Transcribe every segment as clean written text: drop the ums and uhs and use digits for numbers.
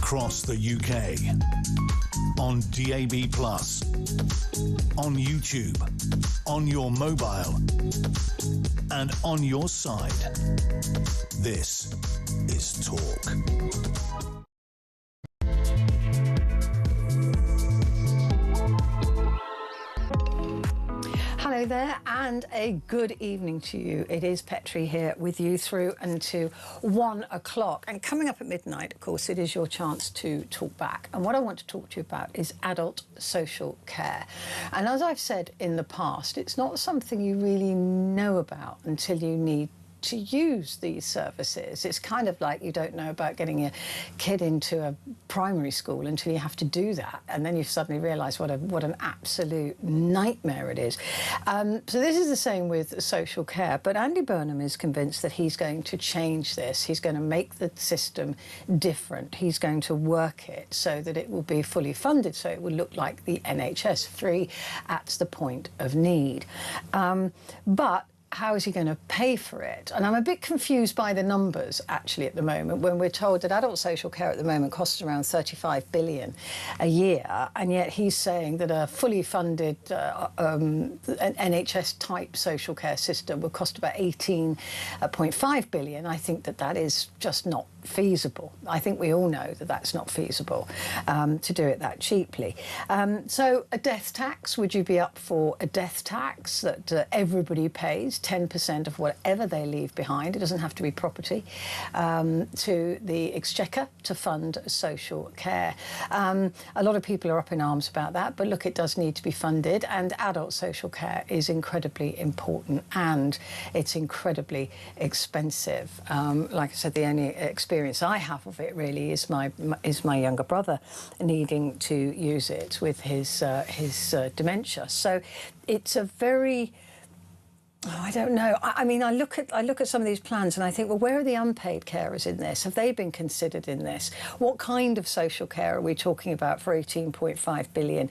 across the UK, on DAB+, on YouTube, on your mobile, and on your side. This is Talk. Hello there and a good evening to you. It is Petrie here with you through until 1 o'clock. And coming up at midnight, of course, it is your chance to talk back. And what I want to talk to you about is adult social care. And as I've said in the past, it's not something you really know about until you need to use these services. It's kind of like you don't know about getting your kid into a primary school until you have to do that, and then you suddenly realise what an absolute nightmare it is. So this is the same with social care, but Andy Burnham is convinced that he's going to change this. He's going to make the system different. He's going to work it so that it will be fully funded, so it will look like the NHS, free at the point of need. But how is he going to pay for it? And I'm a bit confused by the numbers, actually, at the moment, when we're told that adult social care at the moment costs around 35 billion a year, and yet he's saying that a fully funded an NHS-type social care system would cost about 18.5 billion. I think that that is just not feasible. I think we all know that that's not feasible to do it that cheaply. So a death tax, would you be up for a death tax that everybody pays 10% of whatever they leave behind? It doesn't have to be property, to the exchequer to fund social care. A lot of people are up in arms about that, but look, it does need to be funded, and adult social care is incredibly important and it's incredibly expensive. Like I said, the only experience I have of it really is my younger brother needing to use it with his dementia. So it's a very, I don't know. I mean, I look at some of these plans and I think, well, where are the unpaid carers in this? Have they been considered in this? What kind of social care are we talking about for 18.5 billion?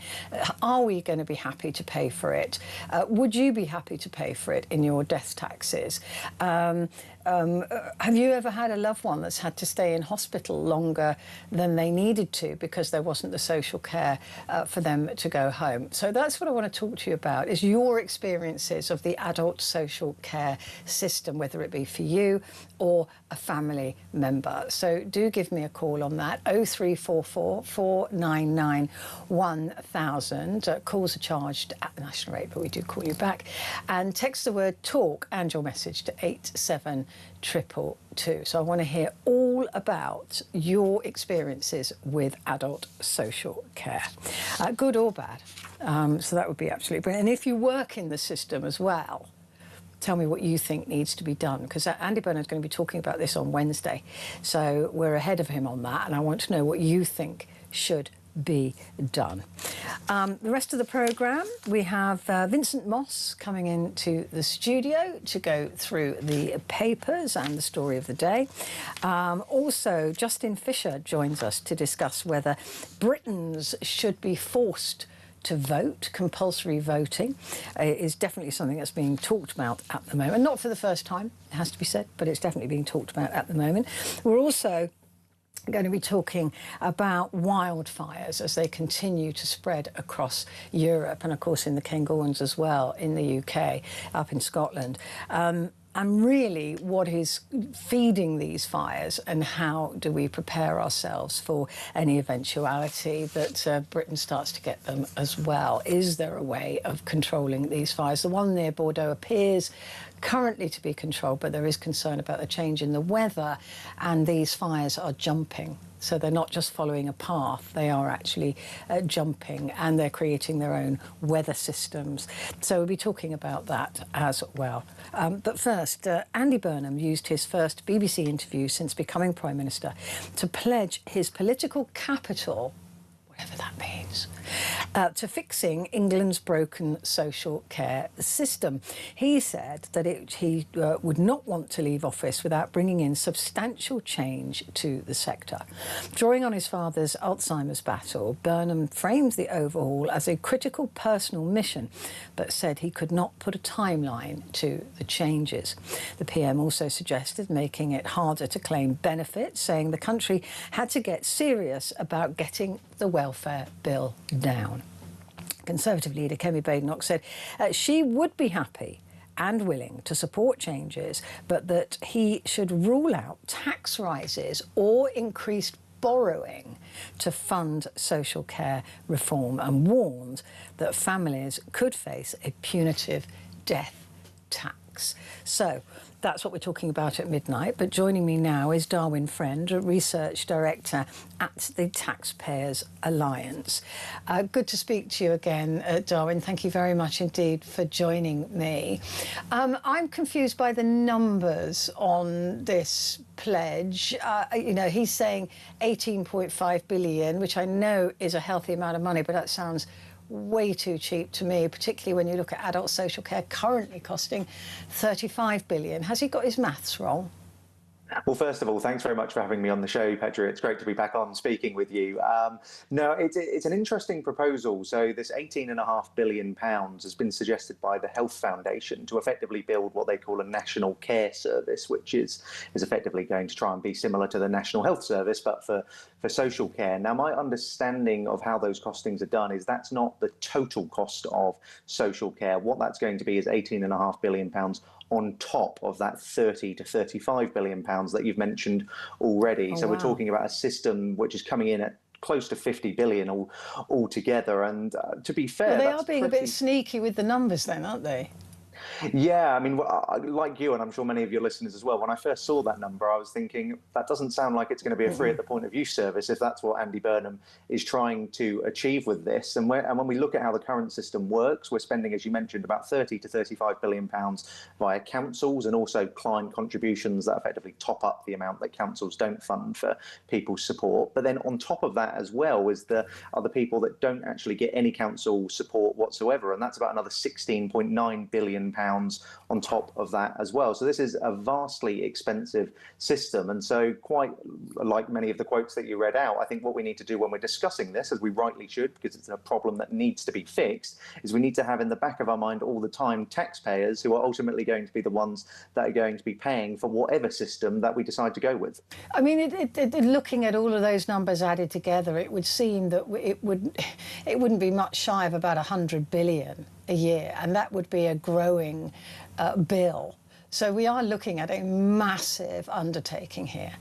Are we going to be happy to pay for it? Would you be happy to pay for it in your death taxes? Have you ever had a loved one that's had to stay in hospital longer than they needed to because there wasn't the social care for them to go home? So that's what I want to talk to you about, is your experiences of the adult social care system, whether it be for you or a family member. So do give me a call on that, 0344 499 1000. Calls are charged at the national rate, but we do call you back. And text the word TALK and your message to 87222. So I want to hear all about your experiences with adult social care, good or bad. So that would be absolutely brilliant. And if you work in the system as well, tell me what you think needs to be done, because Andy Burnham is going to be talking about this on Wednesday. So we're ahead of him on that, and I want to know what you think should be done. The rest of the programme, we have Vincent Moss coming into the studio to go through the papers and the story of the day. Also, Justin Fisher joins us to discuss whether Britons should be forced to vote. Compulsory voting is definitely something that's being talked about at the moment. Not for the first time, it has to be said, but it's definitely being talked about at the moment. We're also going to be talking about wildfires as they continue to spread across Europe and, of course, in the Cairngorms as well in the UK, up in Scotland. And really, what is feeding these fires, and how do we prepare ourselves for any eventuality that Britain starts to get them as well? Is there a way of controlling these fires? The one near Bordeaux appears currently to be controlled, but there is concern about the change in the weather, and these fires are jumping. So they're not just following a path, they are actually jumping, and they're creating their own weather systems. So we'll be talking about that as well. But first, Andy Burnham used his first BBC interview since becoming Prime Minister to pledge his political capital, whatever that means, to fixing England's broken social care system. He said that he would not want to leave office without bringing in substantial change to the sector. Drawing on his father's Alzheimer's battle, Burnham frames the overhaul as a critical personal mission, but said he could not put a timeline to the changes. The PM also suggested making it harder to claim benefits, saying the country had to get serious about getting the welfare bill down. Conservative leader Kemi Badenoch said she would be happy and willing to support changes, but that he should rule out tax rises or increased borrowing to fund social care reform, and warned that families could face a punitive death tax. So that's what we're talking about at midnight. But joining me now is Darwin Friend, a research director at the Taxpayers Alliance. Good to speak to you again, Darwin. Thank you very much indeed for joining me. I'm confused by the numbers on this pledge. You know, he's saying 18.5 billion, which I know is a healthy amount of money, but that sounds way too cheap to me, particularly when you look at adult social care currently costing 35 billion. Has he got his maths wrong? Well, first of all, thanks very much for having me on the show, Petrie. It's great to be back on speaking with you. No, it's an interesting proposal. So this £18.5 billion has been suggested by the Health Foundation to effectively build what they call a national care service, which is effectively going to try and be similar to the National Health Service, but for social care. Now, my understanding of how those costings are done is that's not the total cost of social care. What that's going to be is £18.5 billion on top of that 30 to 35 billion pounds that you've mentioned already. Oh, so wow. We're talking about a system which is coming in at close to 50 billion altogether. And to be fair, Well, they are being a bit sneaky with the numbers then, aren't they? Yeah, I mean, like you, and I'm sure many of your listeners as well, when I first saw that number, I was thinking, that doesn't sound like it's going to be a free at the point of use service, if that's what Andy Burnham is trying to achieve with this. And when we look at how the current system works, we're spending, as you mentioned, about 30 to 35 billion pounds via councils and also client contributions that effectively top up the amount that councils don't fund for people's support. But then on top of that as well are the people that don't actually get any council support whatsoever, and that's about another 16.9 billion pounds on top of that as well. So this is a vastly expensive system. And so, quite like many of the quotes that you read out, I think what we need to do when we're discussing this, as we rightly should, because it's a problem that needs to be fixed, is we need to have in the back of our mind all the time taxpayers who are ultimately going to be the ones that are going to be paying for whatever system that we decide to go with. I mean, looking at all of those numbers added together, it would seem that it wouldn't be much shy of about 100 billion a year, and that would be a growing bill. So we are looking at a massive undertaking here.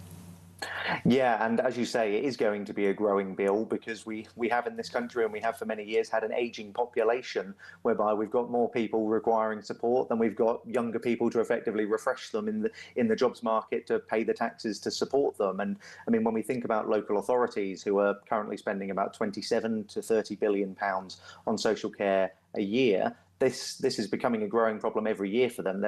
Yeah, and as you say, it is going to be a growing bill because we have in this country, and we have for many years, had an ageing population whereby we've got more people requiring support than we've got younger people to effectively refresh them in the jobs market to pay the taxes to support them. And I mean, when we think about local authorities who are currently spending about 27 to 30 billion pounds on social care a year, this is becoming a growing problem every year for them.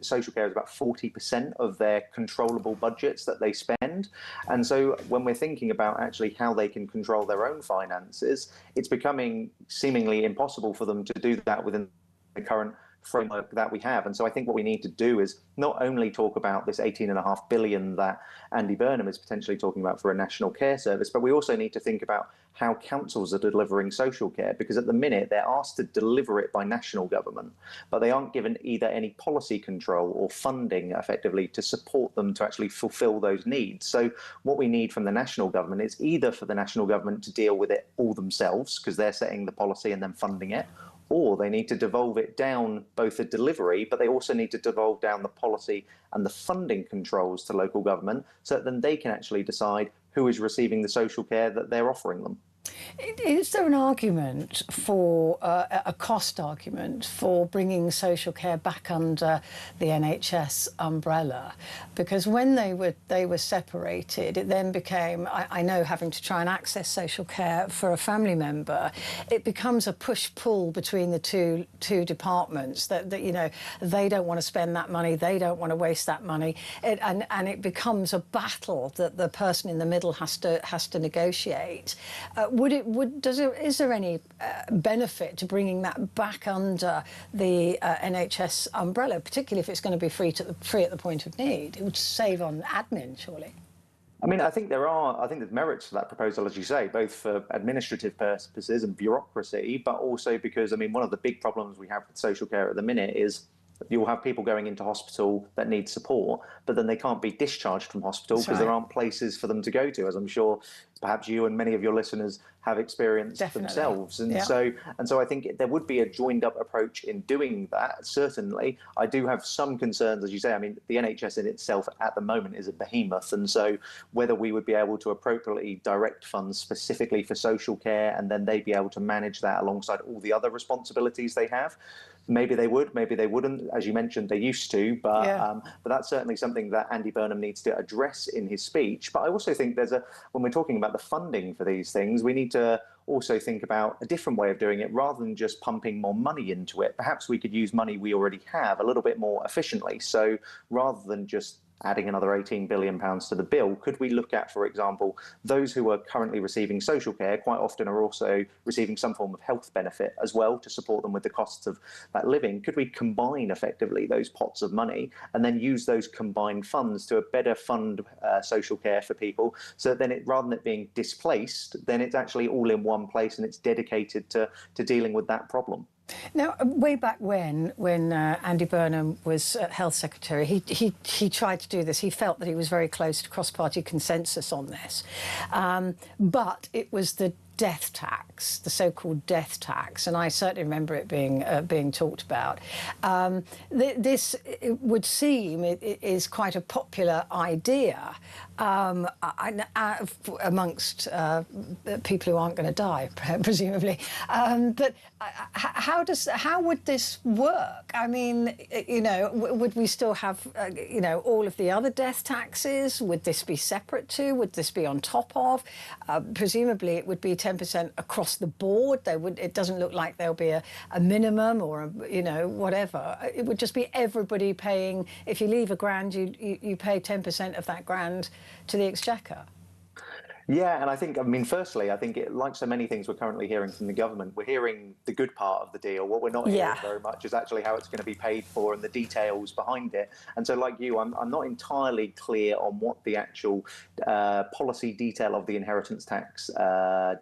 Social care is about 40% of their controllable budgets that they spend. And so when we're thinking about actually how they can control their own finances, it's becoming seemingly impossible for them to do that within the current framework that we have. And so I think what we need to do is not only talk about this 18.5 billion that Andy Burnham is potentially talking about for a national care service, but we also need to think about how councils are delivering social care, because at the minute they're asked to deliver it by national government, but they aren't given either any policy control or funding effectively to support them to actually fulfill those needs. So what we need from the national government is either for the national government to deal with it all themselves, because they're setting the policy and then funding it, or they need to devolve it down, both the delivery, but they also need to devolve down the policy and the funding controls to local government, so that then they can actually decide who is receiving the social care that they're offering them. Is there an argument for a cost argument for bringing social care back under the NHS umbrella? Because when they were separated, it then became, I know, having to try and access social care for a family member, it becomes a push-pull between the two departments. That you know, they don't want to spend that money, they don't want to waste that money, and it becomes a battle that the person in the middle has to negotiate. is there any benefit to bringing that back under the NHS umbrella, particularly if it's going to be free at the point of need? It would save on admin, surely. I mean, I think there's merits to that proposal, as you say, both for administrative purposes and bureaucracy, but also because, I mean, one of the big problems we have with social care at the minute is you'll have people going into hospital that need support, but then they can't be discharged from hospital because there aren't places for them to go to, as I'm sure perhaps you and many of your listeners have experienced themselves. And so I think there would be a joined up approach in doing that. Certainly, I do have some concerns, as you say. I mean, the NHS in itself at the moment is a behemoth. And so whether we would be able to appropriately direct funds specifically for social care and then they'd be able to manage that alongside all the other responsibilities they have, maybe they would, maybe they wouldn't. As you mentioned, they used to, but that's certainly something that Andy Burnham needs to address in his speech. But I also think when we're talking about the funding for these things, we need to also think about a different way of doing it rather than just pumping more money into it. Perhaps we could use money we already have a little bit more efficiently. So rather than just adding another £18 billion to the bill, could we look at, for example, those who are currently receiving social care quite often are also receiving some form of health benefit as well to support them with the costs of that living? Could we combine effectively those pots of money and then use those combined funds to better fund social care for people, so that then rather than it being displaced, then it's actually all in one place and it's dedicated to dealing with that problem? Now, way back when Andy Burnham was Health Secretary, he tried to do this. He felt that he was very close to cross-party consensus on this. But it was the death tax, the so-called death tax, and I certainly remember it being talked about. This, it would seem, is quite a popular idea amongst people who aren't going to die, presumably. But how would this work? I mean, you know, would we still have, you know, all of the other death taxes? Would this be separate to? Would this be on top of? Presumably, it would be 10% across the board. It doesn't look like there'll be a minimum or you know, whatever. It would just be everybody paying. If you leave £1,000, you pay 10% of that £1,000 to the Exchequer. Yeah, and I think, I mean, firstly, I think like so many things we're currently hearing from the government, we're hearing the good part of the deal. What we're not hearing very much is actually how it's going to be paid for and the details behind it. And so, like you, I'm not entirely clear on what the actual policy detail of the inheritance tax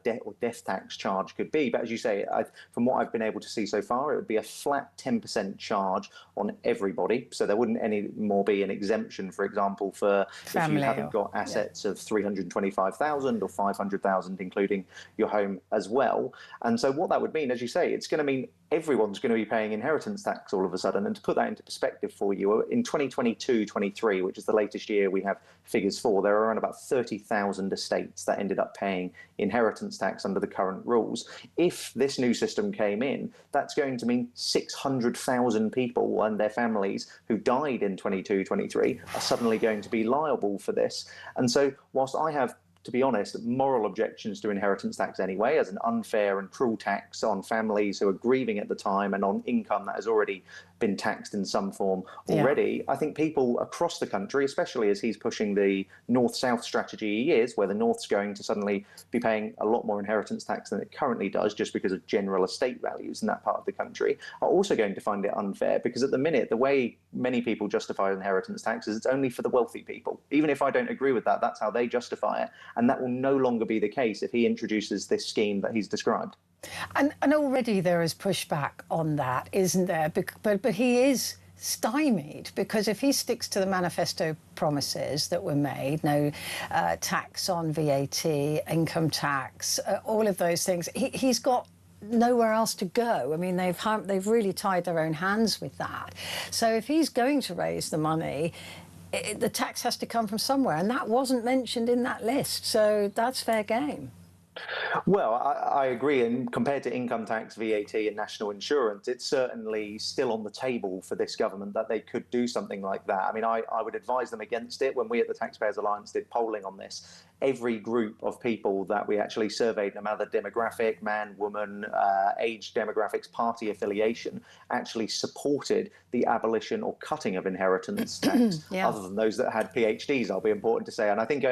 death tax charge could be. But as you say, from what I've been able to see so far, it would be a flat 10% charge on everybody. So there wouldn't any more be an exemption, for example, for family, if you haven't got assets of 325,000 or 500,000, including your home as well. And so what that would mean, as you say, it's going to mean everyone's going to be paying inheritance tax all of a sudden. And to put that into perspective for you, in 2022-23, which is the latest year we have figures for, there are around about 30,000 estates that ended up paying inheritance tax under the current rules. If this new system came in, that's going to mean 600,000 people and their families who died in 22-23 are suddenly going to be liable for this. And so whilst I have, to be honest, moral objections to inheritance tax anyway, as an unfair and cruel tax on families who are grieving at the time and on income that has already been taxed in some form already. I think people across the country, especially as he's pushing the north-south strategy he is, where the north's going to suddenly be paying a lot more inheritance tax than it currently does just because of general estate values in that part of the country, are also going to find it unfair, because at the minute, the way many people justify inheritance tax is it's only for the wealthy people. Even if I don't agree with that, that's how they justify it. And that will no longer be the case if he introduces this scheme that he's described. And already there is pushback on that, isn't there? But he is stymied, because if he sticks to the manifesto promises that were made, no tax on VAT, income tax, all of those things, he's got nowhere else to go. I mean, they've really tied their own hands with that. So if he's going to raise the money, the tax has to come from somewhere, and that wasn't mentioned in that list. So that's fair game. Well, I agree, and compared to income tax, VAT and national insurance, it's certainly still on the table for this government that they could do something like that. I mean, I would advise them against it. When we at the Taxpayers Alliance did polling on this, every group of people that we actually surveyed, no matter the demographic, man, woman, age demographics, party affiliation, actually supported the abolition or cutting of inheritance tax, other than those that had PhDs, I'll be important to say. And I think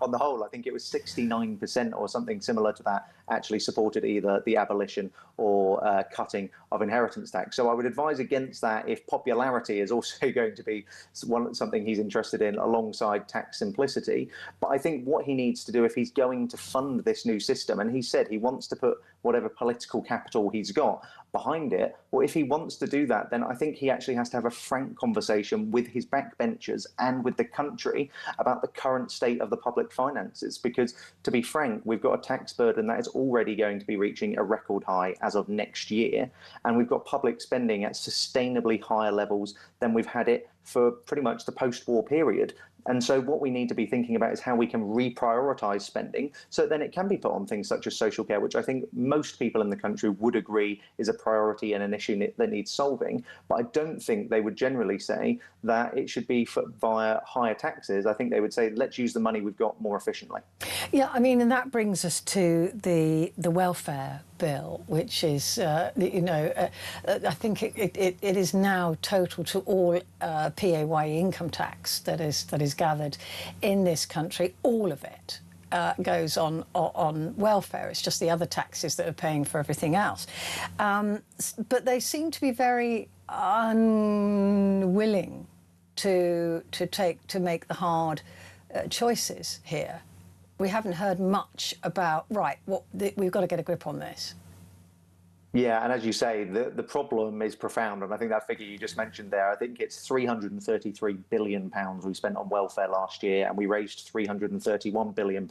on the whole, I think it was 69% or something similar to that actually supported either the abolition or cutting of inheritance tax. So I would advise against that if popularity is also going to be something he's interested in alongside tax simplicity. But I think what he needs to do if he's going to fund this new system, and he said he wants to put whatever political capital he's got behind it, well, if he wants to do that, then I think he actually has to have a frank conversation with his backbenchers and with the country about the current state of the public finances. Because, to be frank, we've got a tax burden that is already going to be reaching a record high as of next year, and we've got public spending at sustainably higher levels than we've had it for pretty much the post-war period. And so what we need to be thinking about is how we can reprioritise spending so then it can be put on things such as social care, which I think most people in the country would agree is a priority and an issue that needs solving. But I don't think they would generally say that it should be via higher taxes. I think they would say, let's use the money we've got more efficiently. Yeah, I mean, and that brings us to the welfare bill, which is, I think it is now total to all PAYE income tax that is gathered in this country. All of it goes on welfare. It's just the other taxes that are paying for everything else. But they seem to be very unwilling to make the hard choices here. We haven't heard much about, we've got to get a grip on this. Yeah, and as you say, the problem is profound. And I think that figure you just mentioned there, I think it's £333 billion we spent on welfare last year, and we raised £331 billion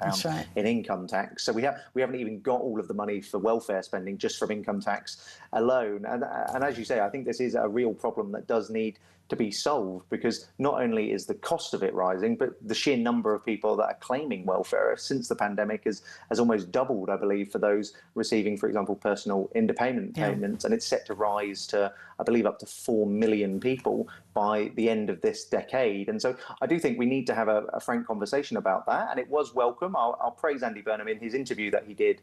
in income tax. So we haven't even got all of the money for welfare spending just from income tax alone. And as you say, I think this is a real problem that does need to be solved, because not only is the cost of it rising, but the sheer number of people that are claiming welfare since the pandemic has almost doubled, I believe, for those receiving, for example, personal independent payments. And it's set to rise to, I believe, up to 4 million people by the end of this decade. And so I do think we need to have a frank conversation about that. And it was welcome. I'll praise Andy Burnham in his interview that he did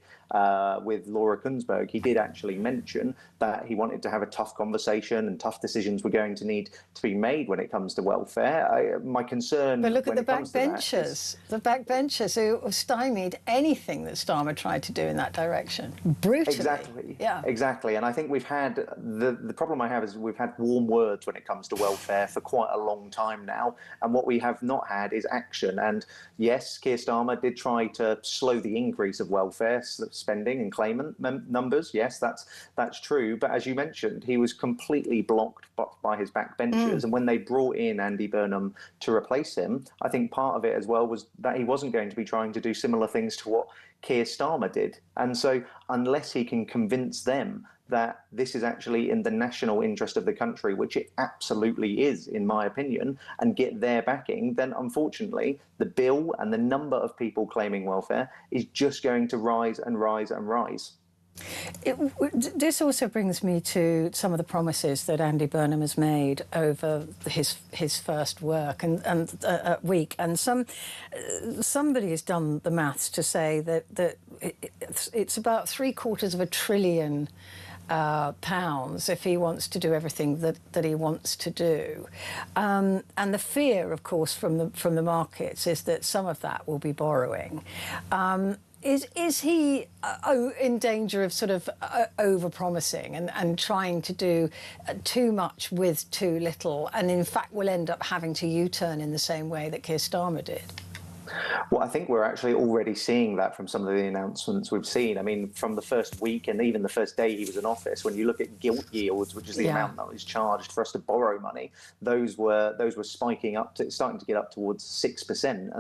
with Laura Kunsberg. He did actually mention that he wanted to have a tough conversation and tough decisions were going to need to be made when it comes to welfare. My concern. But look at the backbenchers, who stymied anything that Starmer tried to do in that direction brutally. Exactly. Yeah. Exactly. And I think we've had the problem I have is we've had warm words when it comes to welfare for quite a long time now, and what we have not had is action. And yes, Keir Starmer did try to slow the increase of welfare spending and claimant numbers. Yes, that's true. But as you mentioned, he was completely blocked by his backbenchers. And when they brought in Andy Burnham to replace him, I think part of it as well was that he wasn't going to be trying to do similar things to what Keir Starmer did. And so unless he can convince them that this is actually in the national interest of the country, which it absolutely is, in my opinion, and get their backing, then unfortunately the bill and the number of people claiming welfare is just going to rise and rise and rise. This also brings me to some of the promises that Andy Burnham has made over his first week, and somebody has done the maths to say that it's about £750 billion pounds if he wants to do everything that he wants to do, and the fear, of course, from the markets is that some of that will be borrowing. Is he in danger of sort of over-promising and trying to do too much with too little, and in fact will end up having to U-turn in the same way that Keir Starmer did? Well, I think we're actually already seeing that from some of the announcements we've seen. I mean, from the first week and even the first day he was in office, when you look at gilt yields, which is the amount that was charged for us to borrow money, those were spiking up to starting to get up towards 6%,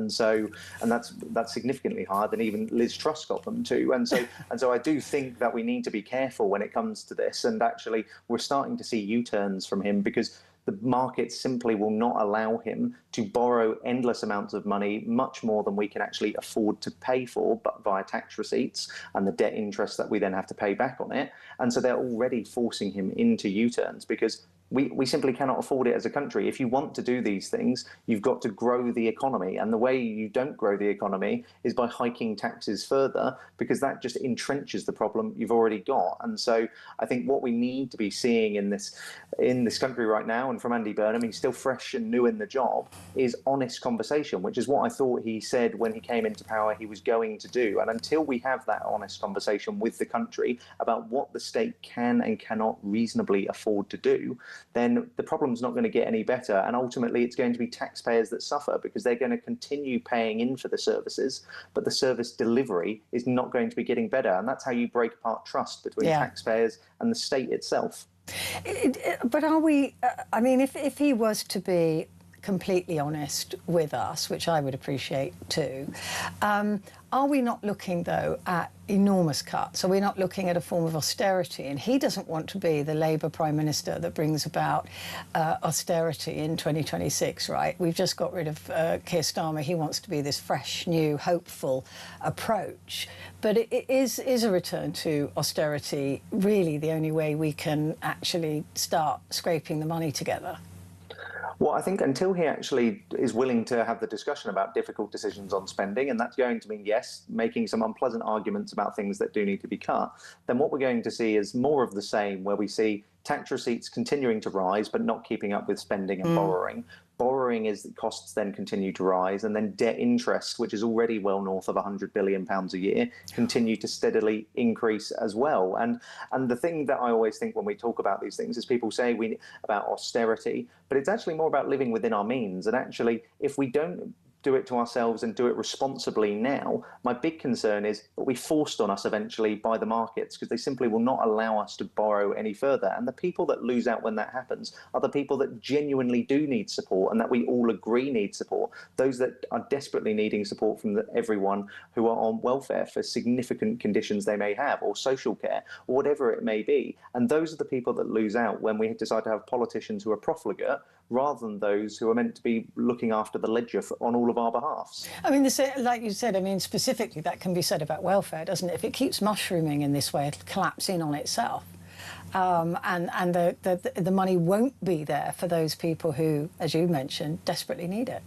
and that's significantly higher than even Liz Truss got them to. And so I do think that we need to be careful when it comes to this. And actually, we're starting to see U-turns from him because the market simply will not allow him to borrow endless amounts of money, much more than we can actually afford to pay for, but via tax receipts and the debt interest that we then have to pay back on it. And so they're already forcing him into U-turns because we simply cannot afford it as a country. If you want to do these things, you've got to grow the economy. And the way you don't grow the economy is by hiking taxes further, because that just entrenches the problem you've already got. And so I think what we need to be seeing in this country right now, and from Andy Burnham, he's still fresh and new in the job, is honest conversation, which is what I thought he said when he came into power he was going to do. And until we have that honest conversation with the country about what the state can and cannot reasonably afford to do, then the problem's not going to get any better. And ultimately, it's going to be taxpayers that suffer, because they're going to continue paying in for the services, but the service delivery is not going to be getting better. And that's how you break apart trust between taxpayers and the state itself. But are we, I mean, if he was to be completely honest with us, which I would appreciate too, are we not looking, though, at enormous cuts? Are we not looking at a form of austerity? And he doesn't want to be the Labour Prime Minister that brings about austerity in 2026, right? We've just got rid of Keir Starmer. He wants to be this fresh, new, hopeful approach. But is a return to austerity really the only way we can actually start scraping the money together? Well, I think until he actually is willing to have the discussion about difficult decisions on spending, and that's going to mean, yes, making some unpleasant arguments about things that do need to be cut, then what we're going to see is more of the same, where we see tax receipts continuing to rise but not keeping up with spending and borrowing. Borrowing is that costs then continue to rise, and then debt interest, which is already well north of £100 billion a year, continue to steadily increase as well. And the thing that I always think when we talk about these things is people say about austerity, but it's actually more about living within our means. And actually, if we don't do it to ourselves and do it responsibly now, my big concern is that we forced on us eventually by the markets, because they simply will not allow us to borrow any further. And the people that lose out when that happens are the people that genuinely do need support, and that we all agree need support. Those that are desperately needing support from everyone who are on welfare for significant conditions they may have, or social care, or whatever it may be. And those are the people that lose out when we decide to have politicians who are profligate, rather than those who are meant to be looking after the ledger on all of our behalfs. I mean, like you said, I mean, specifically that can be said about welfare, doesn't it? If it keeps mushrooming in this way, it'll collapse in on itself. And the money won't be there for those people who, as you mentioned, desperately need it.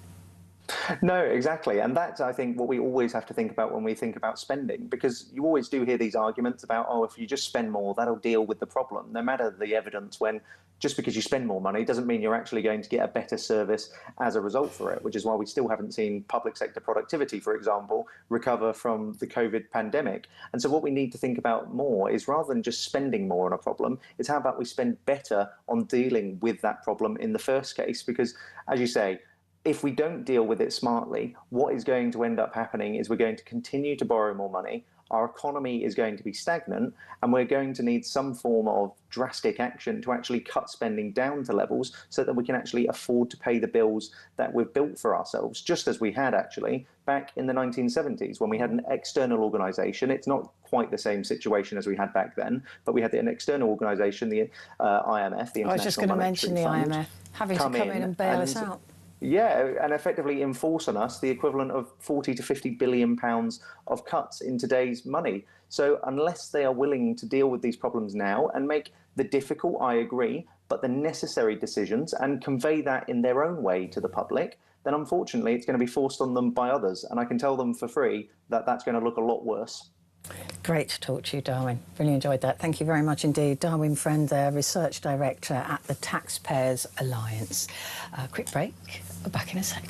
No, exactly. And that's, I think, what we always have to think about when we think about spending, because you always do hear these arguments about, oh, if you just spend more, that'll deal with the problem, no matter the evidence, when just because you spend more money doesn't mean you're actually going to get a better service as a result for it, which is why we still haven't seen public sector productivity, for example, recover from the COVID pandemic. And so what we need to think about more is, rather than just spending more on a problem, is how about we spend better on dealing with that problem in the first case? Because, as you say, if we don't deal with it smartly, what is going to end up happening is we're going to continue to borrow more money, our economy is going to be stagnant, and we're going to need some form of drastic action to actually cut spending down to levels so that we can actually afford to pay the bills that we've built for ourselves, just as we had actually back in the 1970s when we had an external organisation. It's not quite the same situation as we had back then, but we had an external organisation, the IMF, the International Monetary Fund. I was just going to mention the IMF having to come in and bail us out. Yeah, and effectively enforce on us the equivalent of 40 to 50 billion pounds of cuts in today's money. So unless they are willing to deal with these problems now and make the difficult, I agree, but the necessary decisions, and convey that in their own way to the public, then unfortunately it's going to be forced on them by others. And I can tell them for free that that's going to look a lot worse. Great to talk to you, Darwin. Really enjoyed that. Thank you very much indeed. Darwin Friend there, Research Director at the Taxpayers Alliance. Quick break. We're back in a sec.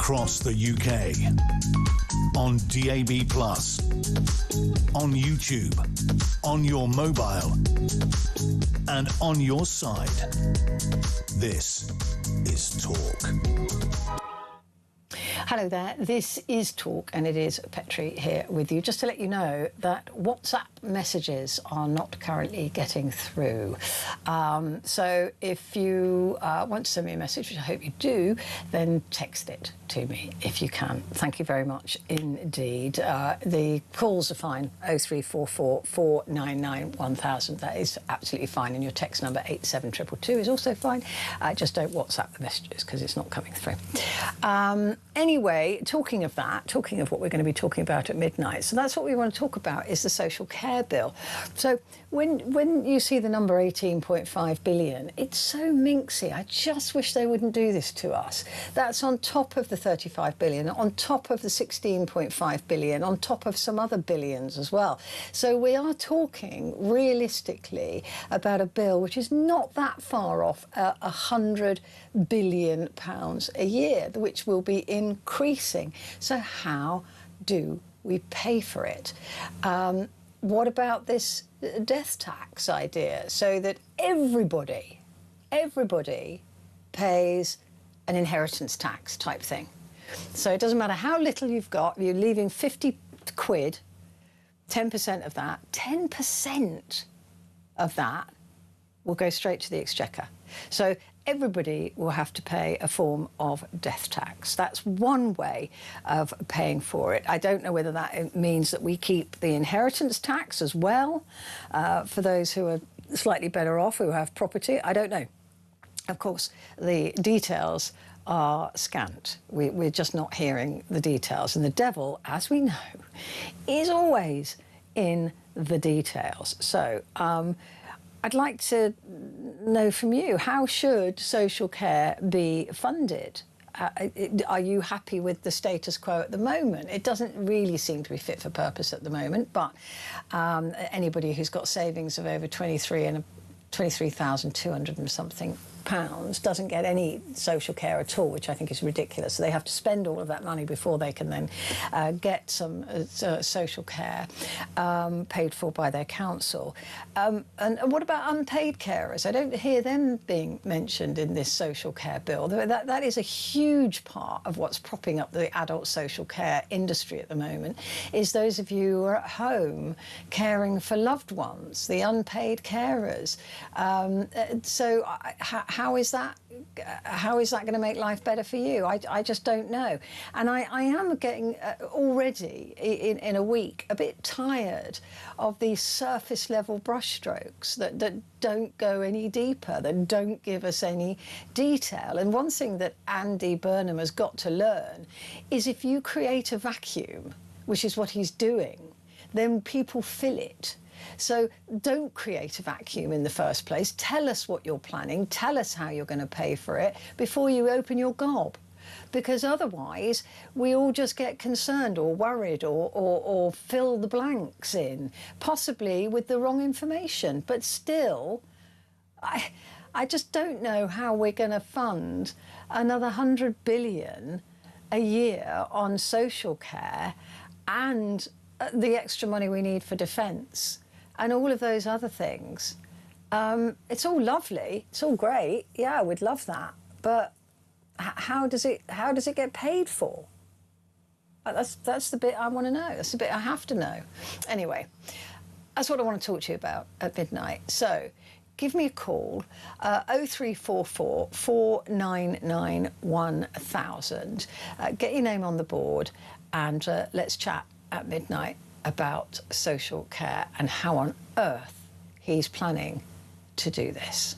across the UK. On DAB+, on YouTube, on your mobile, and on your side. This is Talk. Hello there, this is Talk and it is Petrie here with you. Just to let you know that WhatsApp messages are not currently getting through. So if you want to send me a message, which I hope you do, then text it to me if you can. Thank you very much indeed. The calls are fine, 0344 499 1000. That is absolutely fine. And your text number 87222 is also fine. Just don't WhatsApp the messages because it's not coming through. Anyway, talking of what we're going to be talking about at midnight, so that's what we want to talk about, is the social care bill. So when you see the number 18.5 billion, it's so minxy. I just wish they wouldn't do this to us. That's on top of the 35 billion, on top of the 16.5 billion, on top of some other billions as well. So we are talking realistically about a bill which is not that far off £100 billion a year, which will be increasing. So how do we pay for it? What about this death tax idea, so that everybody pays an inheritance tax type thing? So it doesn't matter how little you've got, you're leaving 50 quid, 10% of that, 10% of that will go straight to the exchequer. So everybody will have to pay a form of death tax. That's one way of paying for it. I don't know whether that means that we keep the inheritance tax as well for those who are slightly better off, who have property. I don't know. Of course, the details are scant. We're just not hearing the details. And the devil, as we know, is always in the details. So I'd like to know from you, how should social care be funded? Are you happy with the status quo at the moment? It doesn't really seem to be fit for purpose at the moment, but anybody who's got savings of over 23,200 and something pounds doesn't get any social care at all, which I think is ridiculous. So they have to spend all of that money before they can then get some social care paid for by their council. And what about unpaid carers? I don't hear them being mentioned in this social care bill. That is a huge part of what's propping up the adult social care industry at the moment, is those of you who are at home caring for loved ones, the unpaid carers. So how is that going to make life better for you? I just don't know. And I am getting already in a week a bit tired of these surface level brushstrokes that don't go any deeper, that don't give us any detail. And one thing that Andy Burnham has got to learn is, if you create a vacuum, which is what he's doing, then people fill it. So don't create a vacuum in the first place. Tell us what you're planning. Tell us how you're going to pay for it before you open your gob. Because otherwise, we all just get concerned or worried or fill the blanks in, possibly with the wrong information. But still, I just don't know how we're going to fund another 100 billion a year on social care and the extra money we need for defence and all of those other things. It's all lovely, it's all great, yeah, we'd love that, but how does it get paid for? That's the bit I want to know. That's the bit I have to know. Anyway, that's what I want to talk to you about at midnight. So give me a call, 0344 499 1000. Get your name on the board and let's chat at midnight about social care and how on earth he's planning to do this.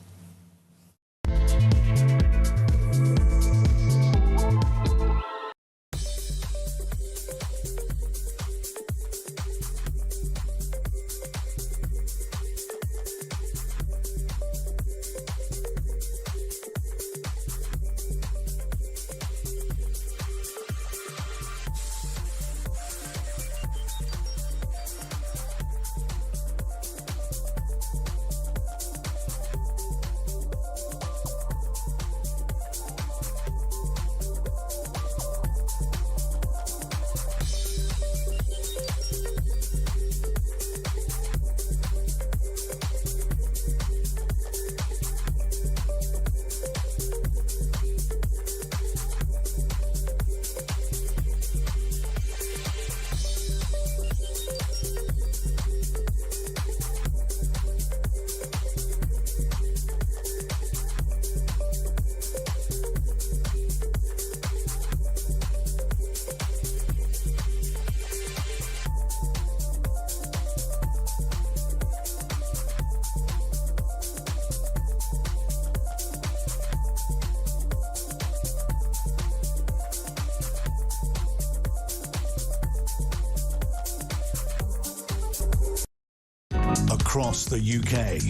across the UK,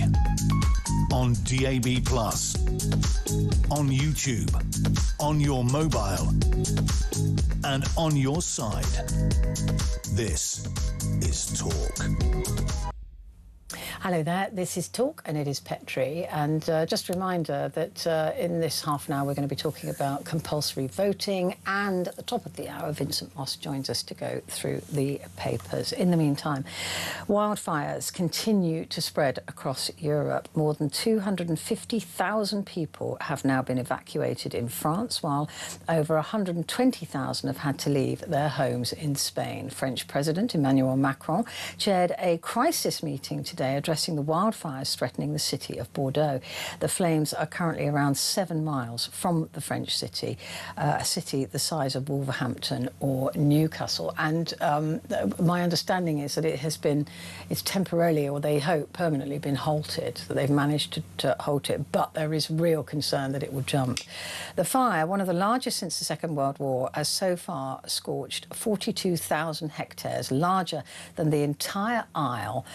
on DAB+, on YouTube, on your mobile, and on your side. This is Talk. Hello there, this is Talk and it is Petrie, and just a reminder that in this half an hour we're going to be talking about compulsory voting, and at the top of the hour Vincent Moss joins us to go through the papers. In the meantime, wildfires continue to spread across Europe. More than 250,000 people have now been evacuated in France, while over 120,000 have had to leave their homes in Spain. French President Emmanuel Macron chaired a crisis meeting today addressing the wildfires threatening the city of Bordeaux. The flames are currently around 7 miles from the French city, a city the size of Wolverhampton or Newcastle. And my understanding is that it's temporarily, or they hope permanently, been halted, that they've managed to halt it, but there is real concern that it will jump. The fire, one of the largest since the Second World War, has so far scorched 42,000 hectares, larger than the entire Isle,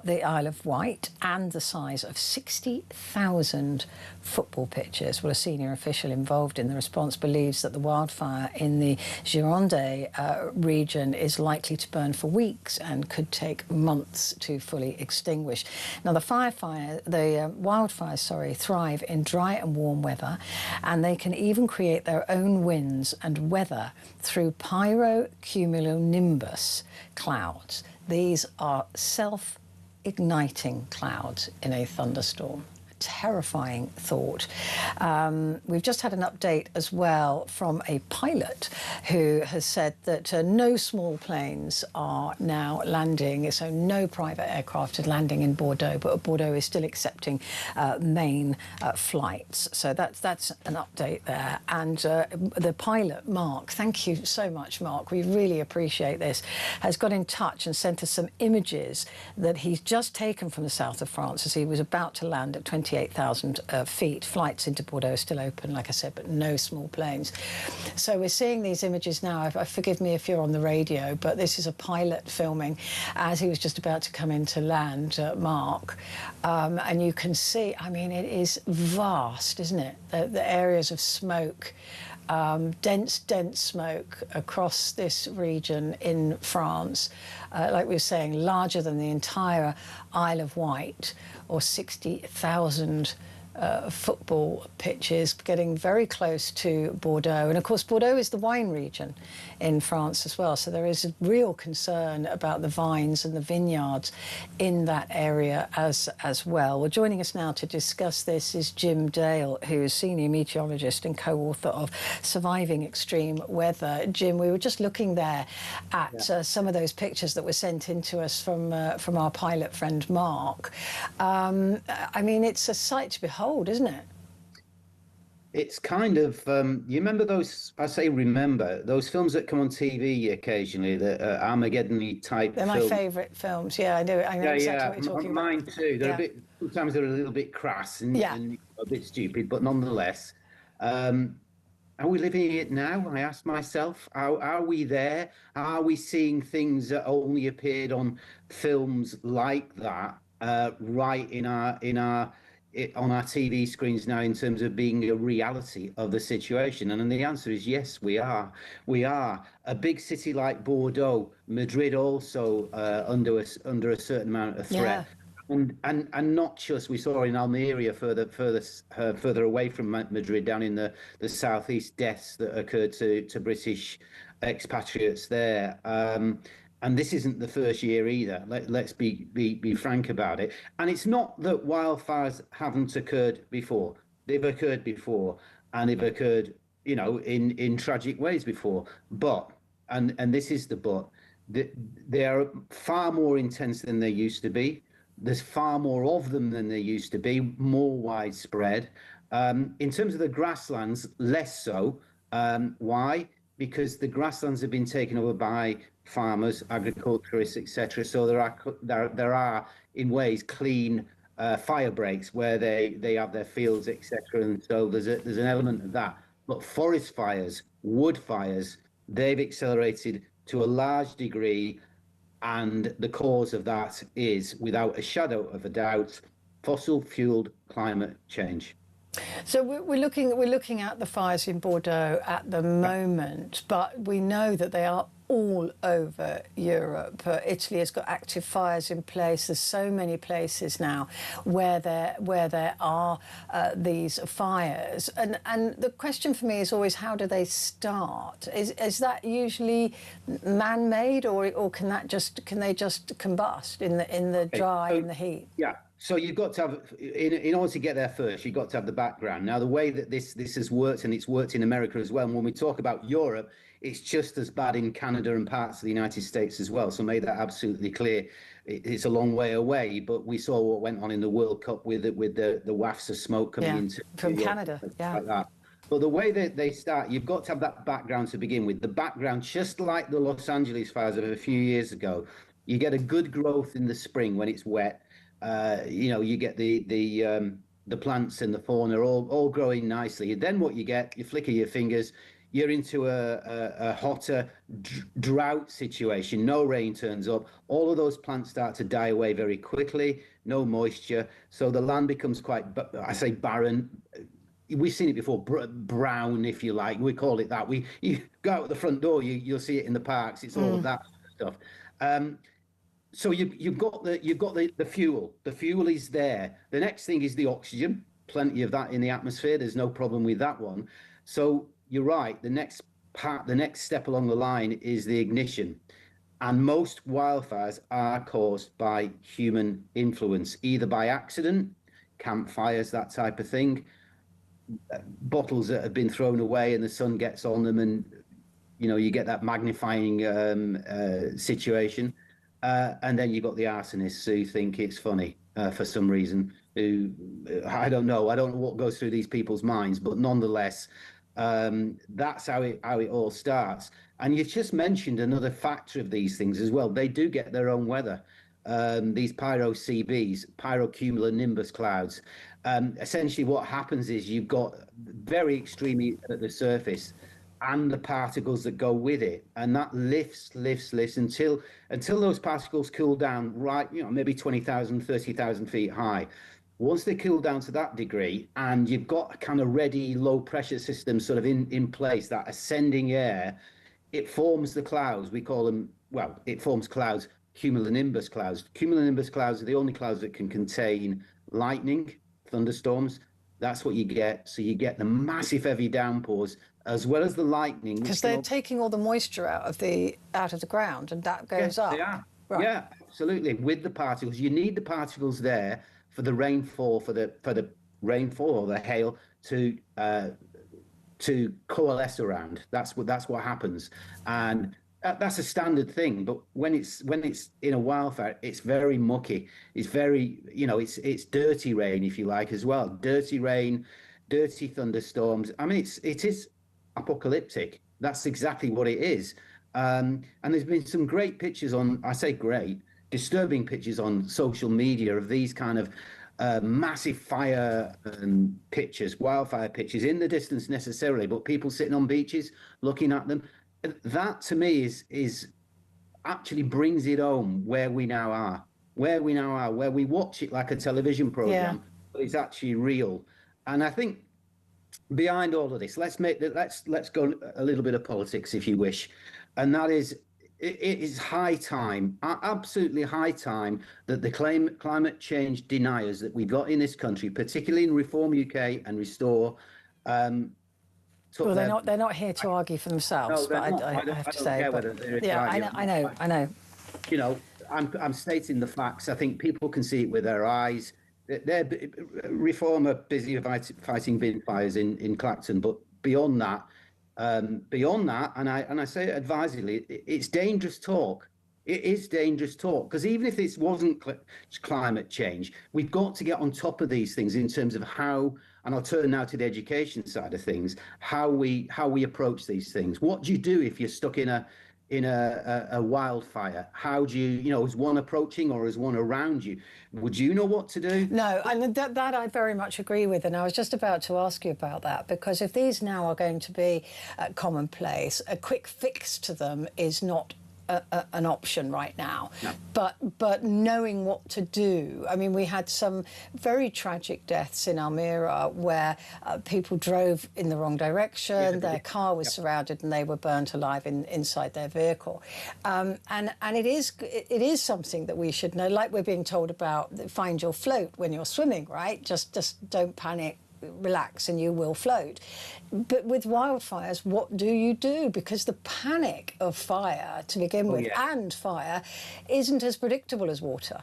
the Isle of Wight, and the size of 60,000 football pitches. Well, a senior official involved in the response believes that the wildfire in the Gironde region is likely to burn for weeks and could take months to fully extinguish. Now, the wildfires, thrive in dry and warm weather, and they can even create their own winds and weather through pyrocumulonimbus clouds. These are self-igniting clouds in a thunderstorm. Terrifying thought. We've just had an update as well from a pilot who has said that no small planes are now landing, so no private aircraft are landing in Bordeaux, but Bordeaux is still accepting main flights. So that's an update there. And the pilot, Mark, thank you so much, Mark, we really appreciate this, has got in touch and sent us some images that he's just taken from the south of France as he was about to land at 28,000 feet. Flights into Bordeaux are still open, like I said, but no small planes. So we're seeing these images now. Forgive me if you're on the radio, but this is a pilot filming as he was just about to come into land, Mark. And you can see, I mean, it is vast, isn't it? The areas of smoke. Dense smoke across this region in France, like we were saying, larger than the entire Isle of Wight, or 60,000 football pitches, getting very close to Bordeaux. And of course, Bordeaux is the wine region in France as well. So there is a real concern about the vines and the vineyards in that area as well. Well, joining us now to discuss this is Jim Dale, who is senior meteorologist and co-author of Surviving Extreme Weather. Jim, we were just looking there at some of those pictures that were sent in to us from our pilot friend Mark. I mean, it's a sight to behold, isn't it? It's kind of, you remember those, I say remember, those films that come on TV occasionally, the Armageddon-y type They're my favourite films, yeah, I know exactly what you're talking about. Mine too. They're sometimes they're a little bit crass and a bit stupid, but nonetheless. Are we living it now? I ask myself. Are we there? Are we seeing things that only appeared on films like that right on our TV screens now, in terms of being a reality of the situation? And the answer is yes, we are. We are. A big city like Bordeaux, Madrid also under a certain amount of threat. Yeah. And not just, we saw in Almeria, further away from Madrid, down in the southeast, deaths that occurred to British expatriates there. And this isn't the first year either. Let's be frank about it. And it's not that wildfires haven't occurred before. They've occurred before, and they've occurred, in tragic ways before. But, and this is the but, they are far more intense than they used to be. There's far more of them than there used to be, more widespread. In terms of the grasslands, less so. Why? Because the grasslands have been taken over by farmers, agriculturists, etc. So there are in ways clean fire breaks where they have their fields, etc. And so there's an element of that. But forest fires, wood fires, they've accelerated to a large degree, And the cause of that is, without a shadow of a doubt, fossil-fueled climate change. So we're looking at the fires in Bordeaux at the moment, but we know that they are all over Europe. Italy has got active fires in place. There's so many places now where there are these fires, and the question for me is always, how do they start? Is that usually man-made, or can they just combust in the dry, in the heat? Yeah. So you've got to have, in order to get there first, you've got to have the background. Now, the way that this has worked, and it's worked in America as well, and when we talk about Europe, it's just as bad in Canada and parts of the United States as well. So make that absolutely clear. It's a long way away, but we saw what went on in the World Cup with the wafts of smoke coming into from Canada, like that. But the way that they start, you've got to have that background to begin with. The background, just like the Los Angeles fires of a few years ago, you get a good growth in the spring when it's wet. You get the plants and the fauna all growing nicely. And then what you get, you flicker your fingers, you're into a hotter drought situation. No rain turns up. All of those plants start to die away very quickly. No moisture. So the land becomes quite, I say barren. We've seen it before, brown, if you like. We call it that. You go out the front door, you'll see it in the parks. It's all of that stuff. So you've got the fuel. The fuel is there. The next thing is the oxygen. Plenty of that in the atmosphere. There's no problem with that one. So you're right. The next step along the line is the ignition. And most wildfires are caused by human influence, either by accident, campfires, that type of thing, bottles that have been thrown away and the sun gets on them, and you get that magnifying situation. And then you've got the arsonists who think it's funny for some reason. Who I don't know what goes through these people's minds, but nonetheless, that's how it all starts. And you've just mentioned another factor of these things as well. They do get their own weather. These pyro-CBs, pyrocumulonimbus clouds. Essentially, what happens is you've got very extreme heat at the surface, and the particles that go with it, and that lifts until those particles cool down, right, maybe 20,000, 30,000 feet high. Once they cool down to that degree, and you've got a kind of ready low pressure system sort of in place, that ascending air, it forms the clouds. We call them, it forms clouds, cumulonimbus clouds. Cumulonimbus clouds are the only clouds that can contain lightning, thunderstorms. That's what you get. So you get the massive heavy downpours, as well as the lightning, because they're taking all the moisture out of the ground, and that goes up. They are. Right. Yeah, absolutely. With the particles, you need the particles there for the rainfall, for the rainfall or the hail to coalesce around. That's what happens, and that's a standard thing. But when it's in a wildfire, it's very mucky. It's very it's dirty rain, if you like, as well. Dirty rain, dirty thunderstorms. I mean, it is apocalyptic. That's exactly what it is. And there's been some great pictures disturbing pictures on social media of these kind of massive fire pictures, wildfire pictures, in the distance necessarily, but people sitting on beaches looking at them. That to me is actually brings it home where we now are, where we watch it like a television program, but it's actually real. And I think behind all of this, let's go a little bit of politics, if you wish, and that is, it is high time, absolutely high time, that the climate change deniers that we've got in this country, particularly in Reform UK and Restore, well, they're not here to argue for themselves, no, but I have to say, I know. I'm stating the facts. I think people can see it with their eyes. Reform are busy fighting bin fires in Clacton, but beyond that, and I say it advisedly, it's dangerous talk. It is dangerous talk, because even if this wasn't climate change, we've got to get on top of these things in terms of how, and I'll turn now to the education side of things, how we approach these things. What do you do if you're stuck in a wildfire? How do you, is one approaching or is one around you? Would you know what to do? No, and that I very much agree with, and I was just about to ask you about that, because if these now are going to be commonplace, a quick fix to them is not an option right now. No. But knowing what to do. I mean, we had some very tragic deaths in Almere where people drove in the wrong direction, their car was surrounded and they were burnt alive inside their vehicle. And it is something that we should know, like we're being told about find your float when you're swimming, right? Just don't panic, relax and you will float. But with wildfires, what do you do? Because the panic of fire to begin with and fire isn't as predictable as water.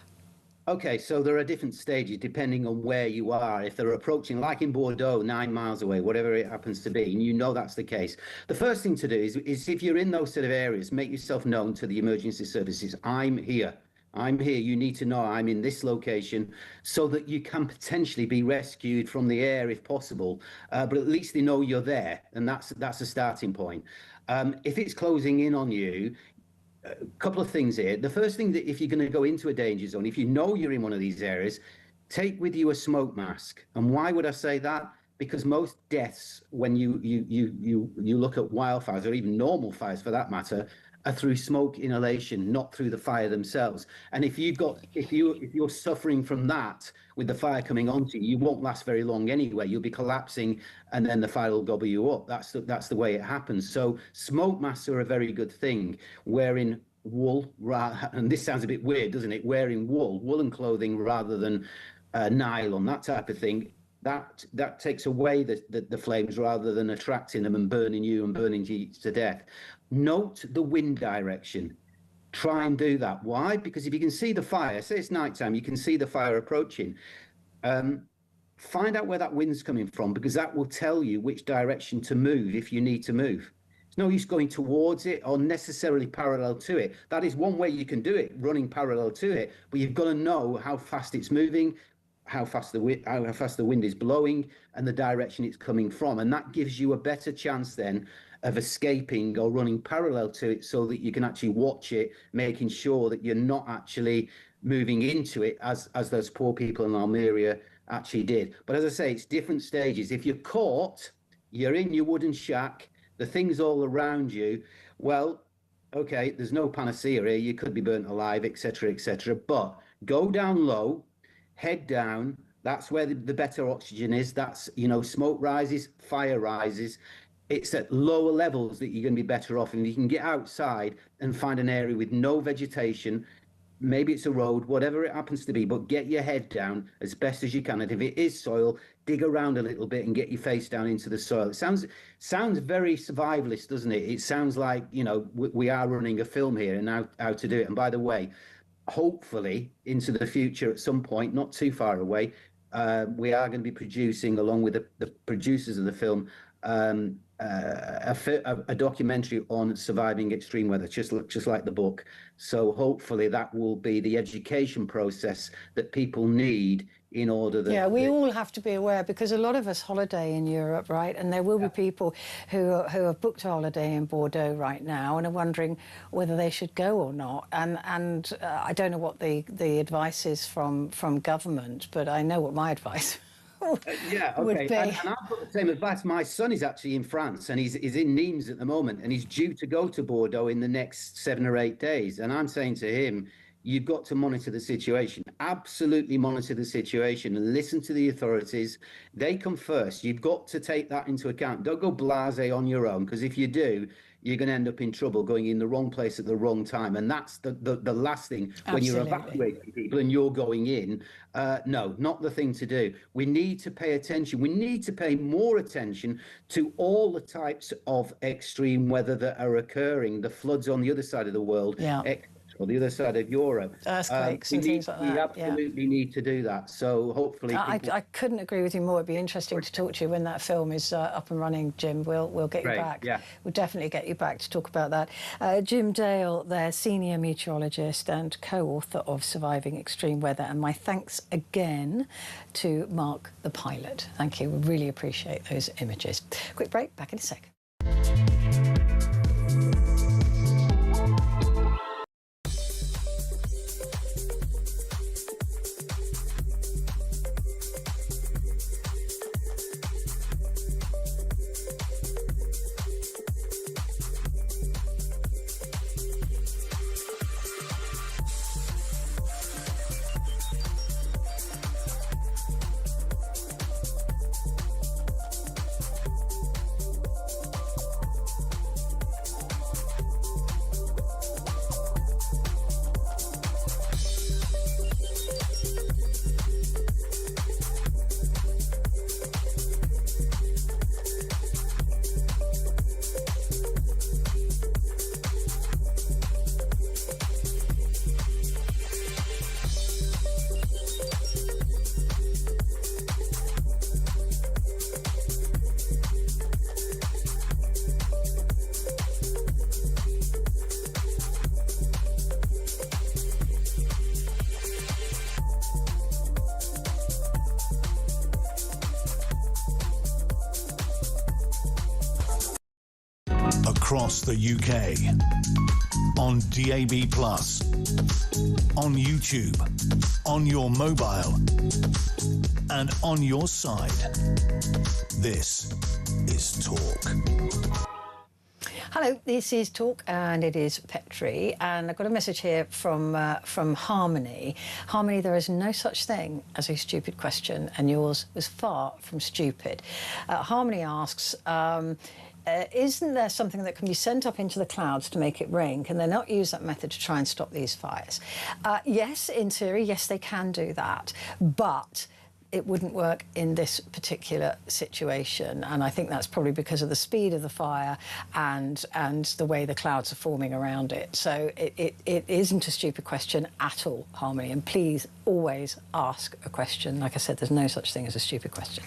Okay, so there are different stages depending on where you are. If they're approaching, like in Bordeaux, 9 miles away, whatever it happens to be, and you know that's the case, the first thing to do is if you're in those sort of areas, make yourself known to the emergency services. I'm here. You need to know I'm in this location, so that you can potentially be rescued from the air if possible. But at least they know you're there, and that's a starting point. If it's closing in on you, a couple of things here. The first thing, that if you're going to go into a danger zone, if you know you're in one of these areas, take with you a smoke mask. And why would I say that? Because most deaths, when you look at wildfires, or even normal fires for that matter, are through smoke inhalation, not through the fire themselves. And if you're suffering from that with the fire coming onto you, you won't last very long anyway. You'll be collapsing, and then the fire will gobble you up. That's the way it happens. So smoke masks are a very good thing. Wearing wool, and this sounds a bit weird, doesn't it? Wearing woolen clothing rather than nylon, that type of thing. That takes away the flames rather than attracting them and burning you to death. Note the wind direction. Try and do that. Why? Because if you can see the fire, say it's nighttime, you can see the fire approaching. Find out where that wind's coming from, because that will tell you which direction to move if you need to move. It's no use going towards it or necessarily parallel to it. That is one way you can do it, running parallel to it, but you've got to know how fast it's moving, how fast the wind is blowing, and the direction it's coming from. And that gives you a better chance then of escaping or running parallel to it, so that you can actually watch it, making sure that you're not actually moving into it as those poor people in Almeria actually did. But as I say, it's different stages. If you're caught, you're in your wooden shack, the things all around you, well, okay, there's no panacea here. You could be burnt alive, etc., etc. But go down low, head down. That's where the better oxygen is. That's, smoke rises, fire rises. It's at lower levels that you're going to be better off, and you can get outside and find an area with no vegetation. Maybe it's a road, whatever it happens to be, but get your head down as best as you can. And if it is soil, dig around a little bit and get your face down into the soil. It sounds very survivalist, doesn't it? It sounds like, we are running a film here and how to do it. And by the way, hopefully into the future at some point, not too far away, we are going to be producing, along with the producers of the film, a documentary on surviving extreme weather, just like the book. So hopefully that will be the education process that people need in order that... Yeah, we all have to be aware, because a lot of us holiday in Europe, right? And there will be people who have booked a holiday in Bordeaux right now and are wondering whether they should go or not. And I don't know what the advice is from government, but I know what my advice would be. And I've got the same advice. My son is actually in France, and he's in Nimes at the moment, and he's due to go to Bordeaux in the next 7 or 8 days. And I'm saying to him, you've got to monitor the situation. Absolutely monitor the situation and listen to the authorities. They come first. You've got to take that into account. Don't go blasé on your own, because if you do, you're going to end up in trouble, going in the wrong place at the wrong time. And that's the last thing. Absolutely. When you're evacuating people and you're going in. No, not the thing to do. We need to pay attention. We need to pay more attention to all the types of extreme weather that are occurring, the floods on the other side of the world, or the other side of Europe. Earthquakes and things like that. We absolutely need to do that. So hopefully... I couldn't agree with you more. It'd be interesting to talk to you when that film is up and running, Jim. We'll get you back. Yeah. We'll definitely get you back to talk about that. Jim Dale, their senior meteorologist and co-author of Surviving Extreme Weather. And my thanks again to Mark, the pilot. Thank you. We really appreciate those images. Quick break, back in a sec. across the UK, on DAB+, on YouTube, on your mobile, and on your side. This is Talk. Hello, this is Talk, and it is Petrie, and I've got a message here from Harmony. Harmony, there is no such thing as a stupid question, and yours was far from stupid. Harmony asks, isn't there something that can be sent up into the clouds to make it rain? Can they not use that method to try and stop these fires? Yes, in theory, yes, they can do that, but it wouldn't work in this particular situation, and I think that's probably because of the speed of the fire and the way the clouds are forming around it. So it isn't a stupid question at all, Harmony, and please always ask a question. Like I said, there's no such thing as a stupid question.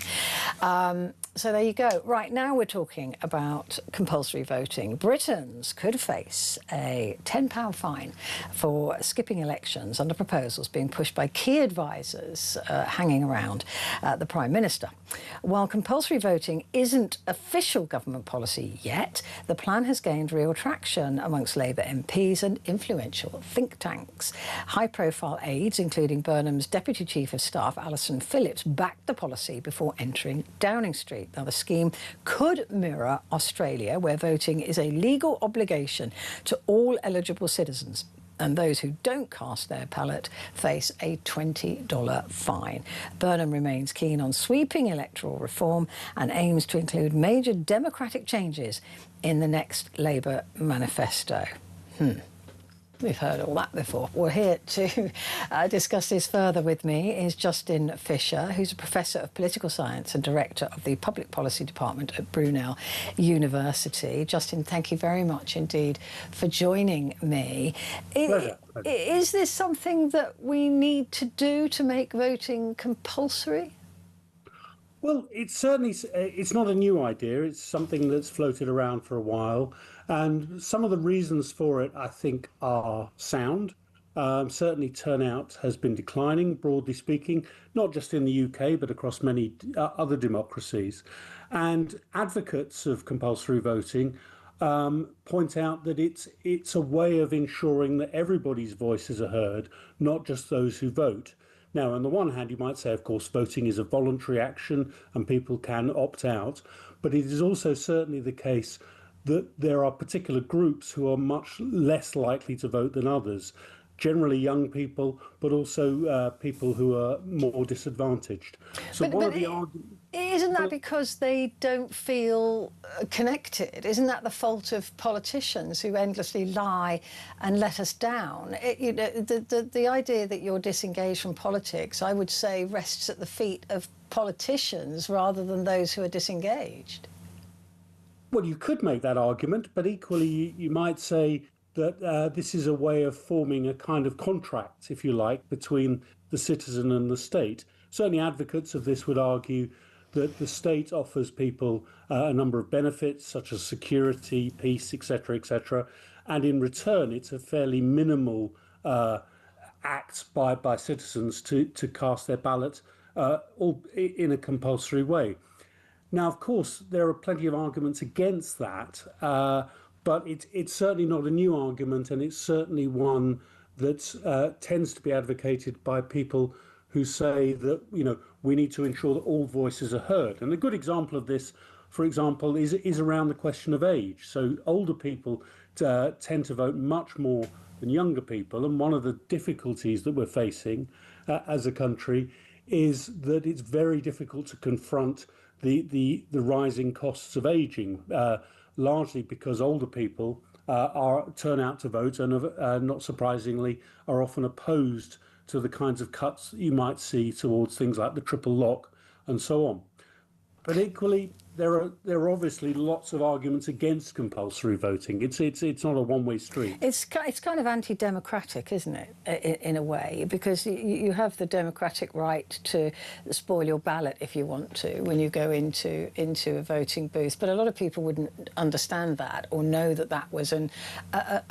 So there you go. Right, now we're talking about compulsory voting. Britons could face a £10 fine for skipping elections under proposals being pushed by key advisers hanging around the Prime Minister. While compulsory voting isn't official government policy yet, the plan has gained real traction amongst Labour MPs and influential think tanks. High-profile aides, including Burnham's Deputy Chief of Staff, Alison Phillips, backed the policy before entering Downing Street. Now, the scheme could mirror Australia, where voting is a legal obligation to all eligible citizens, and those who don't cast their ballot face a $20 fine. Burnham remains keen on sweeping electoral reform and aims to include major democratic changes in the next Labour manifesto. We've heard all that before. Well, here to discuss this further with me is Justin Fisher, who's a Professor of Political Science and Director of the Public Policy Department at Brunel University. Justin, thank you very much indeed for joining me. Pleasure. Is this something that we need to do to make voting compulsory? Well, it's certainly, it's not a new idea. It's something that's floated around for a while. And some of the reasons for it, I think, are sound. Certainly turnout has been declining, broadly speaking, not just in the UK, but across many other democracies. And advocates of compulsory voting point out that it's a way of ensuring that everybody's voices are heard, not just those who vote. Now, on the one hand, you might say, of course, voting is a voluntary action and people can opt out. But it is also certainly the case that there are particular groups who are much less likely to vote than others, generally young people, but also people who are more disadvantaged. So isn't that because they don't feel connected? Isn't that the fault of politicians who endlessly lie and let us down? The idea that you're disengaged from politics, I would say, rests at the feet of politicians rather than those who are disengaged. Well, you could make that argument, but equally you might say that this is a way of forming a kind of contract, if you like, between the citizen and the state. Certainly advocates of this would argue that the state offers people a number of benefits, such as security, peace, etc., and in return it's a fairly minimal act by citizens to cast their ballot all in a compulsory way. Now, of course, there are plenty of arguments against that, but it's certainly not a new argument, and it's certainly one that tends to be advocated by people who say that, we need to ensure that all voices are heard. And a good example of this, for example, is around the question of age. So older people tend to vote much more than younger people, and one of the difficulties that we're facing as a country is that it's very difficult to confront the rising costs of ageing, largely because older people turn out to vote and, not surprisingly, are often opposed to the kinds of cuts that you might see towards things like the triple lock and so on. But equally, there are obviously lots of arguments against compulsory voting. It's not a one-way street. It's kind of anti-democratic, isn't it, in a way, because you have the democratic right to spoil your ballot if you want to when you go into a voting booth. But a lot of people wouldn't understand that or know that that was an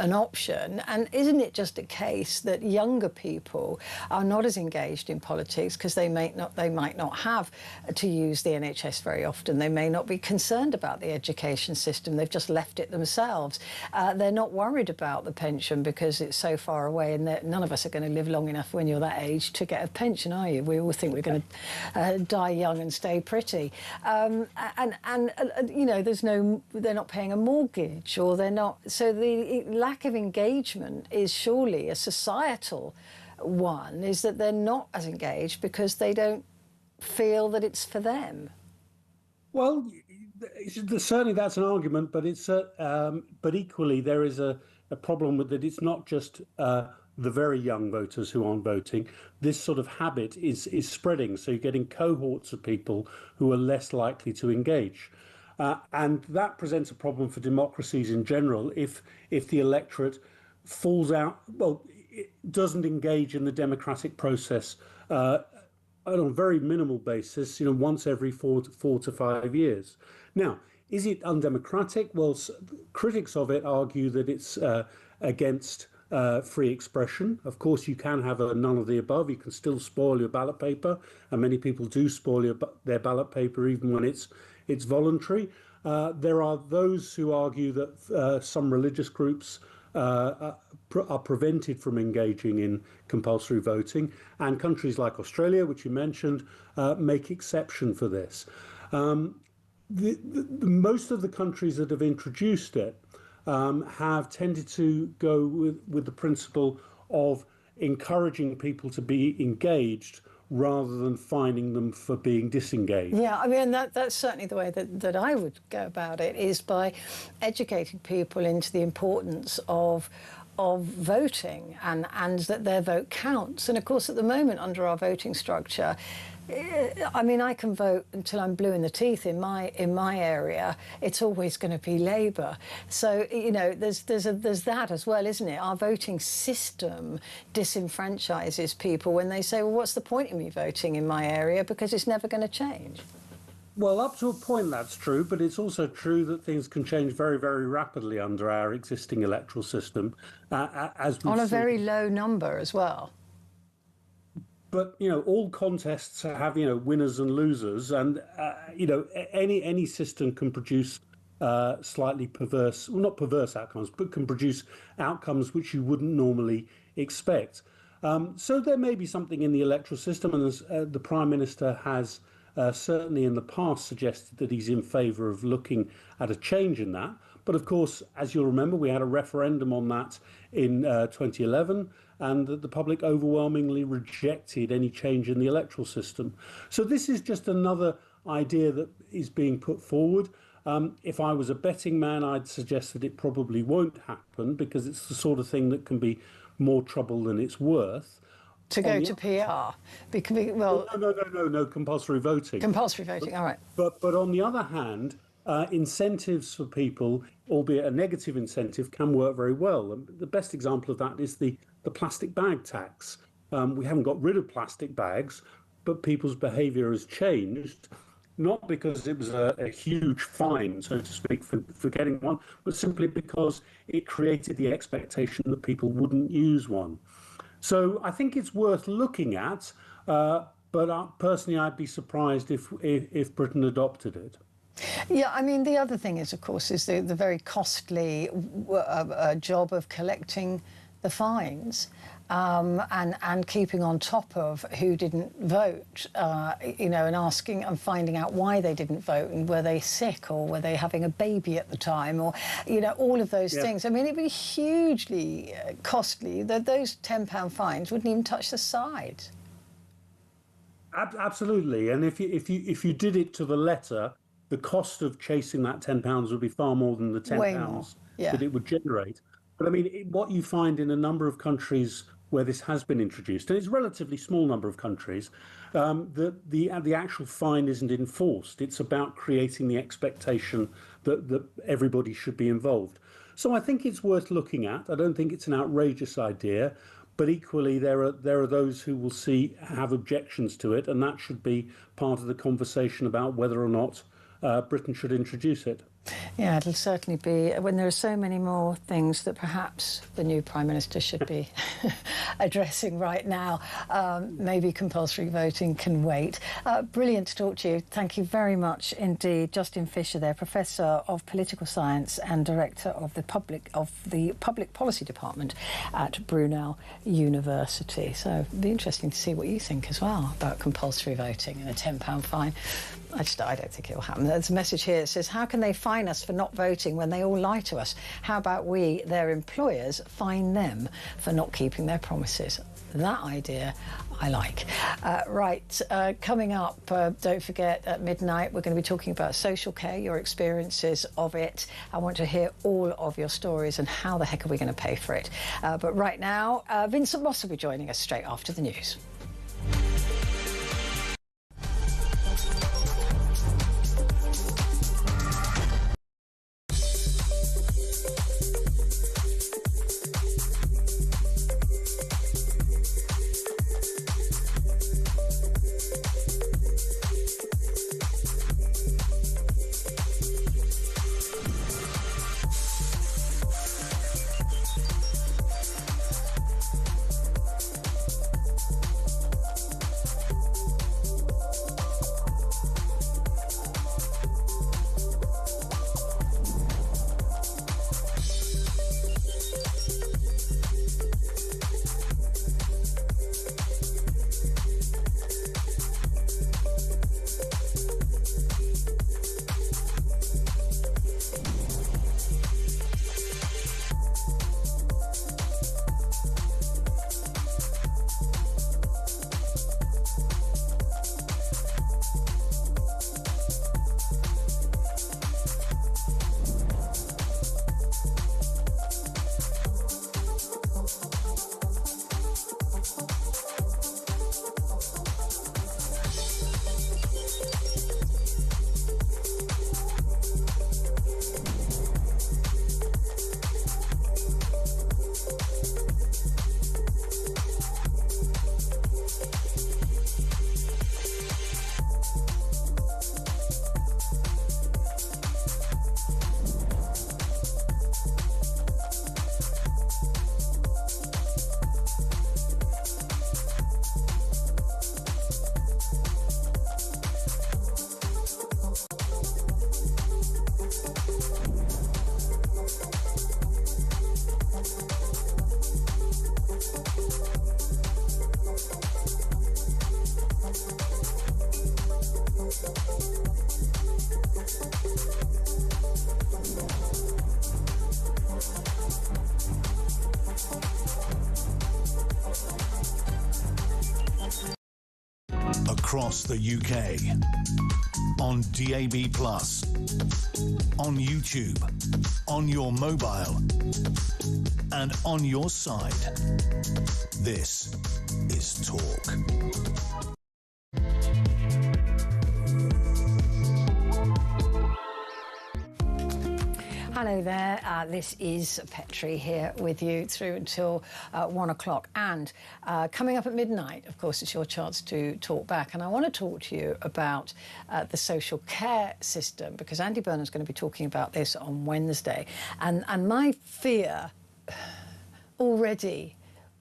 option. And isn't it just a case that younger people are not as engaged in politics because they might not have to use the NHS very often. They may not be concerned about the education system. They've just left it themselves. They're not worried about the pension because it's so far away, and that none of us are going to live long enough when you're that age to get a pension, are you? We all think we're going to die young and stay pretty. You know, they're not paying a mortgage, or they're not. So the lack of engagement is surely a societal one, is that they're not as engaged because they don't feel that it's for them. Well, certainly that's an argument, but it's but equally there is a problem with that. It's not just the very young voters who aren't voting. This sort of habit is spreading, so you're getting cohorts of people who are less likely to engage. And that presents a problem for democracies in general if the electorate falls out, well, it doesn't engage in the democratic process on a very minimal basis, you know, once every 4 to 5 years. Now, is it undemocratic? Well, critics of it argue that it's against free expression. Of course, you can have a none of the above. You can still spoil your ballot paper, and many people do spoil their ballot paper even when it's voluntary. There are those who argue that some religious groups are prevented from engaging in compulsory voting, and countries like Australia, which you mentioned, make exception for this. Most of the countries that have introduced it have tended to go with the principle of encouraging people to be engaged rather than fining them for being disengaged. Yeah, I mean, that's certainly the way that I would go about it, is by educating people into the importance of voting and that their vote counts. And of course, at the moment, under our voting structure, I mean, I can vote until I'm blue in the teeth in my area. It's always going to be Labour. So, you know, there's that as well, isn't it? Our voting system disenfranchises people when they say, well, what's the point of me voting in my area, because it's never going to change. Well, up to a point that's true, but it's also true that things can change very, very rapidly under our existing electoral system, as we've on a seen. very low number as well. But, you know, all contests have, you know, winners and losers, and, you know, any system can produce slightly perverse, well, not perverse outcomes, but can produce outcomes which you wouldn't normally expect. So there may be something in the electoral system, and as the Prime Minister has certainly in the past suggested that he's in favour of looking at a change in that. But of course, as you'll remember, we had a referendum on that in 2011, and the public overwhelmingly rejected any change in the electoral system. So this is just another idea that is being put forward. If I was a betting man, I'd suggest that it probably won't happen, because it's the sort of thing that can be more trouble than it's worth. To go to PR? Well, no, compulsory voting. Compulsory voting, all right. But on the other hand, incentives for people, albeit a negative incentive, can work very well. And the best example of that is the plastic bag tax. We haven't got rid of plastic bags, but people's behaviour has changed, not because it was a huge fine, so to speak, for getting one, but simply because it created the expectation that people wouldn't use one. So I think it's worth looking at, but personally I'd be surprised if Britain adopted it. Yeah, I mean, the other thing is, of course, is the very costly job of collecting the fines and keeping on top of who didn't vote, you know, and asking and finding out why they didn't vote, and were they sick, or were they having a baby at the time, or, you know, all of those things. I mean, it'd be hugely costly. Those £10 fines wouldn't even touch the side. Absolutely, and if you did it to the letter, the cost of chasing that £10 would be far more than the £10 that it would generate. But I mean, what you find in a number of countries where this has been introduced, and it's a relatively small number of countries, the actual fine isn't enforced. It's about creating the expectation that everybody should be involved. So I think it's worth looking at. I don't think it's an outrageous idea, but equally there are those who will have objections to it, and that should be part of the conversation about whether or not Britain should introduce it. Yeah, it'll certainly be when there are so many more things that perhaps the new Prime Minister should be addressing right now. Maybe compulsory voting can wait. Brilliant to talk to you. Thank you very much indeed. Justin Fisher there, Professor of Political Science and Director of the Public Policy Department at Brunel University. So it'll be interesting to see what you think as well about compulsory voting and a £10 fine. I don't think it will happen. There's a message here that says, how can they fine us for not voting when they all lie to us? How about we, their employers, fine them for not keeping their promises? That idea I like. Coming up, don't forget, at midnight, we're going to be talking about social care, your experiences of it. I want to hear all of your stories and how the heck are we going to pay for it. But right now, Vincent Moss will be joining us straight after the news. Across the UK, on DAB+, on YouTube, on your mobile, and on your side. This is Talk. Hello there, this is Petrie here with you through until 1 o'clock. And coming up at midnight, of course, it's your chance to talk back. And I want to talk to you about the social care system, because Andy Burnham is going to be talking about this on Wednesday. And my fear already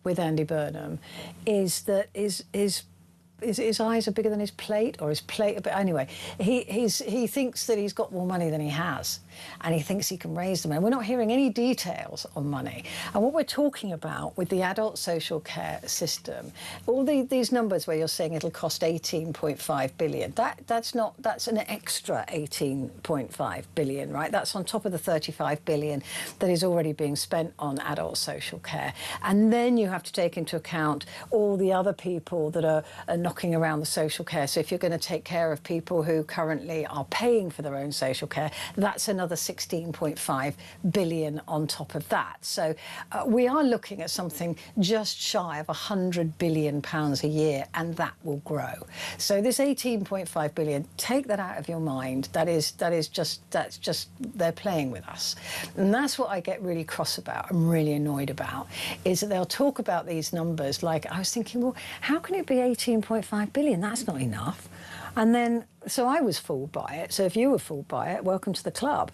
with Andy Burnham is that his eyes are bigger than his plate, or his plate a bit. Anyway, he thinks that he's got more money than he has, and he thinks he can raise them. And we're not hearing any details on money. And what we're talking about with the adult social care system, all these numbers where you're saying it'll cost 18.5 billion, that's an extra 18.5 billion, right? That's on top of the 35 billion that is already being spent on adult social care. And then you have to take into account all the other people that are knocking around the social care. So if you're going to take care of people who currently are paying for their own social care, that's another 16.5 billion on top of that. So we are looking at something just shy of 100 billion pounds a year, and that will grow. So this 18.5 billion, take that out of your mind. That's just they're playing with us. And that's what I get really cross about and really annoyed about, is that they'll talk about these numbers like, I was thinking, well, how can it be 18.5 1.5 billion, that's not enough. And then, so I was fooled by it. So if you were fooled by it, welcome to the club.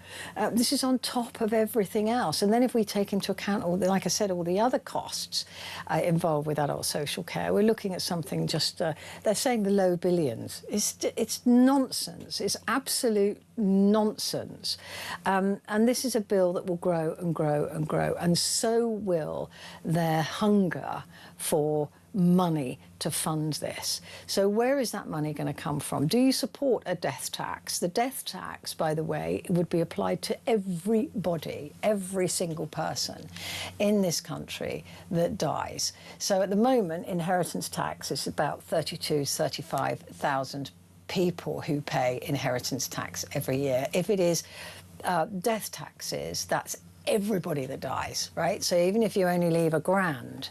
This is on top of everything else. And then if we take into account, all the, like I said, all the other costs involved with adult social care, we're looking at something just, they're saying the low billions. It's nonsense. It's absolute nonsense. And this is a bill that will grow and grow and grow. And so will their hunger for money to fund this. So where is that money going to come from? Do you support a death tax? The death tax, by the way, would be applied to everybody, every single person in this country that dies. So at the moment, inheritance tax is about 35,000 people who pay inheritance tax every year. If it is death taxes, that's everybody that dies, right? So even if you only leave £1,000,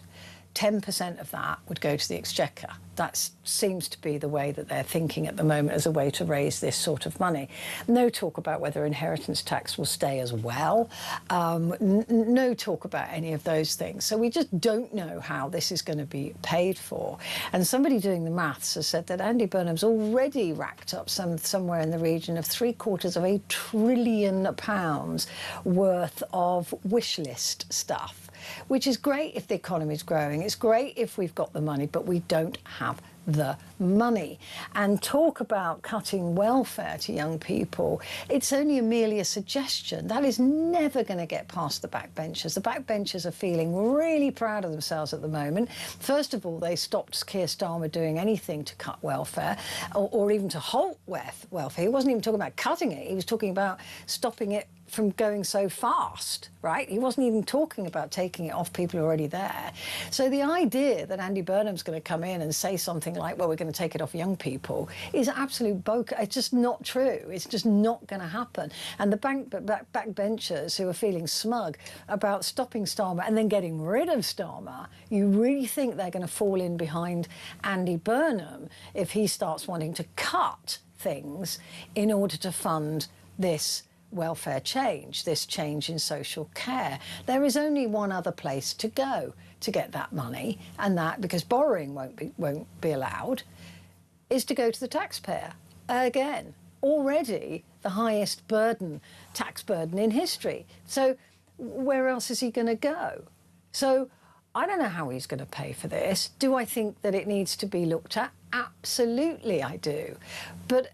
10% of that would go to the exchequer. That seems to be the way that they're thinking at the moment as a way to raise this sort of money. No talk about whether inheritance tax will stay as well. No talk about any of those things. So we just don't know how this is going to be paid for. And somebody doing the maths has said that Andy Burnham's already racked up somewhere in the region of £750 billion worth of wish list stuff, which is great if the economy's growing. It's great if we've got the money, but we don't have the money. And talk about cutting welfare to young people, it's only merely a suggestion. That is never going to get past the backbenchers. The backbenchers are feeling really proud of themselves at the moment. First of all, they stopped Keir Starmer doing anything to cut welfare or even to halt welfare. He wasn't even talking about cutting it. He was talking about stopping it from going so fast, right? He wasn't even talking about taking it off people who are already there. So the idea that Andy Burnham's going to come in and say something like, well, we're going to take it off young people is absolute boca. It's just not true. It's just not going to happen. And the backbenchers who are feeling smug about stopping Starmer and then getting rid of Starmer, you really think they're going to fall in behind Andy Burnham if he starts wanting to cut things in order to fund this welfare change, this change in social care. There is only one other place to go to get that money, and that, because borrowing won't be allowed, is to go to the taxpayer. Again, already the highest tax burden in history. So where else is he going to go? So I don't know how he's going to pay for this. Do I think that it needs to be looked at? Absolutely, I do. But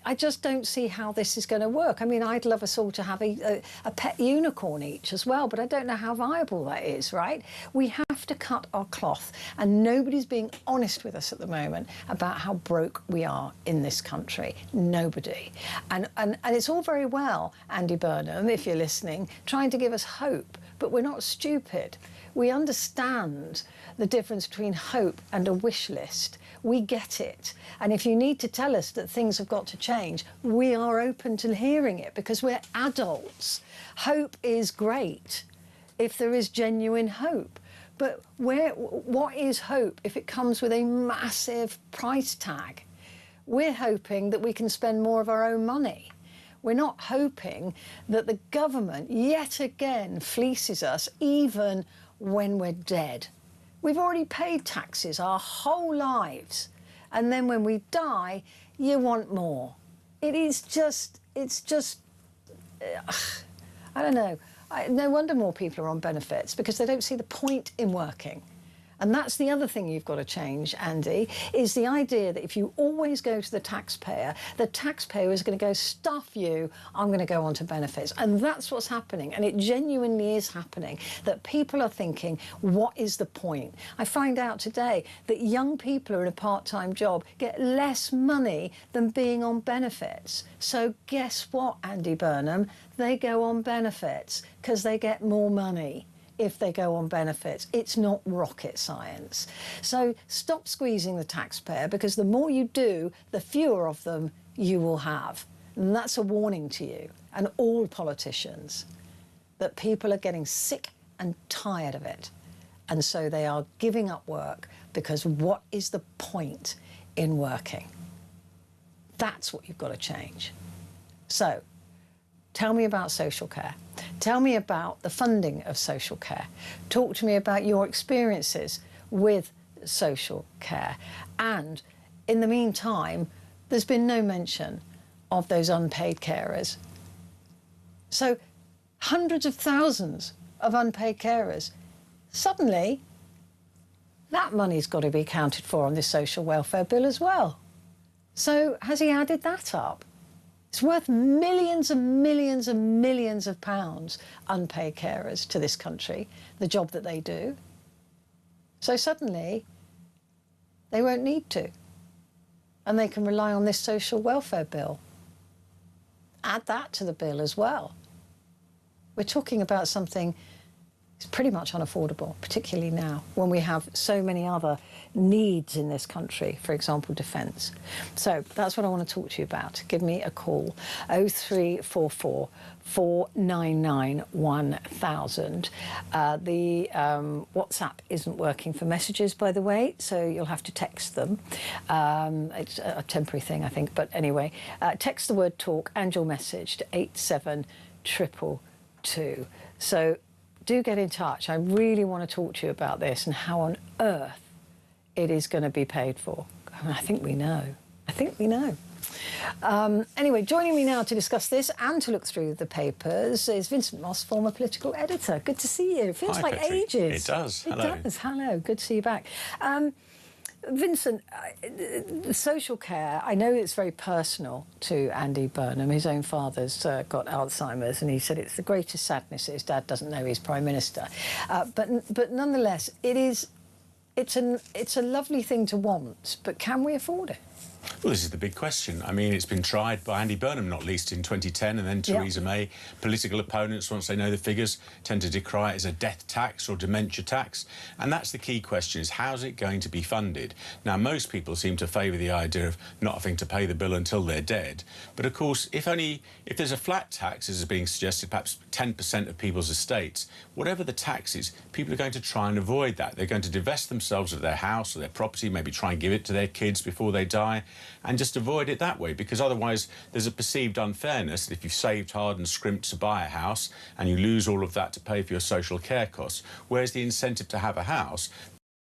I just don't see how this is going to work. I mean, I'd love us all to have a pet unicorn each as well, but I don't know how viable that is, right? We have to cut our cloth, and nobody's being honest with us at the moment about how broke we are in this country. Nobody. And it's all very well, Andy Burnham, if you're listening, trying to give us hope, but we're not stupid. We understand the difference between hope and a wish list. We get it. And if you need to tell us that things have got to change, we are open to hearing it because we're adults. Hope is great if there is genuine hope. But what is hope if it comes with a massive price tag? We're hoping that we can spend more of our own money. We're not hoping that the government yet again fleeces us even when we're dead. We've already paid taxes our whole lives, and then when we die, you want more. It's just, I don't know. No wonder more people are on benefits, because they don't see the point in working. And that's the other thing you've got to change, Andy, is the idea that if you always go to the taxpayer is going to go, stuff you, I'm going to go on to benefits. And that's what's happening. And it genuinely is happening, that people are thinking, what is the point? I find out today that young people who are in a part-time job get less money than being on benefits. So guess what, Andy Burnham? They go on benefits because they get more money. If they go on benefits. It's not rocket science. So stop squeezing the taxpayer, because the more you do, the fewer of them you will have. And that's a warning to you and all politicians, that people are getting sick and tired of it. And so they are giving up work, because what is the point in working? That's what you've got to change. So tell me about social care. Tell me about the funding of social care. Talk to me about your experiences with social care. And in the meantime, there's been no mention of those unpaid carers. So hundreds of thousands of unpaid carers. Suddenly, that money's got to be accounted for on this social welfare bill as well. So has he added that up? It's worth millions and millions and millions of pounds, unpaid carers to this country, the job that they do. So suddenly, they won't need to. And they can rely on this social welfare bill. Add that to the bill as well. We're talking about something that's pretty much unaffordable, particularly now, when we have so many other needs in this country, for example, defence. So that's what I want to talk to you about. Give me a call, 0344 499 1000. The WhatsApp isn't working for messages, by the way, so you'll have to text them. It's a temporary thing, I think, but anyway, text the word talk and your message to 87222. So do get in touch. I really want to talk to you about this and how on earth it is going to be paid for. I think we know. I think we know. Anyway, joining me now to discuss this and to look through the papers is Vincent Moss, former political editor. Good to see you. It feels Hi, like Petrie. ages. It does. Hello. It does. Hello. Good to see you back. Vincent, social care, I know it's very personal to Andy Burnham. His own father's got Alzheimer's, and he said it's the greatest sadness that his dad doesn't know he's Prime Minister. But nonetheless, it's a lovely thing to want, but can we afford it? Well, this is the big question. I mean, it's been tried by Andy Burnham, not least in 2010, and then Theresa May. Political opponents, once they know the figures, tend to decry it as a death tax or dementia tax. And that's the key question, is how's it going to be funded? Now, most people seem to favour the idea of not having to pay the bill until they're dead. But of course, if there's a flat tax, as is being suggested, perhaps 10% of people's estates, whatever the tax is, people are going to try and avoid that. They're going to divest themselves of their house or their property, maybe try and give it to their kids before they die, and just avoid it that way, because otherwise there's a perceived unfairness that if you've saved hard and scrimped to buy a house and you lose all of that to pay for your social care costs, where's the incentive to have a house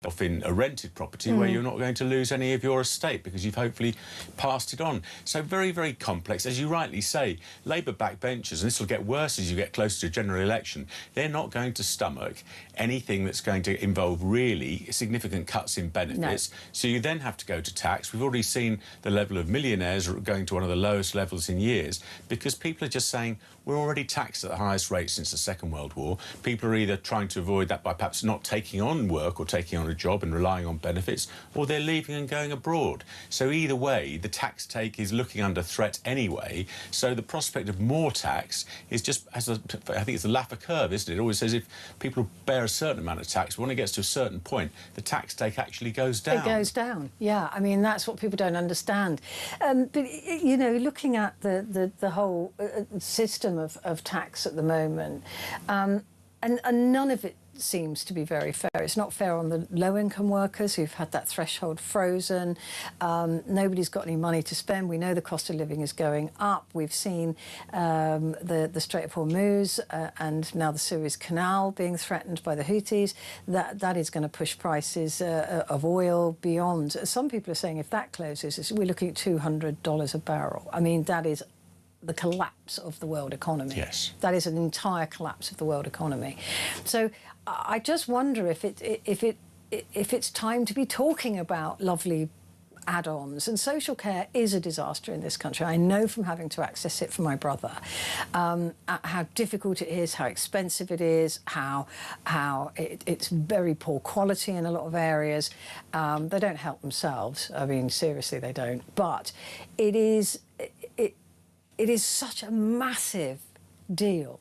off in a rented property where you're not going to lose any of your estate because you've hopefully passed it on? So very, very complex. As you rightly say, Labour backbenchers, and this will get worse as you get closer to a general election, they're not going to stomach anything that's going to involve really significant cuts in benefits. No. So you then have to go to tax. We've already seen the level of millionaires going to one of the lowest levels in years because people are just saying, we're already taxed at the highest rate since the Second World War. People are either trying to avoid that by perhaps not taking on work or taking on a job and relying on benefits, or they're leaving and going abroad. So either way, the tax take is looking under threat anyway. So the prospect of more tax is just, I think it's the Laffer curve, isn't it? It always says if people bear a certain amount of tax, when it gets to a certain point, the tax take actually goes down. It goes down, yeah. I mean, that's what people don't understand. But, you know, looking at the whole system of tax at the moment, and none of it seems to be very fair. It's not fair on the low-income workers who've had that threshold frozen. Nobody's got any money to spend. We know the cost of living is going up. We've seen the Strait of Hormuz and now the Suez Canal being threatened by the Houthis. That is going to push prices of oil beyond. Some people are saying if that closes, we're looking at $200 a barrel. I mean, that is the collapse of the world economy. Yes. That is an entire collapse of the world economy. So I just wonder if it's time to be talking about lovely add-ons. And social care is a disaster in this country. I know from having to access it for my brother, how difficult it is, how expensive it is, how it's very poor quality in a lot of areas. They don't help themselves. I mean, seriously, they don't. But it is such a massive deal.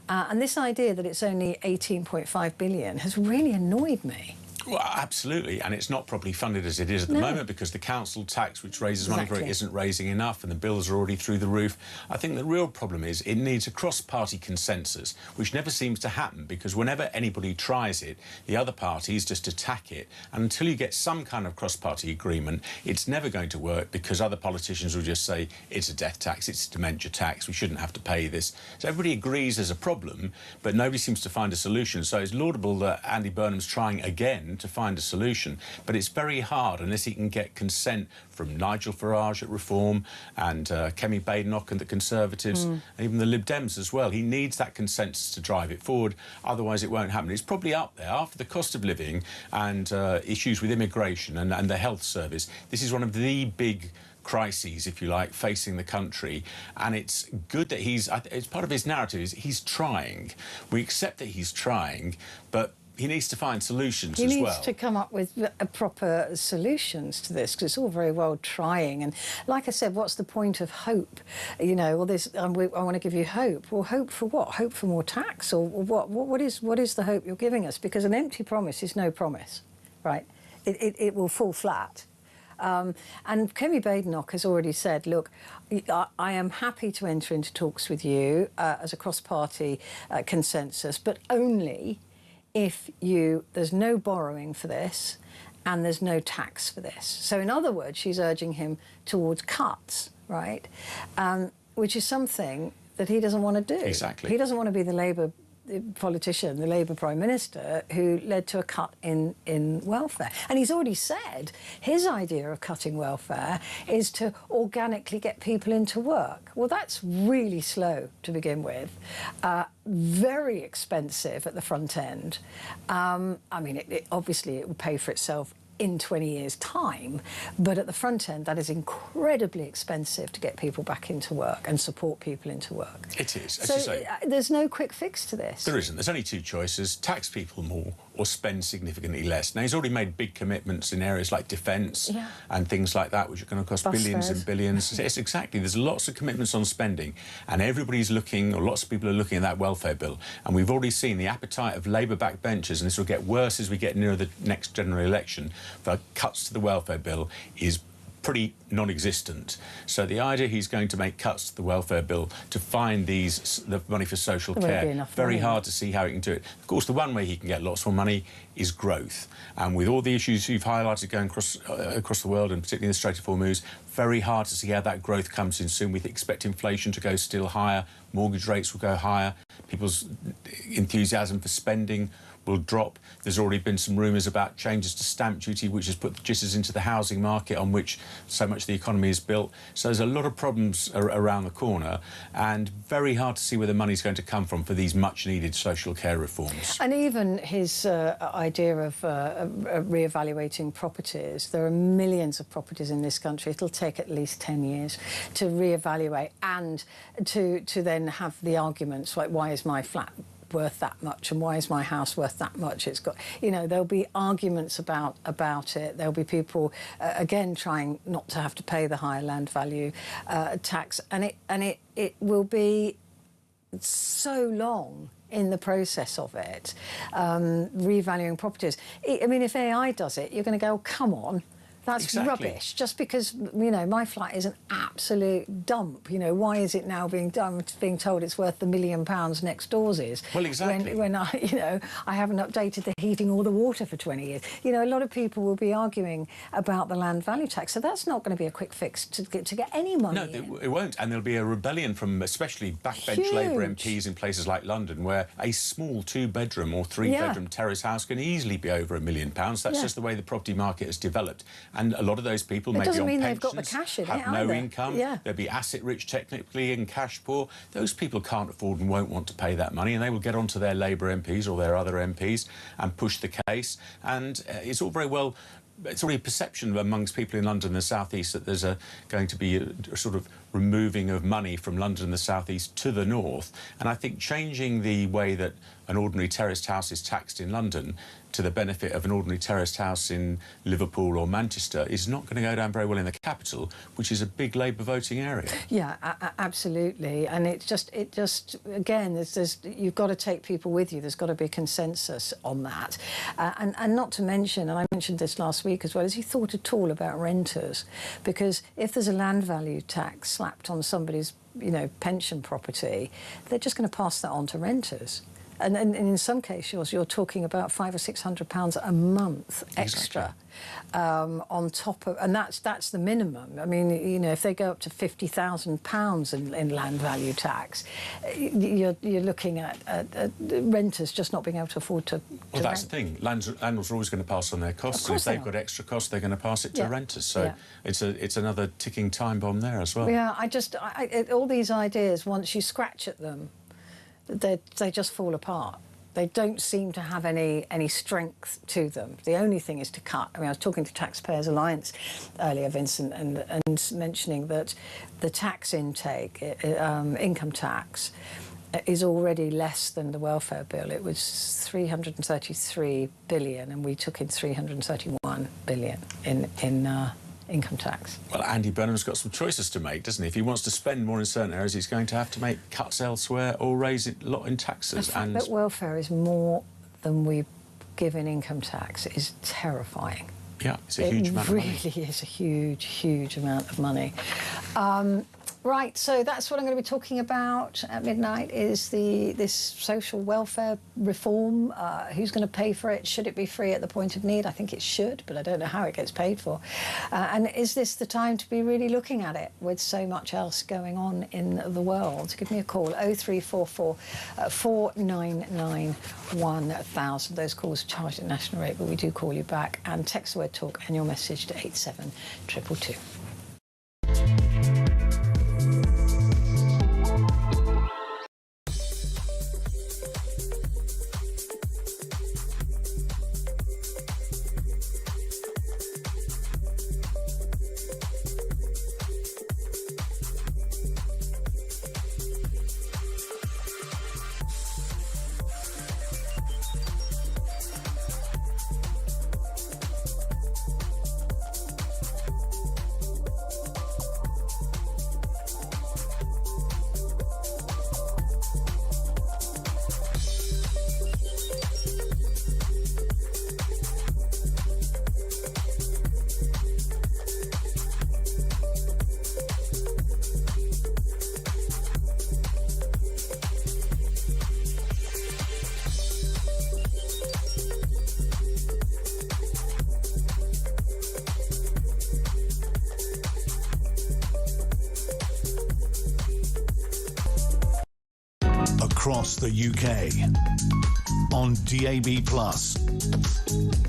And this idea that it's only 18.5 billion has really annoyed me. Well, absolutely, and it's not properly funded as it is at the moment because the council tax, which raises money for it, isn't raising enough, and the bills are already through the roof. I think the real problem is it needs a cross-party consensus, which never seems to happen because whenever anybody tries it, the other parties just attack it. And until you get some kind of cross-party agreement, it's never going to work because other politicians will just say it's a death tax, it's a dementia tax, we shouldn't have to pay this. So everybody agrees there's a problem, but nobody seems to find a solution. So it's laudable that Andy Burnham's trying again to find a solution, but it's very hard unless he can get consent from Nigel Farage at Reform and Kemi Badenoch and the Conservatives, and even the Lib Dems as well. He needs that consensus to drive it forward, otherwise it won't happen. It's probably up there after the cost of living and issues with immigration and the health service. This is one of the big crises, if you like, facing the country, and it's good that it's part of his narrative is he's trying. We accept that he's trying, but he needs to find solutions as well. He needs to come up with proper solutions to this, because it's all very well trying. And like I said, what's the point of hope? You know, well, I want to give you hope. Well, hope for what? Hope for more tax? Or what? What is the hope you're giving us? Because an empty promise is no promise, right? It will fall flat. And Kemi Badenoch has already said, look, I am happy to enter into talks with you as a cross-party consensus, but only if there's no borrowing for this and there's no tax for this. So in other words, she's urging him towards cuts, right? Which is something that he doesn't want to do. Exactly. He doesn't want to be the Labour politician, the Labour Prime Minister, who led to a cut in welfare. And he's already said his idea of cutting welfare is to organically get people into work. Well, that's really slow to begin with, very expensive at the front end. I mean, obviously it will pay for itself in 20 years' time, but at the front end, that is incredibly expensive to get people back into work and support people into work. It is, as so you say. There's no quick fix to this. There isn't. There's only two choices: tax people more or spend significantly less. Now, he's already made big commitments in areas like defence and things like that, which are going to cost billions and billions. Yes, exactly. There's lots of commitments on spending, and everybody's looking, or lots of people are looking at that welfare bill. And we've already seen the appetite of Labour backbenchers, and this will get worse as we get nearer the next general election, for cuts to the welfare bill is pretty non-existent. So the idea he's going to make cuts to the welfare bill to find the money for social care, very hard to see how he can do it. Of course, the one way he can get lots more money is growth. And with all the issues you've highlighted going across the world, and particularly the Strait of Hormuz, very hard to see how that growth comes in soon. We expect inflation to go still higher, mortgage rates will go higher, people's enthusiasm for spending will drop. There's already been some rumours about changes to stamp duty, which has put the jitters into the housing market on which so much of the economy is built. So there's a lot of problems around the corner, and very hard to see where the money's going to come from for these much-needed social care reforms. And even his idea of re-evaluating properties, there are millions of properties in this country. It'll take at least 10 years to re-evaluate and to then have the arguments like, why is my flat worth that much and why is my house worth that much? It's got, you know, there'll be arguments about it. There'll be people again trying not to have to pay the higher land value tax, and it will be so long in the process of it, revaluing properties. I mean, if AI does it, you're going to go, oh, come on. That's rubbish. Just because, you know, my flat is an absolute dump. You know, why is it now being told it's worth £1 million next door's is? Well, exactly. When I, you know, I haven't updated the heating or the water for 20 years. You know, a lot of people will be arguing about the land value tax. So that's not going to be a quick fix to get any money in. No, it won't. And there'll be a rebellion from especially backbench Labour MPs in places like London, where a small 2-bedroom or 3-bedroom terrace house can easily be over £1 million. That's just the way the property market has developed. And a lot of those people maybe on pensions, they've got the cash in have no income, they'll be asset-rich technically and cash-poor. Those people can't afford and won't want to pay that money, and they will get onto their Labour MPs or their other MPs and push the case. And it's all very well... It's already a perception amongst people in London and the South East that there's going to be a sort of removing of money from London and the South East to the North. And I think changing the way that an ordinary terraced house is taxed in London to the benefit of an ordinary terraced house in Liverpool or Manchester is not going to go down very well in the capital, which is a big Labour voting area. Yeah, absolutely. And it just again, you've got to take people with you. There's got to be a consensus on that. And not to mention, and I mentioned this last week as well, has he thought at all about renters? Because if there's a land value tax slapped on somebody's, you know, pension property, they're just going to pass that on to renters. and in some cases you're talking about £500 or £600 a month extra. On top of, and that's the minimum. I mean, you know, if they go up to £50,000 in land value tax, you're looking at renters just not being able to afford to. Well, that's the thing. Landlords are always going to pass on their costs, and if they've got extra costs, they're going to pass it to renters. So it's another ticking time bomb there as well. Yeah, all these ideas, once you scratch at them, they just fall apart. They don't seem to have any strength to them. The only thing is to cut. I mean, I was talking to Taxpayers Alliance earlier, Vincent, and mentioning that the tax intake, income tax, is already less than the welfare bill. It was 333 billion, and we took in 331 billion in income tax. Well, Andy Burnham's got some choices to make, doesn't he? If he wants to spend more in certain areas, he's going to have to make cuts elsewhere or raise it a lot in taxes. The fact that welfare is more than we give in income tax is terrifying. Yeah, it's a huge amount of money. It really is a huge, huge amount of money. Right, so that's what I'm going to be talking about at midnight, is this social welfare reform. Who's going to pay for it? Should it be free at the point of need? I think it should, but I don't know how it gets paid for. And is this the time to be really looking at it with so much else going on in the world? Give me a call, 0344 499 1000. Those calls are charged at national rate, but we do call you back. And text the word talk and your message to 87222. Across the UK, on DAB+,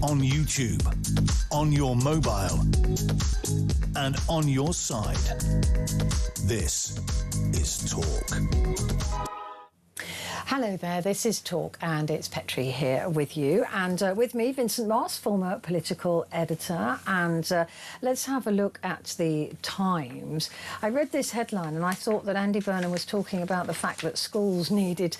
on YouTube, on your mobile, and on your side. This is Talk. Hello there, this is Talk, and it's Petrie here with you. And with me, Vincent Moss, former political editor. And let's have a look at the Times. I read this headline and I thought that Andy Burnham was talking about the fact that schools needed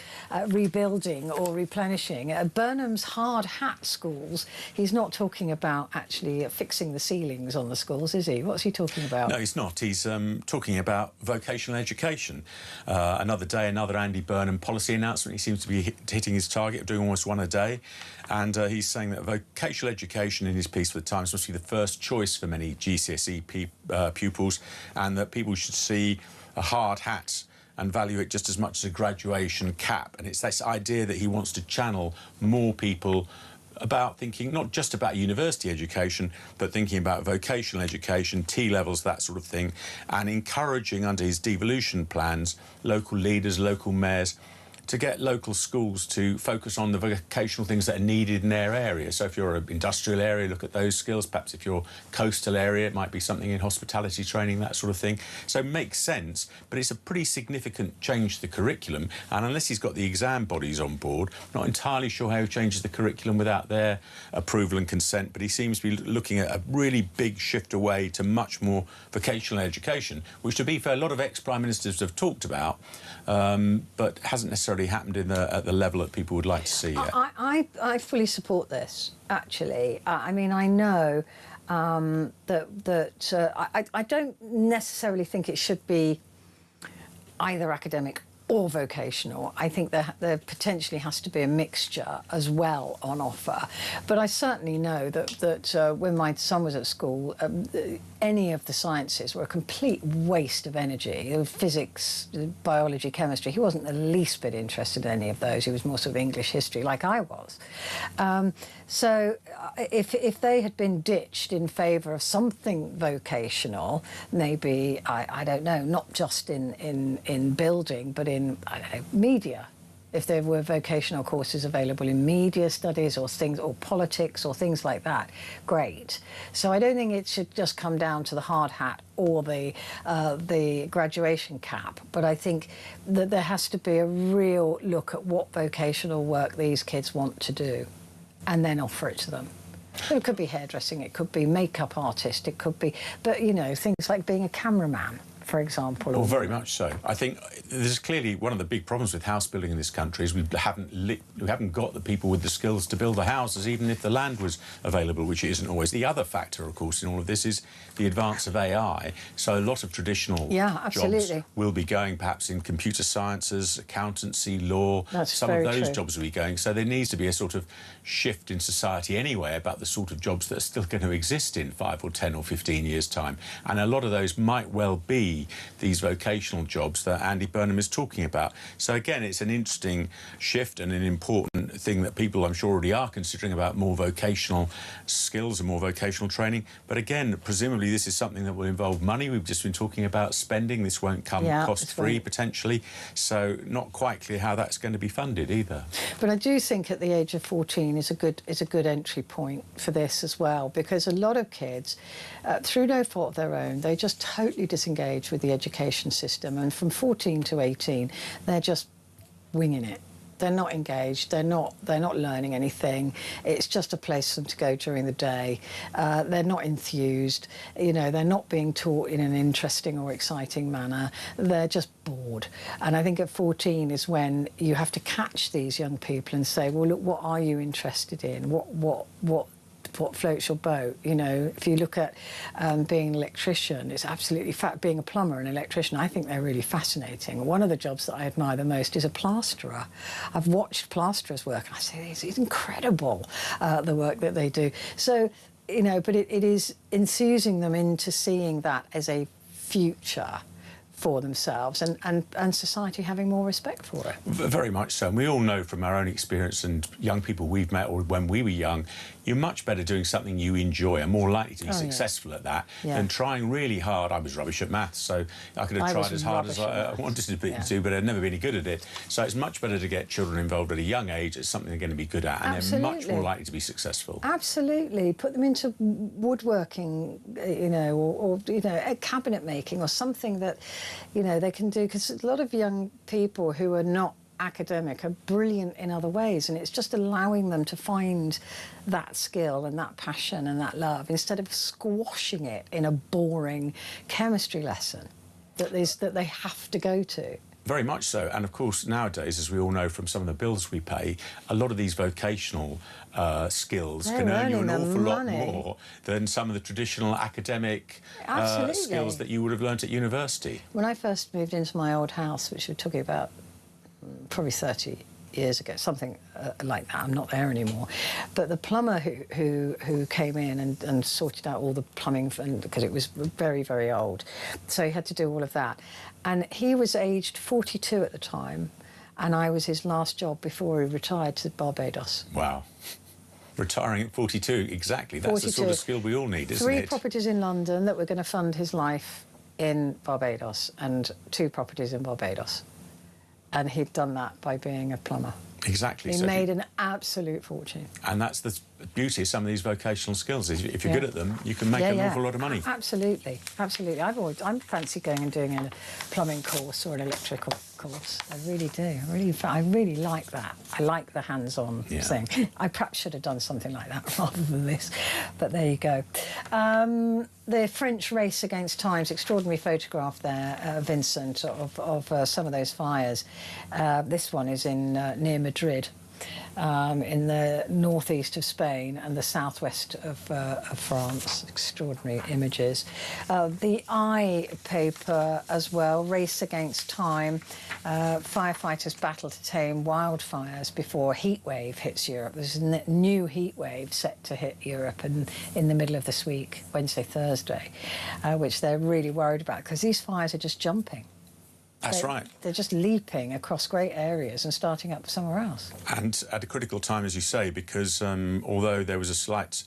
rebuilding or replenishing. Burnham's hard hat schools, he's not talking about actually fixing the ceilings on the schools, is he? What's he talking about? No, he's not. He's talking about vocational education. Another day, another Andy Burnham policy announcement. He seems to be hitting his target of doing almost one a day. And he's saying that vocational education, in his piece for the Times, must be the first choice for many GCSE pupils, and that people should see a hard hat and value it just as much as a graduation cap. And it's this idea that he wants to channel more people about thinking not just about university education, but thinking about vocational education, T-levels, that sort of thing, and encouraging, under his devolution plans, local leaders, local mayors, to get local schools to focus on the vocational things that are needed in their area. So if you're an industrial area, look at those skills. Perhaps if you're coastal area, it might be something in hospitality training, that sort of thing. So it makes sense, but it's a pretty significant change to the curriculum. And unless he's got the exam bodies on board, I'm not entirely sure how he changes the curriculum without their approval and consent, but he seems to be looking at a really big shift away to much more vocational education, which, to be fair, a lot of ex-prime ministers have talked about, but hasn't necessarily happened at the level that people would like to see yet. I fully support this, actually. I mean, I know that I don't necessarily think it should be either academic or vocational. I think there potentially has to be a mixture as well on offer. But I certainly know that when my son was at school, any of the sciences were a complete waste of energy. Physics, biology, chemistry. He wasn't the least bit interested in any of those. He was more sort of English history, like I was. So if they had been ditched in favour of something vocational, maybe, I don't know, not just in building, but in, I don't know, media, if there were vocational courses available in media studies or things, or politics or things like that, great. So I don't think it should just come down to the hard hat or the graduation cap, but I think that there has to be a real look at what vocational work these kids want to do and then offer it to them. It could be hairdressing, it could be makeup artist, it could be, but you know, things like being a cameraman, for example. Well, very much so. I think there's clearly one of the big problems with house building in this country is we haven't got the people with the skills to build the houses, even if the land was available, which it isn't always. The other factor, of course, in all of this is the advance of AI. So a lot of traditional jobs will be going perhaps in computer sciences, accountancy, law. Some of those jobs will be going. So there needs to be a sort of shift in society anyway about the sort of jobs that are still going to exist in 5 or 10 or 15 years' time. And a lot of those might well be these vocational jobs that Andy Burnham is talking about. So again, it's an interesting shift and an important thing that people, I'm sure, already are considering about more vocational skills and more vocational training. But again, presumably this is something that will involve money. We've just been talking about spending. This won't come cost-free potentially. So not quite clear how that's going to be funded either. But I do think at the age of 14 is a good entry point for this as well, because a lot of kids, through no fault of their own, they just totally disengage with the education system, and from 14 to 18 they're just winging it. They're not engaged, they're not learning anything. It's just a place for them to go during the day. They're not enthused, you know, they're not being taught in an interesting or exciting manner. They're just bored. And I think at 14 is when you have to catch these young people and say, well, look, what are you interested in? What floats your boat? You know, if you look at being an electrician, it's absolutely being a plumber and electrician, I think they're really fascinating. One of the jobs that I admire the most is a plasterer. I've watched plasterers work and I say it's incredible, the work that they do. So, you know, but it is enthusing them into seeing that as a future for themselves, and society having more respect for it. Very much so. And we all know from our own experience and young people we've met or when we were young, you're much better doing something you enjoy and more likely to be successful at that than trying really hard. I was rubbish at maths, so I could have tried as hard as I wanted to do, but I'd never been any good at it. So it's much better to get children involved at a young age. It's something they're going to be good at, and they're much more likely to be successful. Absolutely. Put them into woodworking, you know, or you know, cabinet making or something that, you know, they can do, because a lot of young people who are not academic are brilliant in other ways, and it's just allowing them to find that skill and that passion and that love instead of squashing it in a boring chemistry lesson that they have to go to. Very much so. And of course, nowadays, as we all know from some of the bills we pay, a lot of these vocational skills can earn you an awful lot more than some of the traditional academic skills that you would have learnt at university. When I first moved into my old house, which we're talking about probably 30 years ago, something like that, I'm not there anymore, but the plumber who came in and sorted out all the plumbing, because it was very, very old, so he had to do all of that. And he was aged 42 at the time, and I was his last job before he retired to Barbados. Wow. Retiring at 42, exactly. That's 42. The sort of skill we all need, isn't it? 3 properties in London that were going to fund his life in Barbados, and 2 properties in Barbados. And he'd done that by being a plumber. Exactly. He made an absolute fortune. And that's the beauty of some of these vocational skills. If you're good at them, you can make an awful lot of money. Absolutely, absolutely. I'm fancy going and doing a plumbing course or an electrical course. I really do. I really like that. I like the hands-on thing. I perhaps should have done something like that rather than this, but there you go. The French race against times, extraordinary photograph there, Vincent, of some of those fires. This one is in near Madrid. in the northeast of Spain and the southwest of France. Extraordinary images. The I paper as well, Race Against Time. Firefighters battle to tame wildfires before a heat wave hits Europe. There's a new heat wave set to hit Europe in the middle of this week, Wednesday, Thursday, which they're really worried about because these fires are just jumping. That's right. They're just leaping across great areas and starting up somewhere else. And at a critical time, as you say, because although there was a slight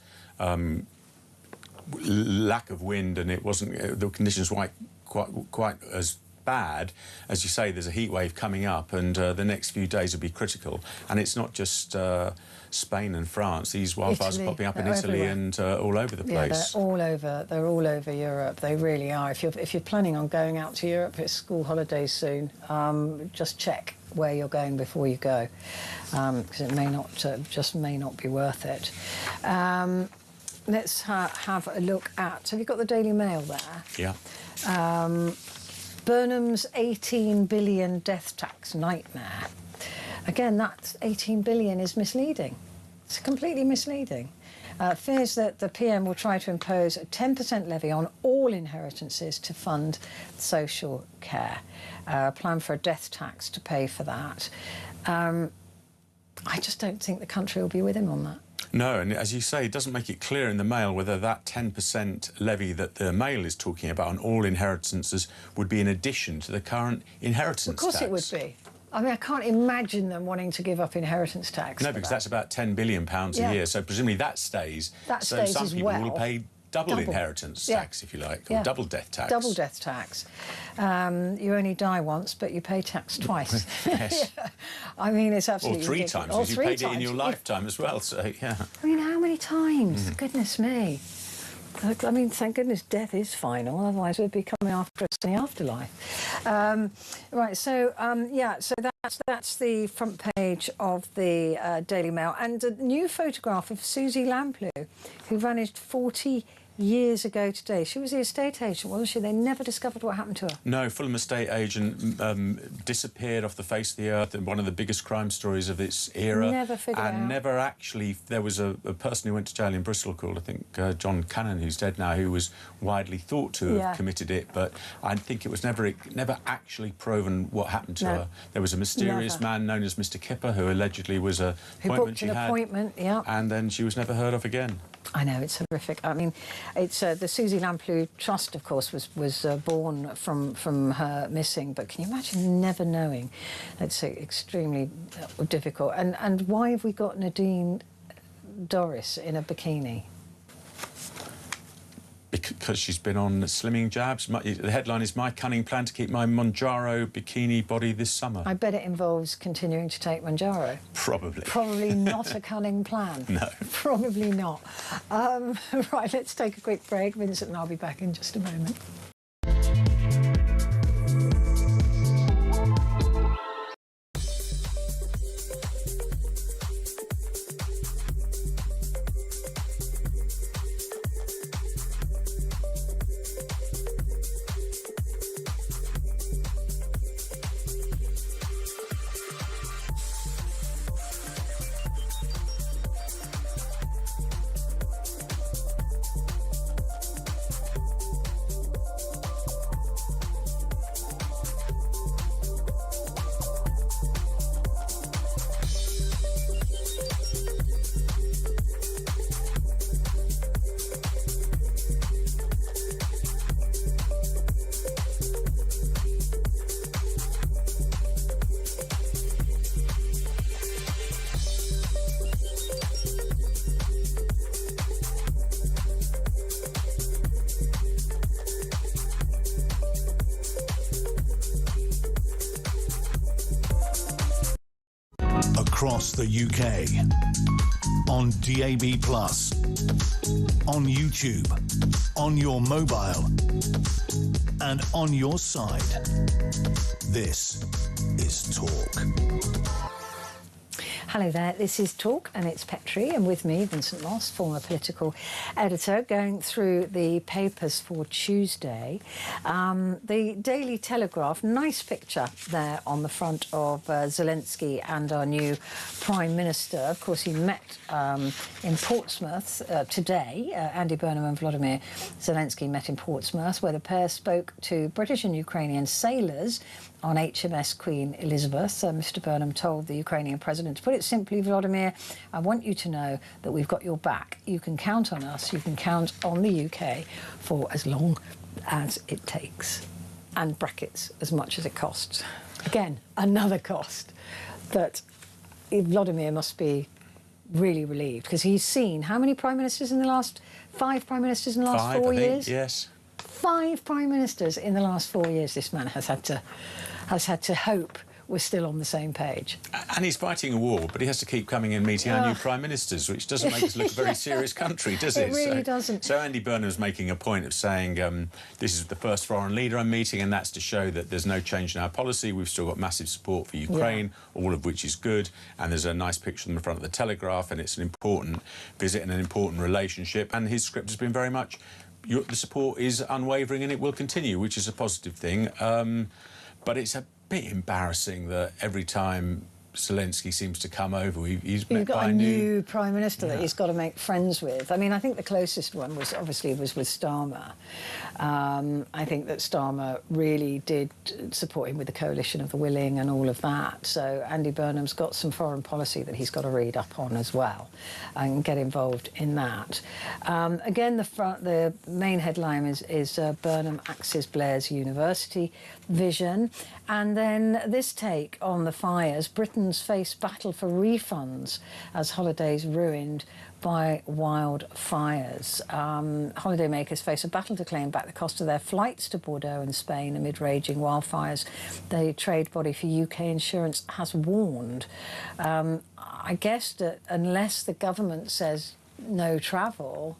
lack of wind and it wasn't, the conditions weren't quite as bad, as you say, there's a heat wave coming up and the next few days will be critical. And it's not just Spain and France. These wildfires are popping up in Italy and all over the place. Yeah, they're all over Europe. They really are. If you're planning on going out to Europe, it's school holidays soon. Just check where you're going before you go, because it may not be worth it. Let's have a look at. Have you got the Daily Mail there? Yeah. Burnham's 18 billion death tax nightmare. Again, that 18 billion is misleading. It's completely misleading. Fears that the PM will try to impose a 10% levy on all inheritances to fund social care. Plan for a death tax to pay for that. I just don't think the country will be with him on that. No, and as you say, it doesn't make it clear in the Mail whether that 10% levy that the Mail is talking about on all inheritances would be in addition to the current inheritance tax. Of course it would be. I mean, I can't imagine them wanting to give up inheritance tax. No, because that's about £10 billion a year, so presumably that stays. That so stays some as people well. will pay double inheritance tax, if you like, or double death tax. Double death tax. You only die once, but you pay tax twice. Yes. Yeah. I mean, it's absolutely Or three ridiculous. times, because you paid it in your lifetime as well, so, yeah. I mean, how many times? Goodness me. I mean, thank goodness death is final, otherwise we'd be coming after us in the afterlife. Right, so, so that's the front page of the Daily Mail. And a new photograph of Susie Lamplugh, who vanished 40 years ago today. She was the estate agent, wasn't she? They never discovered what happened to her. No, Fulham estate agent disappeared off the face of the earth, in one of the biggest crime stories of its era. Never figured it out. And never actually, there was a person who went to jail in Bristol called, I think, John Cannon, who's dead now, who was widely thought to have committed it, but I think it was never actually proven what happened to her. There was a mysterious man known as Mr. Kipper, who allegedly was a appointment she had. And then she was never heard of again. I know, it's horrific. I mean, it's the Susie Lamplugh Trust, of course, was born from her missing. But can you imagine never knowing? It's extremely difficult. And why have we got Nadine Dorries in a bikini? Because she's been on slimming jabs. The headline is, "My cunning plan to keep my Monjaro bikini body this summer." I bet it involves continuing to take Monjaro. Probably. Probably not a cunning plan. No. Probably not. Right, let's take a quick break. Vincent and I'll be back in just a moment. Across the UK, on DAB+, on YouTube, on your mobile, and on your side. This is Talk. Hello there, this is Talk and it's Petrie, and with me Vincent Moss, former political editor, going through the papers for Tuesday. The Daily Telegraph, nice picture there on the front of Zelensky and our new Prime Minister. Of course, he met in Portsmouth today. Andy Burnham and Volodymyr Zelensky met in Portsmouth, where the pair spoke to British and Ukrainian sailors on HMS Queen Elizabeth. Mr. Burnham told the Ukrainian president, to put it simply, Volodymyr, I want you to know that we've got your back. You can count on us. You can count on the UK for as long as it takes. And brackets, as much as it costs. Again, another cost that Volodymyr must be really relieved, because he's seen how many prime ministers in the last 5 prime ministers in the last 4 years? Yes. 5 prime ministers in the last 4 years. This man has had to hope we're still on the same page. And he's fighting a war, but he has to keep coming and meeting our new prime ministers, which doesn't make us look a very serious country, does it? It really doesn't. So Andy Burnham's making a point of saying this is the first foreign leader I'm meeting, and that's to show that there's no change in our policy. We've still got massive support for Ukraine, all of which is good. And there's a nice picture on the front of the Telegraph, and it's an important visit and an important relationship. And his script has been very much, the support is unwavering and it will continue, which is a positive thing. But it's a bit embarrassing that every time Zelensky seems to come over, he's met got by a new prime minister that he's got to make friends with. I mean, I think the closest one was with Starmer. I think that Starmer really did support him with the coalition of the willing and all of that. So Andy Burnham's got some foreign policy that he's got to read up on as well and get involved in that. Again, the main headline is Burnham axes Blair's university vision. And then this take on the fires, Britain's face battle for refunds as holidays ruined by wildfires. Holidaymakers face a battle to claim back the cost of their flights to Bordeaux and Spain amid raging wildfires. The trade body for UK insurance has warned. I guess that unless the government says no travel,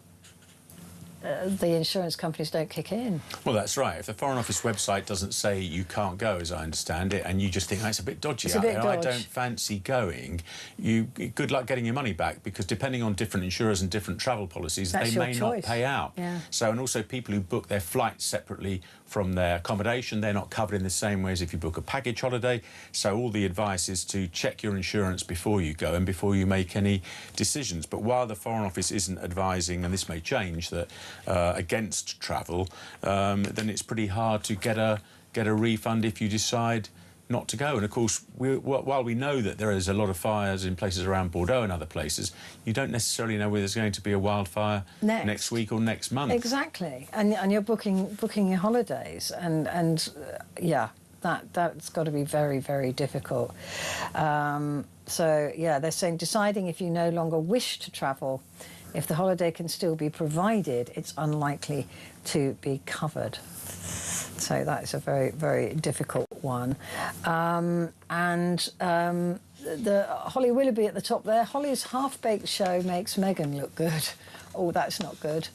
the insurance companies don't kick in. Well, that's right. If the Foreign Office website doesn't say you can't go, as I understand it, and you just think, it's a bit dodgy out there, I don't fancy going, good luck getting your money back, because depending on different insurers and different travel policies, they may not pay out. Yeah. So, and also people who book their flights separately from their accommodation, they're not covered in the same way as if you book a package holiday. So all the advice is to check your insurance before you go and before you make any decisions. But while the Foreign Office isn't advising, and this may change, that against travel, then it's pretty hard to get a refund if you decide not to go. And of course, while we know that there is a lot of fires in places around Bordeaux and other places, you don't necessarily know whether there's going to be a wildfire next week or next month. Exactly, and you're booking your holidays, and yeah, that's got to be very, very difficult. So yeah, they're saying deciding if you no longer wish to travel. If the holiday can still be provided, it's unlikely to be covered. So that is a very, very difficult one. The Holly Willoughby at the top there. Holly's half-baked show makes Meghan look good. Oh, that's not good.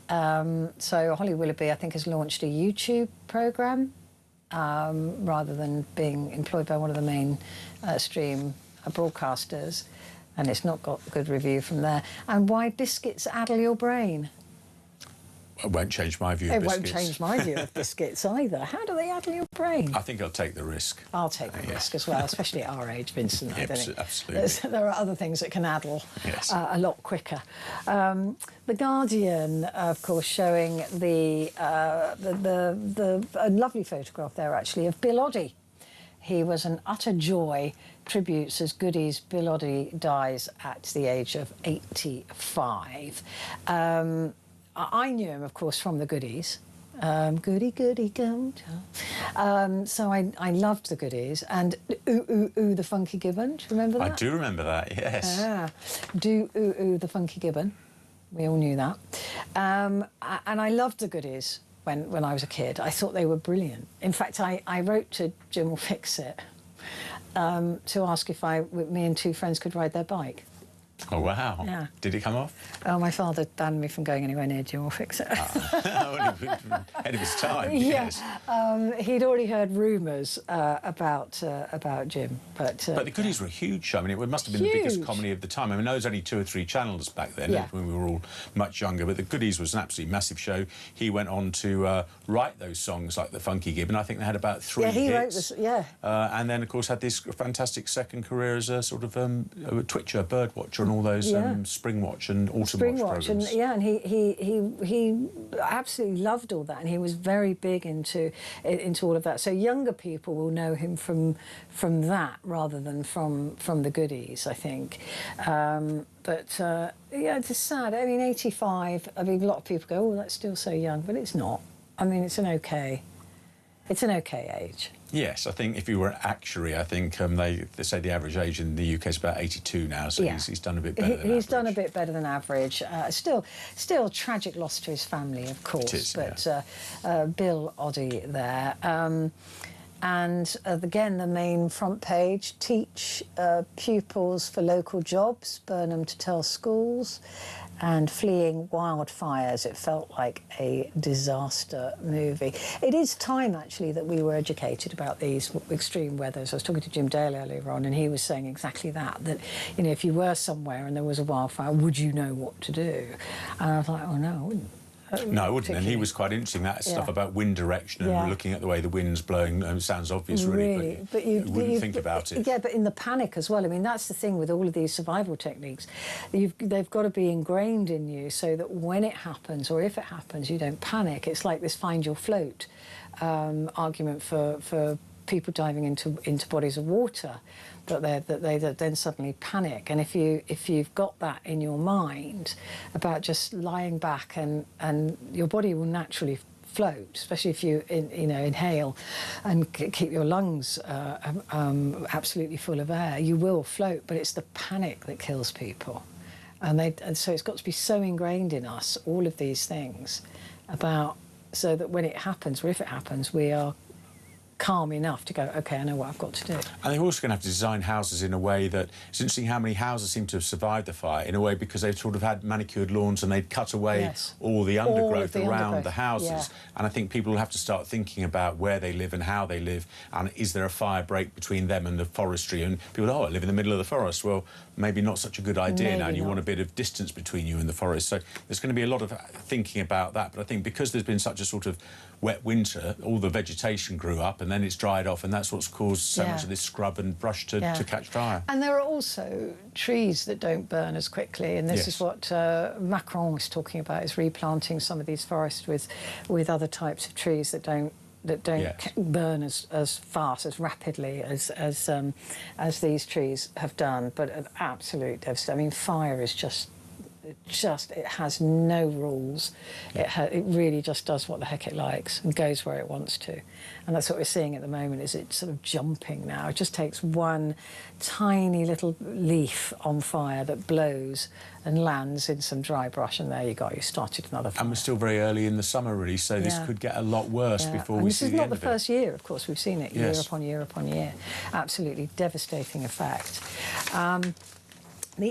So Holly Willoughby, I think, has launched a YouTube programme rather than being employed by one of the main stream broadcasters. And it's not got good review from there. And why biscuits addle your brain? It won't change my view of biscuits. It won't change my view of biscuits either. How do they addle your brain? I think I'll take the risk. I'll take the risk as well, especially at our age, Vincent. I think absolutely. There are other things that can addle a lot quicker. The Guardian, of course, showing a lovely photograph there, actually, of Bill Oddie. He was an utter joy. Tributes as Goodies. Bill Oddie dies at the age of 85. I knew him, of course, from the Goodies. Goody, goody, go. So I loved the Goodies. And Ooh, Ooh, Ooh, the Funky Gibbon. Do you remember that? I do remember that, yes. Yeah. Do Ooh, Ooh, the Funky Gibbon. We all knew that. And I loved the Goodies when I was a kid. I thought they were brilliant. In fact, I wrote to Jim Will Fix It to ask if me and 2 friends could ride their bike. Oh, wow. Yeah. Did it come off? Oh, my father banned me from going anywhere near Jim or Fix It. Ahead of his time, yes. He'd already heard rumours about Jim, but the Goodies were a huge show. I mean, it must have been the biggest comedy of the time. I mean, there was only 2 or 3 channels back then when we were all much younger, but the Goodies was an absolutely massive show. He went on to write those songs like the Funky Gibbon. I think they had about 3 hits. Yeah, he wrote this, and then, of course, had this fantastic second career as a sort of a twitcher, bird watcher, and all those spring watch and autumn watch programs. And he absolutely loved all that, and he was very big into all of that. So younger people will know him from that rather than from the Goodies, I think. It's sad. I mean, 85. I mean, a lot of people go, "Oh, that's still so young," but it's not. I mean, it's an okay age. Yes, I think if you were an actuary, I think they say the average age in the UK is about 82 now, so he's done a bit better than average. He's done a bit better than average. Still tragic loss to his family, of course. It is, but Bill Oddie there. And again, the main front page, teach pupils for local jobs, Burnham to tell schools, and fleeing wildfires. It felt like a disaster movie. It is time, actually, that we were educated about these extreme weathers. I was talking to Jim Dale earlier on, and he was saying exactly that, you know, if you were somewhere and there was a wildfire, would you know what to do? And I was like, oh, no, I wouldn't. No, I wouldn't. And he was quite interesting, that stuff about wind direction and looking at the way the wind's blowing. Sounds obvious, really, but you wouldn't think about it. Yeah, but in the panic as well. I mean, that's the thing with all of these survival techniques. They've got to be ingrained in you so that when it happens, or if it happens, you don't panic. It's like this find your float argument for people diving into bodies of water, that they then suddenly panic. And if you've got that in your mind about just lying back and your body will naturally float, especially if you inhale and keep your lungs absolutely full of air, you will float. But it's the panic that kills people, and so it's got to be so ingrained in us, all of these things, so that when it happens, or if it happens, we are calm enough to go, OK, I know what I've got to do. And they're also going to have to design houses in a way that... It's interesting how many houses seem to have survived the fire, in a way because they've sort of had manicured lawns and they'd cut away all the undergrowth around the houses. Yeah. And I think people will have to start thinking about where they live and how they live, and is there a fire break between them and the forestry? And people go, oh, I live in the middle of the forest. Well, maybe not such a good idea now, and you want a bit of distance between you and the forest. So there's going to be a lot of thinking about that. But I think because there's been such a sort of wet winter, all the vegetation grew up and then it's dried off, and that's what's caused so much of this scrub and brush to catch fire. And there are also trees that don't burn as quickly, and this is what Macron was talking about, is replanting some of these forests with other types of trees that don't burn as fast, as rapidly as these trees have done. But an absolute devastation. I mean, fire is just it has no rules. It really just does what the heck it likes and goes where it wants to. And that's what we're seeing at the moment, is it's sort of jumping now. It just takes one tiny little leaf on fire that blows and lands in some dry brush, and there you go, you started another fire. And we're still very early in the summer, really, so this could get a lot worse before we see the end of it. This is not the first year, of course. We've seen it year upon year upon year. Absolutely devastating effect. The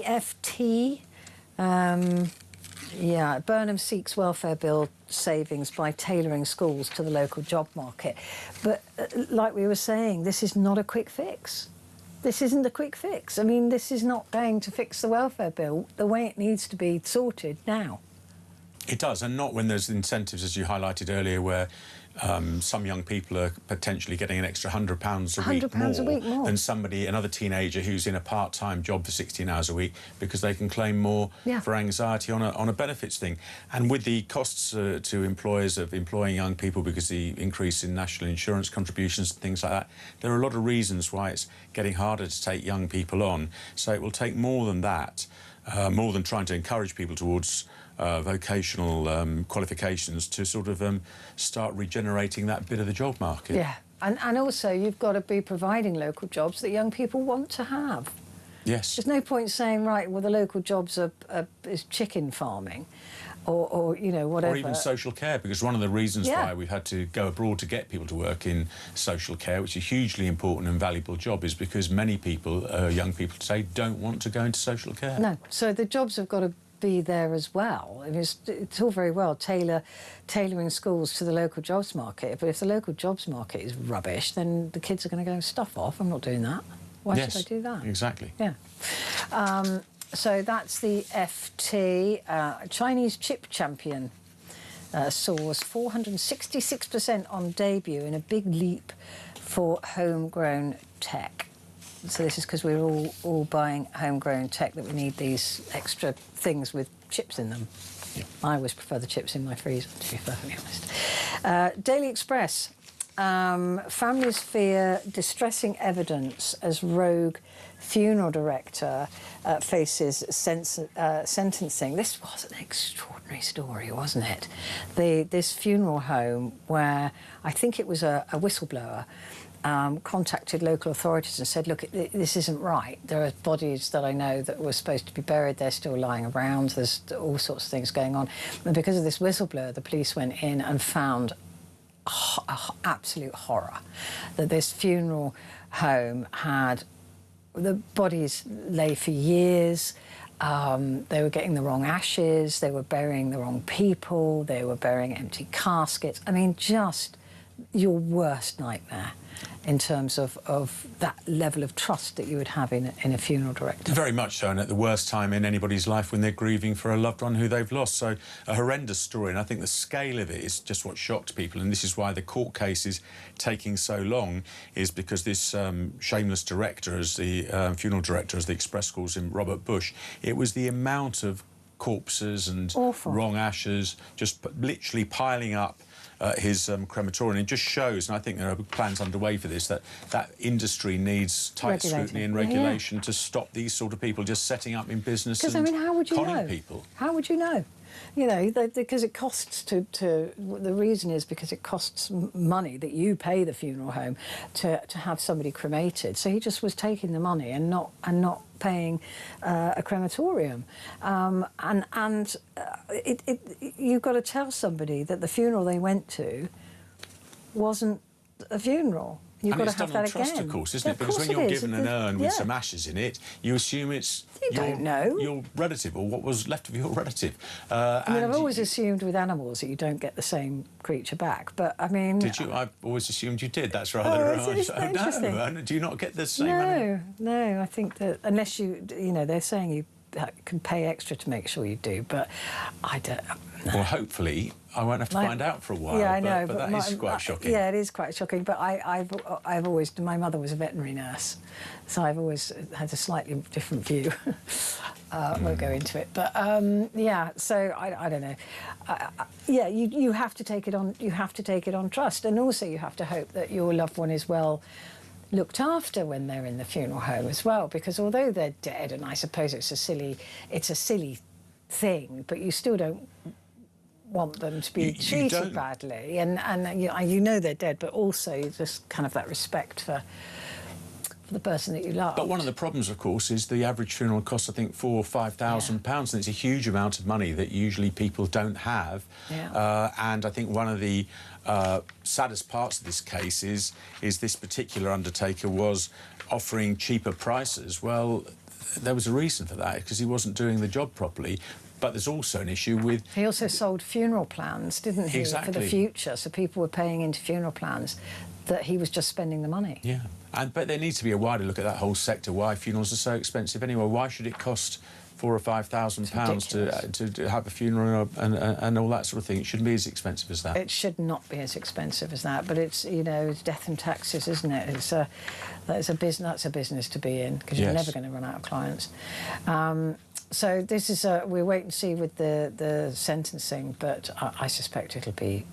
FT... Burnham seeks welfare bill savings by tailoring schools to the local job market. But like we were saying, this is not a quick fix. This isn't a quick fix. I mean, this is not going to fix the welfare bill the way it needs to be sorted now. It does, and not when there's incentives, as you highlighted earlier, where some young people are potentially getting an extra £100 a week more than another teenager who's in a part-time job for 16 hours a week, because they can claim more for anxiety on a benefits thing. And with the costs to employers of employing young people, because the increase in national insurance contributions and things like that, there are a lot of reasons why it's getting harder to take young people on. So it will take more than that, more than trying to encourage people towards vocational qualifications, to sort of start regenerating that bit of the job market. Yeah, and also you've got to be providing local jobs that young people want to have. Yes. There's no point saying, right, well, the local jobs is chicken farming. Or you know, whatever. Or even social care, because one of the reasons Yeah. why we've had to go abroad to get people to work in social care, which is a hugely important and valuable job, is because many people, young people today, don't want to go into social care. No, so the jobs have got to be there as well. I mean, it's all very well tailoring schools to the local jobs market, but if the local jobs market is rubbish, then the kids are going to go stuff off. I'm not doing that. Why Yes, should I do that? Exactly. Yeah. So that's the FT. Chinese chip champion soars 466% on debut in a big leap for homegrown tech. So this is because we're all buying homegrown tech, that we need these extra things with chips in them. Yeah. I always prefer the chips in my freezer, to be perfectly honest. Daily Express. Families fear distressing evidence as rogue funeral director faces sentencing. This was an extraordinary story, wasn't it? This funeral home where I think it was a whistleblower contacted local authorities and said, look, this isn't right. There are bodies that I know that were supposed to be buried. They're still lying around. There's all sorts of things going on. And because of this whistleblower, the police went in and found absolute horror, that this funeral home had the bodies lay for years. They were getting the wrong ashes, they were burying the wrong people, they were burying empty caskets. I mean, just your worst nightmare in terms of that level of trust that you would have in a funeral director. Very much so, and at the worst time in anybody's life when they're grieving for a loved one who they've lost. So a horrendous story, and I think the scale of it is just what shocked people, and this is why the court case is taking so long, is because this shameless director, as the funeral director, as the Express calls him, Robert Bush, it was the amount of corpses and awful wrong ashes just literally piling up his crematorium. It just shows, and I think there are plans underway for this, that industry needs tight scrutiny and regulation to stop these sort of people just setting up in business and I mean, how would you conning know? people. How would you know? You know, because it costs the reason is because it costs money that you pay the funeral home to have somebody cremated. So he just was taking the money and not paying a crematorium. You've got to tell somebody that the funeral they went to wasn't a funeral. You've got to have that again. It's done on trust, of course, isn't it? Because when you're given an urn with some ashes in it, you assume it's your relative, or what was left of your relative. I mean, I've always assumed with animals that you don't get the same creature back, but I mean... Did you? I've always assumed you did. That's rather... interesting. No, do you not get the same animal? No, I think that unless you know, they're saying you can pay extra to make sure you do, but I don't... No. Well, hopefully, I won't have to find out for a while. Yeah, I know, but that is quite shocking. Yeah, it is quite shocking. But I've always, my mother was a veterinary nurse, so I've always had a slightly different view. Won't go into it, but yeah. So I don't know. Yeah, you have to take it on. You have to take it on trust, and also you have to hope that your loved one is well looked after when they're in the funeral home as well. Because although they're dead, and I suppose it's a silly thing, but you still don't want them to be treated badly, and you know they're dead, but also just kind of that respect for the person that you love. But one of the problems, of course, is the average funeral costs, I think, £4,000 or £5,000, and it's a huge amount of money that usually people don't have. Yeah. And I think one of the saddest parts of this case is this particular undertaker was offering cheaper prices. Well, there was a reason for that, because he wasn't doing the job properly. But there's also an issue with... He also sold funeral plans, didn't he, exactly, for the future, so people were paying into funeral plans that he was just spending the money. Yeah, but there needs to be a wider look at that whole sector, why funerals are so expensive anyway. Why should it cost £4,000 or £5,000 to have a funeral and all that sort of thing? It shouldn't be as expensive as that. It should not be as expensive as that, but it's, you know, it's death and taxes, isn't it? That's a business to be in, because you're never going to run out of clients. So this is we'll wait and see with the sentencing, but I suspect it'll be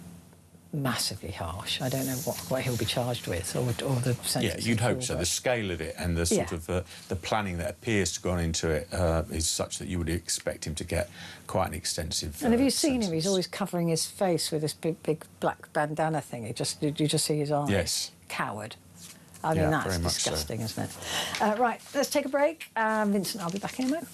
massively harsh. I don't know what he'll be charged with, or the sentencing. Yeah, you'd hope so. The scale of it and the sort of the planning that appears to have gone into it is such that you would expect him to get quite an extensive. And have you seen him? He's always covering his face with this big black bandana thing. You just see his eyes. Yes. Coward. I mean, Yeah, that's very much so. disgusting, isn't it? Right, let's take a break. Vincent, I'll be back in a moment.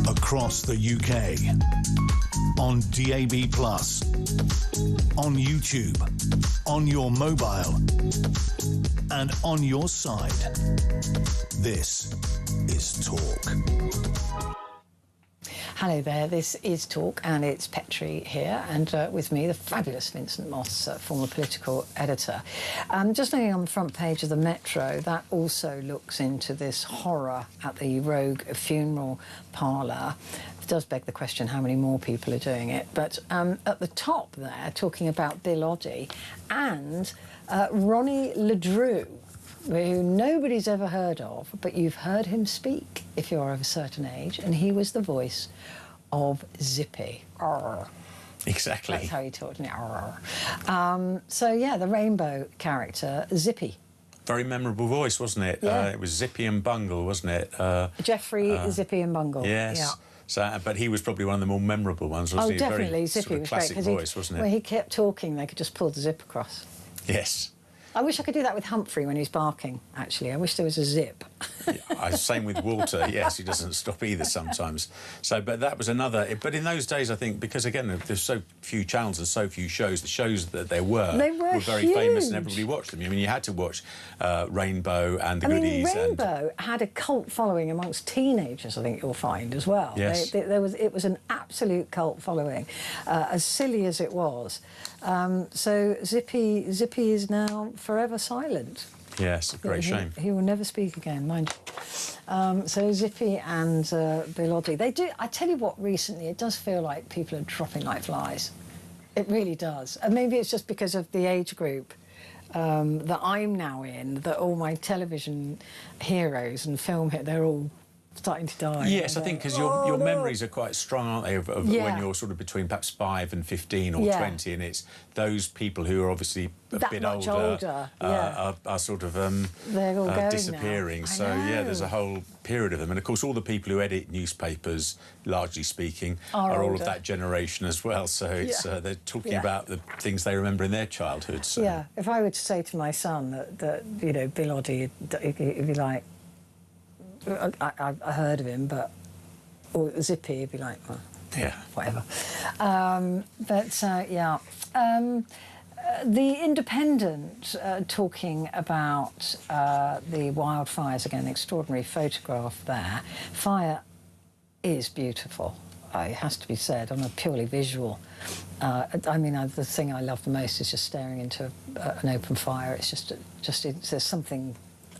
Across the UK, on DAB+, on YouTube, on your mobile, and on your side. This is Talk. Hello there, this is Talk, and it's Petrie here, and with me, the fabulous Vincent Moss, former political editor. Just looking on the front page of the Metro, that also looks into this horror at the Rogue funeral parlour. It does beg the question how many more people are doing it. But at the top there, talking about Bill Oddie and Ronnie Ledrew, who nobody's ever heard of, but you've heard him speak if you're of a certain age, and he was the voice of Zippy. Arr. Exactly. That's how he talked. So, yeah, the rainbow character, Zippy. Very memorable voice, wasn't it? Yeah. It was Zippy and Bungle, wasn't it? Jeffrey, Zippy and Bungle. Yes. Yeah. So, but he was probably one of the more memorable ones, wasn't he? Definitely. Very Zippy sort of was classic great. voice, wasn't it? When he kept talking, they could just pull the zip across. Yes. I wish I could do that with Humphrey when he's barking, actually. I wish there was a zip. Yeah, same with Walter, yes, he doesn't stop either sometimes. So, but that was another... But in those days, I think, because, again, there's so few channels and so few shows, the shows that there were very huge. famous and everybody watched them. I mean, you had to watch Rainbow and The Goodies. Rainbow had a cult following amongst teenagers, I think you'll find, as well. Yes. It was an absolute cult following, as silly as it was. So Zippy is now forever silent. Yes, a great shame. He will never speak again, mind you. So Zippy and Bill Oddie, they do. I tell you what, recently it does feel like people are dropping like flies. It really does. And maybe it's just because of the age group that I'm now in, that all my television heroes and film they're all starting to die. Yes, I think because your memories are quite strong, aren't they, of when you're sort of between perhaps 5 and 15 or 20, and it's those people who are obviously a bit older are sort of they're all going disappearing. Now. So, yeah, there's a whole period of them. And, of course, all the people who edit newspapers, largely speaking, are all of that generation as well. So it's they're talking about the things they remember in their childhood. So. Yeah, if I were to say to my son that you know, Bill Oddie, he'd be like, I heard of him, but... Or Zippy, he'd be like, well, yeah, whatever. The Independent talking about the wildfires again, extraordinary photograph there. Fire is beautiful. it has to be said, on a purely visual. I mean, the thing I love the most is just staring into an open fire. It's just there's something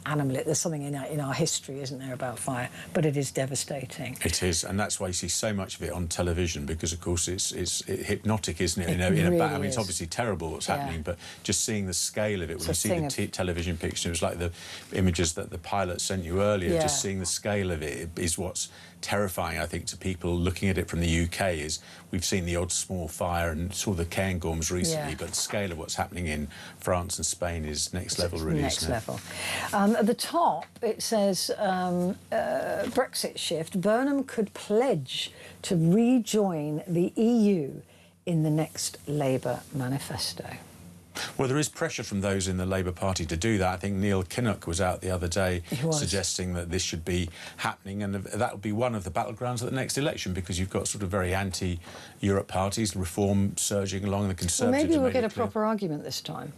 animal. There's something in our history, isn't there, about fire? But it is devastating. It is, and that's why you see so much of it on television, because of course it's hypnotic, isn't it? It in a really I mean, it's is. obviously terrible what's happening, but just seeing the scale of it, when you It's a see the thing television picture, it was like the images that the pilot sent you earlier. Yeah. Just seeing the scale of it is what's terrifying, I think, to people looking at it from the UK. Is we've seen the odd small fire and saw the Cairngorms recently, but the scale of what's happening in France and Spain is next level, really. Next level. At the top, it says Brexit shift. Burnham could pledge to rejoin the EU in the next Labour manifesto. Well, there is pressure from those in the Labour Party to do that. I think Neil Kinnock was out the other day suggesting that this should be happening, and that would be one of the battlegrounds at the next election, because you've got sort of very anti-Europe parties, Reform surging along, the Conservatives. Well, maybe we'll get a proper argument this time.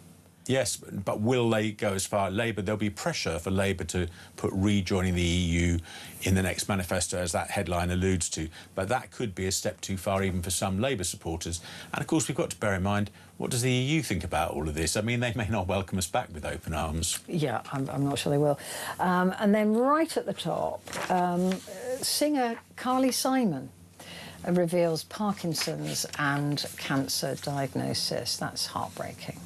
Yes, but will they go as far? Labour, there'll be pressure for Labour to put rejoining the EU in the next manifesto, as that headline alludes to. But that could be a step too far even for some Labour supporters. And, of course, we've got to bear in mind, what does the EU think about all of this? I mean, they may not welcome us back with open arms. Yeah, I'm not sure they will. And then right at the top, singer Carly Simon reveals Parkinson's and cancer diagnosis. That's heartbreaking.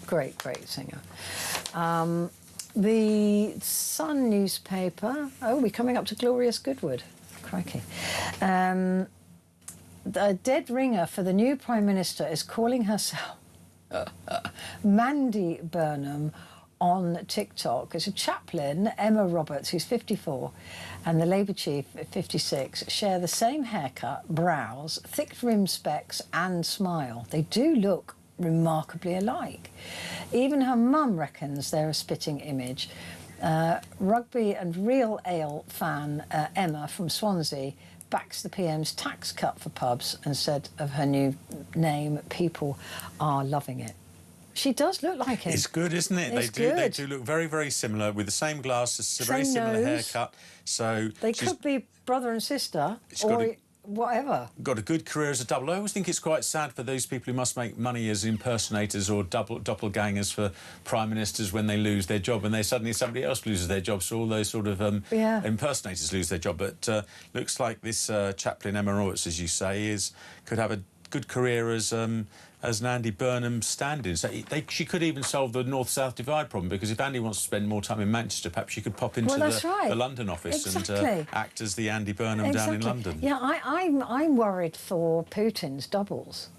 Great singer. The Sun newspaper. Oh, we're coming up to Glorious Goodwood. Crikey. The dead ringer for the new Prime Minister is calling herself Mandy Burnham on TikTok. It's a chaplain, Emma Roberts, who's 54, and the Labour chief, 56, share the same haircut, brows, thick rim specs and smile. They do look remarkably alike. Even her mum reckons they're a spitting image. Rugby and real ale fan Emma from Swansea backs the PM's tax cut for pubs and said of her new name, people are loving it. She does look like him. It's good, isn't it? They do look very, very similar, with the same glasses, a very similar haircut. So they could be brother and sister, or whatever. Got a good career as a double. I always think it's quite sad for those people who must make money as impersonators or doppelgangers for prime ministers when they lose their job, and they suddenly somebody else loses their job. So all those sort of impersonators lose their job. But looks like this chaplain Emma Roberts, as you say, could have a good career as an Andy Burnham stand-in. So she could even solve the north-south divide problem, because if Andy wants to spend more time in Manchester, perhaps she could pop into the London office and act as the Andy Burnham down in London. Yeah, I'm worried for Putin's doubles.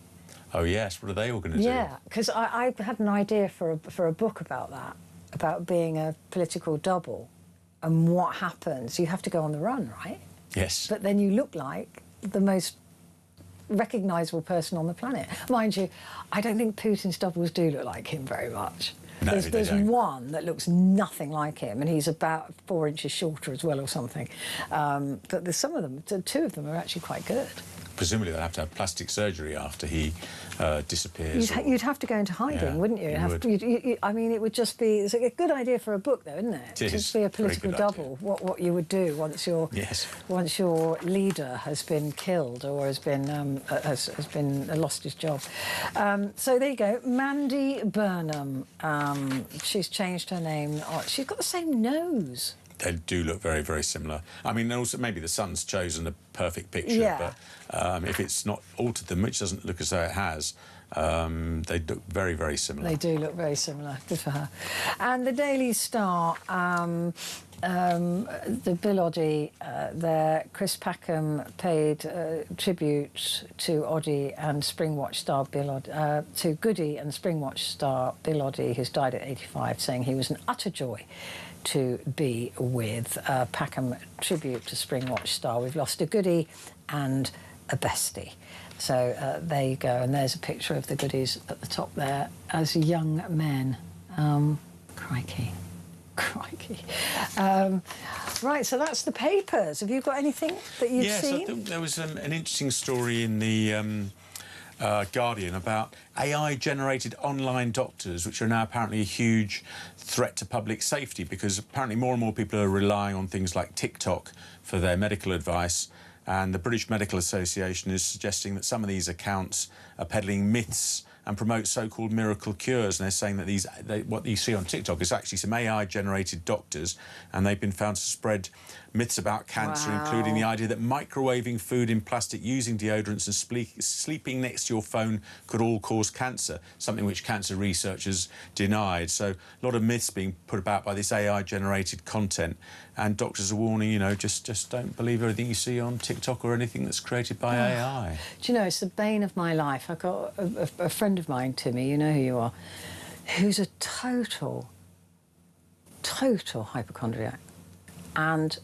Oh yes, what are they all going to do? Yeah, because I had an idea for a book about that, about being a political double, and what happens. You have to go on the run, right? Yes. But then you look like the most recognisable person on the planet. Mind you, I don't think Putin's doubles do look like him very much. No, there's one that looks nothing like him, and he's about 4 inches shorter as well or something. But there's some of them, 2 of them are actually quite good. Presumably they'll have to have plastic surgery after he disappears. You'd have to go into hiding, wouldn't you? I mean, it would just be... It's a good idea for a book, though, isn't it? It is. To be a political double, what you would do once your leader has been killed or has been lost his job. So there you go, Mandy Burnham. She's changed her name. She's got the same nose. They do look very, very similar. I mean, also maybe the Sun's chosen a perfect picture, but if it's not altered them, which doesn't look as though it has, they look very, very similar. They do look very similar. Good for her. And the Daily Star, the Bill Oddie there, Chris Packham paid tribute to Oddie and Springwatch star Bill Oddie, to Goody and Springwatch star Bill Oddie, who's died at 85, saying he was an utter joy to be with. Packham tribute to Springwatch star. We've lost a Goody and a bestie. So there you go, and there's a picture of the Goodies at the top there as young men. Crikey. Right, so that's the papers. Have you got anything that you've seen? Yes, I think there was an interesting story in the Guardian about AI-generated online doctors, which are now apparently a huge threat to public safety, because apparently more and more people are relying on things like TikTok for their medical advice. And the British Medical Association is suggesting that some of these accounts are peddling myths and promote so-called miracle cures. And they're saying that what you see on TikTok is actually some AI-generated doctors, and they've been found to spread myths about cancer, including the idea that microwaving food in plastic, using deodorants and sleeping next to your phone could all cause cancer, something which cancer researchers denied. So a lot of myths being put about by this AI-generated content. And doctors are warning, you know, just don't believe everything you see on TikTok or anything that's created by AI. Do you know, it's the bane of my life. I've got a friend of mine, Timmy, you know who you are, who's a total hypochondriac. And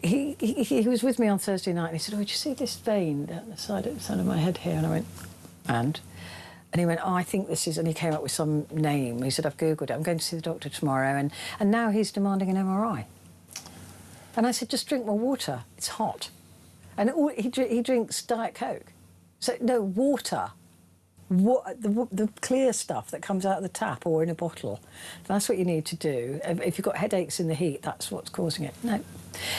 he was with me on Thursday night, and he said, "Oh, did you see this vein down the side of my head here?" And I went, "And?" And he went, "Oh, I think this is..." And he came up with some name. He said, "I've Googled it. I'm going to see the doctor tomorrow." And now he's demanding an MRI. And I said, "Just drink more water. It's hot." And he drinks Diet Coke. So, no, water. The clear stuff that comes out of the tap or in a bottle. That's what you need to do. If you've got headaches in the heat, that's what's causing it. No.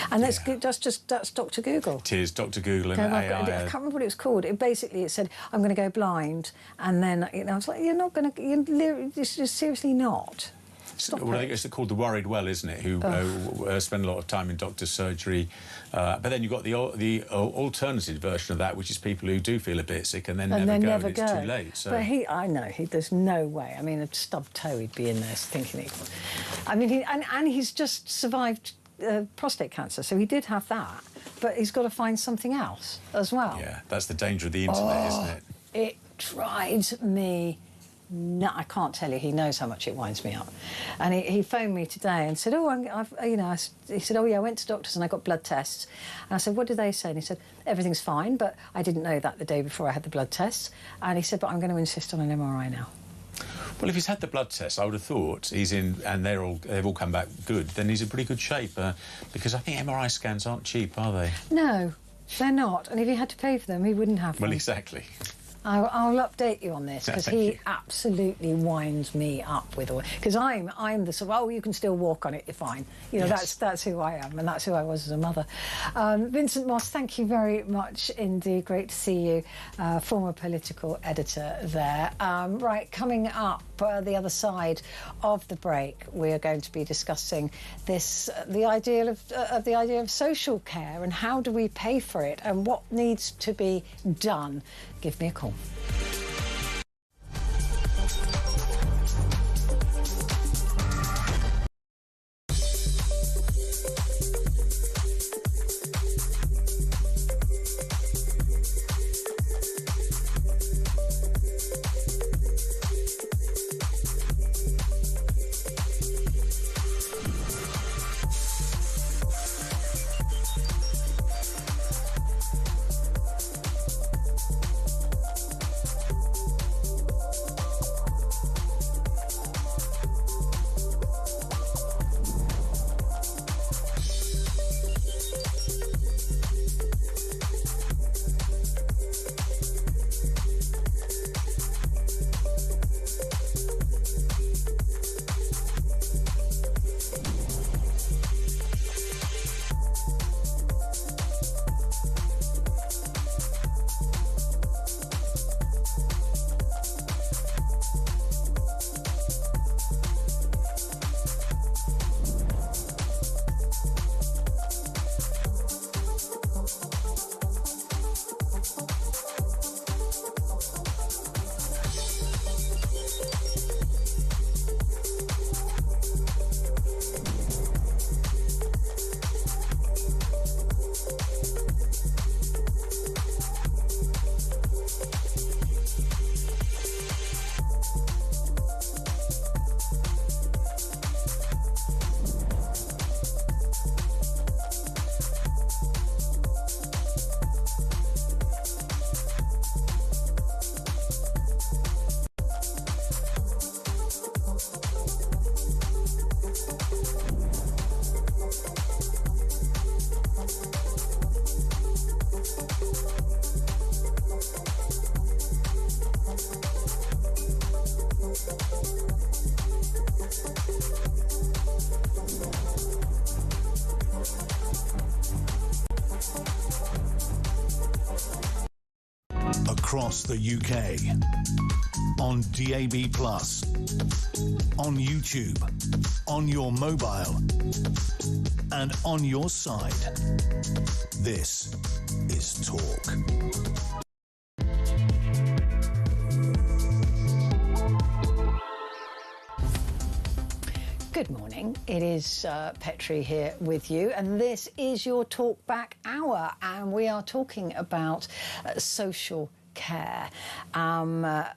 And that's Dr. Google. It is Dr. Google and AI. I can't remember what it was called. It said, "I'm going to go blind." And then, you know, I was like, "You're not going to... You're seriously not." Well, I think it's called the worried well, isn't it? Who spend a lot of time in doctor's surgery. But then you've got the alternative version of that, which is people who do feel a bit sick and then never go. It's too late. So. But I know, there's no way. I mean, a stubbed toe, he'd be in there thinking it. I mean, and he's just survived prostate cancer, so he did have that. But he's got to find something else as well. Yeah, that's the danger of the internet, isn't it? It drives me... No, I can't tell you. He knows how much it winds me up. And he phoned me today and said, he said, "Oh, yeah, I went to doctors and I got blood tests." And I said, "What did they say?" And he said, "Everything's fine, but I didn't know that the day before I had the blood tests." And he said, "But I'm going to insist on an MRI now." Well, if he's had the blood test, I would have thought he's in, and they've all come back good, then he's in pretty good shape, because I think MRI scans aren't cheap, are they? No, they're not. And if he had to pay for them, he wouldn't have them. Well, exactly. I'll update you on this, because he absolutely winds me up with all... Because I'm the sort of, "Oh, you can still walk on it, you're fine." You know, yes. that's who I am, and that's who I was as a mother. Vincent Moss, thank you very much indeed. Great to see you, former political editor there. Right, coming up the other side of the break, we are going to be discussing the idea of social care and how do we pay for it and what needs to be done. Give me a call. across the UK. On DAB+, on YouTube, on your mobile, and on your side. This is Talk. Good morning, it is Petrie here with you, and this is your Talk Back Hour, and we are talking about social care. The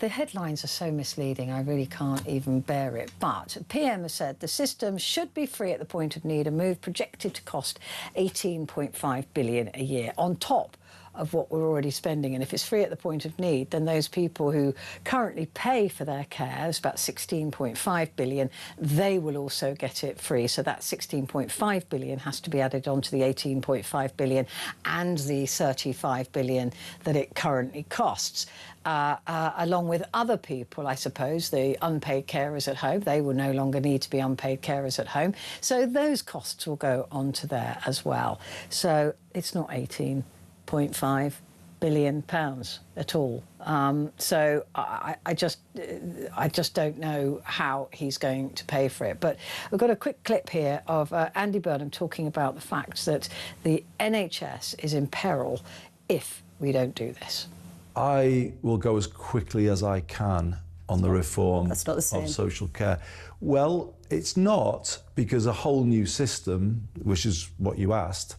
headlines are so misleading, I really can't even bear it. But PM has said the system should be free at the point of need, a move projected to cost £18.5 billion a year on top of what we're already spending. And if it's free at the point of need, then those people who currently pay for their care, it's about 16.5 billion, they will also get it free. So that 16.5 billion has to be added onto the 18.5 billion and the 35 billion that it currently costs. Along with other people, I suppose, the unpaid carers at home, they will no longer need to be unpaid carers at home. So those costs will go onto there as well. So it's not 18.5 billion pounds at all. So I just don't know how he's going to pay for it. But we've got a quick clip here of Andy Burnham talking about the fact that the NHS is in peril if we don't do this. I will go as quickly as I can on the reform of social care. Well, it's not, because a whole new system, which is what you asked,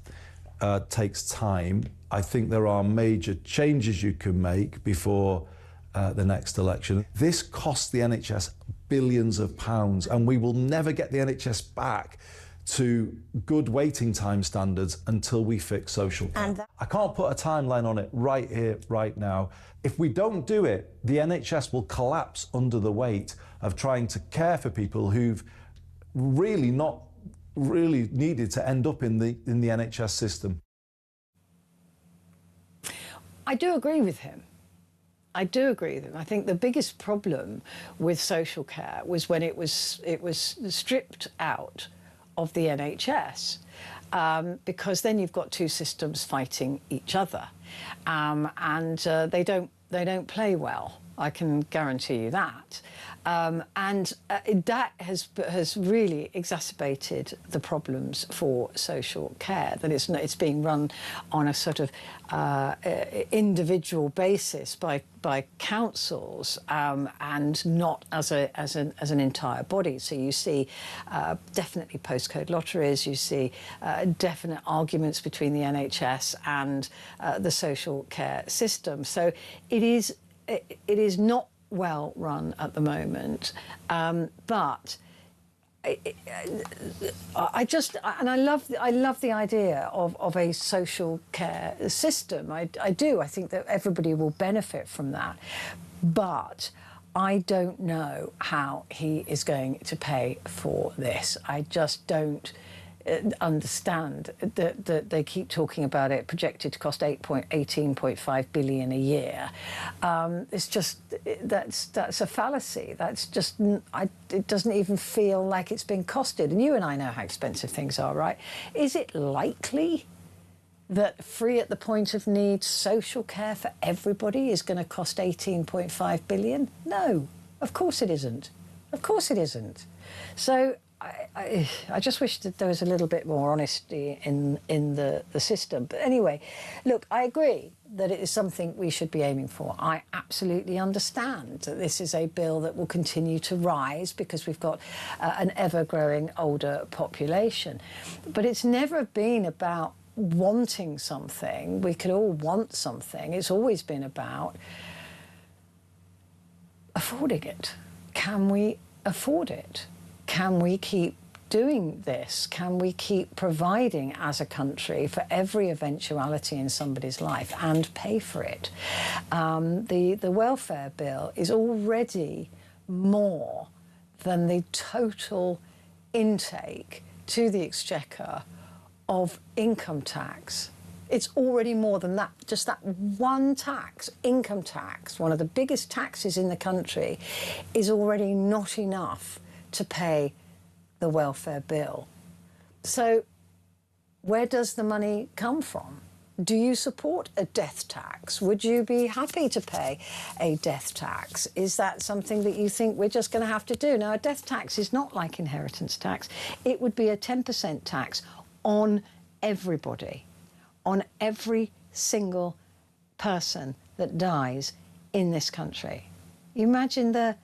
takes time. I think there are major changes you can make before the next election. This costs the NHS billions of pounds, and we will never get the NHS back to good waiting time standards until we fix social care. I can't put a timeline on it right here, right now. If we don't do it, the NHS will collapse under the weight of trying to care for people who've really not really needed to end up in the NHS system. I do agree with him. I do agree with him. I think the biggest problem with social care was when it was stripped out of the NHS, because then you've got two systems fighting each other, and they don't play well. I can guarantee you that, and that has really exacerbated the problems for social care. That it's being run on a sort of individual basis by councils, and not as an entire body. So you see definitely postcode lotteries. You see definite arguments between the NHS and the social care system. So it is not well run at the moment, but I love the idea of a social care system. I do. I think that everybody will benefit from that, but I don't know how he is going to pay for this. I just don't understand that they keep talking about it projected to cost 18.5 billion a year. It's just that's a fallacy. That's just it doesn't even feel like it's been costed. And you and I know how expensive things are, right? Is it likely that free at the point of need social care for everybody is going to cost 18.5 billion? No, of course it isn't. Of course it isn't. So I just wish that there was a little bit more honesty in the system. But anyway, look, I agree that it is something we should be aiming for. I absolutely understand that this is a bill that will continue to rise because we've got an ever-growing older population. But it's never been about wanting something. We could all want something. It's always been about affording it. Can we afford it? Can we keep doing this? Can we keep providing as a country for every eventuality in somebody's life and pay for it? The welfare bill is already more than the total intake to the exchequer of income tax. It's already more than that. Just that one tax, income tax, one of the biggest taxes in the country, is already not enough to pay the welfare bill. So where does the money come from? Do you support a death tax? Would you be happy to pay a death tax? Is that something that you think we're just going to have to do? Now, a death tax is not like inheritance tax. It would be a 10% tax on everybody, on every single person that dies in this country. You imagine the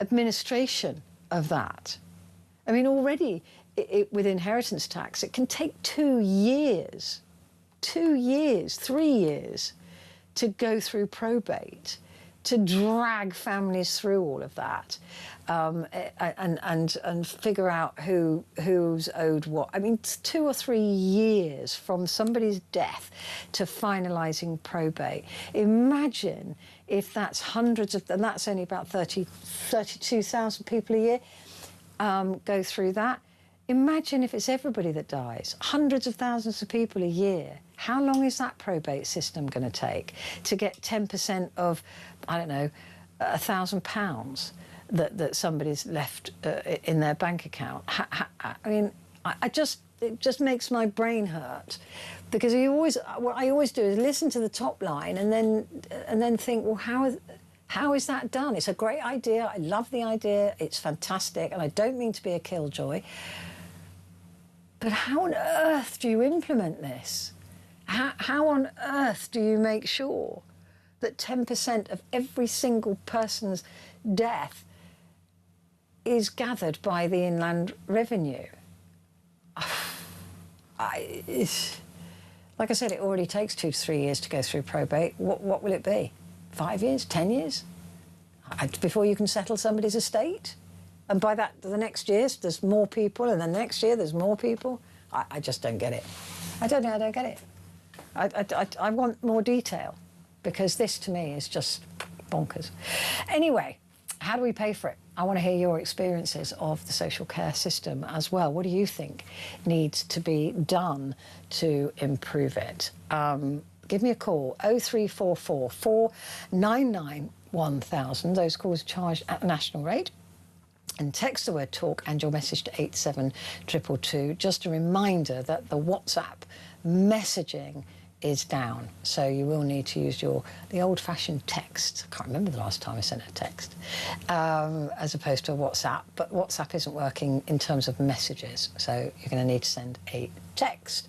administration of that. I mean, already with inheritance tax, it can take 2 years, 3 years to go through probate, to drag families through all of that, and figure out who's owed what. I mean, 2 or 3 years from somebody's death to finalising probate. Imagine if that's hundreds of, and that's only about 32,000 people a year go through that. Imagine if it's everybody that dies, hundreds of thousands of people a year. How long is that probate system going to take to get 10% of, I don't know, £1,000 that somebody's left in their bank account? I mean, it just makes my brain hurt, because what I always do is listen to the top line and then think, well, how is that done? It's a great idea. I love the idea. It's fantastic, and I don't mean to be a killjoy. But how on earth do you implement this? How on earth do you make sure that 10% of every single person's death is gathered by the Inland Revenue? Like I said, it already takes 2 to 3 years to go through probate. What will it be? 5 years? 10 years? Before you can settle somebody's estate? And by that, the next year, there's more people, and the next year, there's more people. I just don't get it. I don't get it. I want more detail, because this, to me, is just bonkers. Anyway, how do we pay for it? I want to hear your experiences of the social care system as well. What do you think needs to be done to improve it? Give me a call, 0344 499 1000. Those calls are charged at the national rate. And text the word talk and your message to 87222. Just a reminder that the WhatsApp messaging is down, so you will need to use the old-fashioned text. I can't remember the last time I sent a text, as opposed to a WhatsApp. But WhatsApp isn't working in terms of messages, so you're going to need to send a text.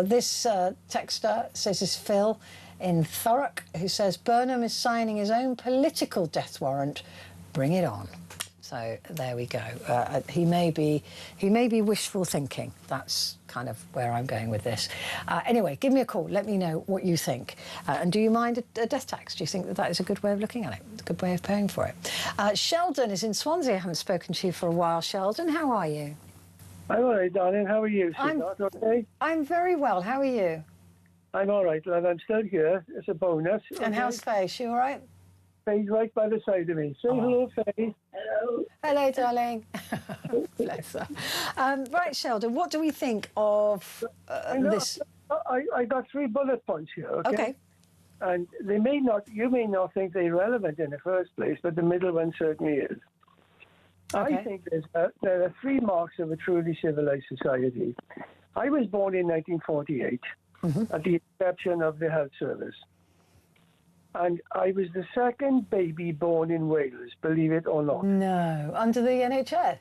This texter says it's Phil in Thurrock, who says Burnham is signing his own political death warrant. Bring it on. So there we go. He may be wishful thinking. That's kind of where I'm going with this. Anyway, give me a call. Let me know what you think. And do you mind a death tax? Do you think that is a good way of looking at it? A good way of paying for it? Sheldon is in Swansea. I haven't spoken to you for a while. Sheldon, how are you? I'm all right, darling. How are you? Okay? I'm very well. How are you? I'm all right, love. I'm still here. It's a bonus. And how's Faye? She all right? Faye's right by the side of me. Say hello, Faye. Hello. Hello, darling. Bless her. Right, Sheldon, what do we think of this? I got 3 bullet points here, okay? And you may not think they're relevant in the first place, but the middle one certainly is. Okay. I think there are 3 marks of a truly civilized society. I was born in 1948, at the inception of the health service. And I was the second baby born in Wales, believe it or not. No, under the NHS?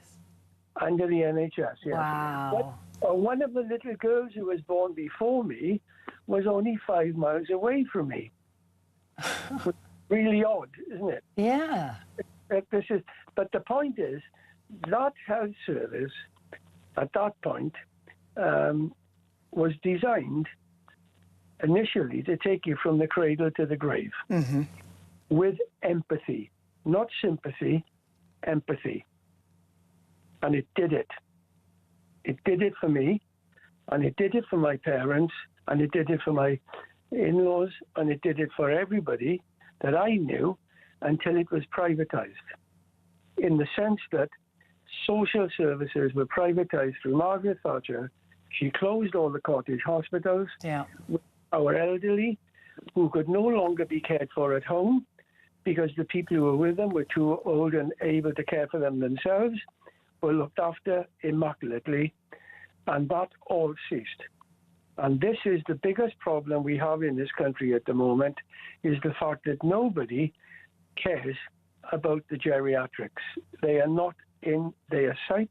Under the NHS, yes. Wow. But, one of the little girls who was born before me was only 5 miles away from me. Really odd, isn't it? Yeah. But the point is, that health service, at that point, was designed initially to take you from the cradle to the grave with empathy, not sympathy, empathy. And it did it. It did it for me, and it did it for my parents, and it did it for my in-laws, and it did it for everybody that I knew until it was privatized. In the sense that social services were privatized through Margaret Thatcher. She closed all the cottage hospitals. Yeah. Our elderly, who could no longer be cared for at home because the people who were with them were too old and able to care for them themselves, were looked after immaculately, and that all ceased. And this is the biggest problem we have in this country at the moment, is the fact that nobody cares about the geriatrics. They are not in their sight,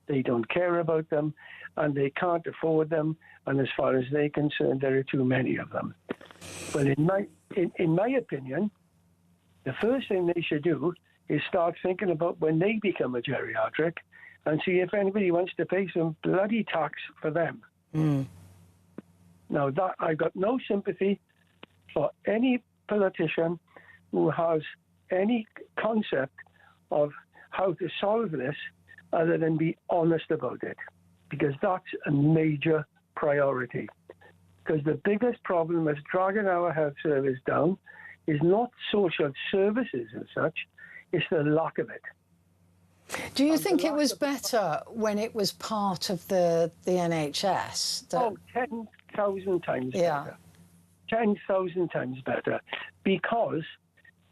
they don't care about them, and they can't afford them, and as far as they're concerned, there are too many of them. Well, in my opinion, the first thing they should do is start thinking about when they become a geriatric and see if anybody wants to pay some bloody tax for them. Now, that I've got no sympathy for any politician who has any concept of how to solve this other than be honest about it, because that's a major priority. Because the biggest problem that's dragging our health service down is not social services as such, it's the lack of it. Do you think it was better when it was part of the NHS? Oh, 10,000 times better. 10,000 times better. Because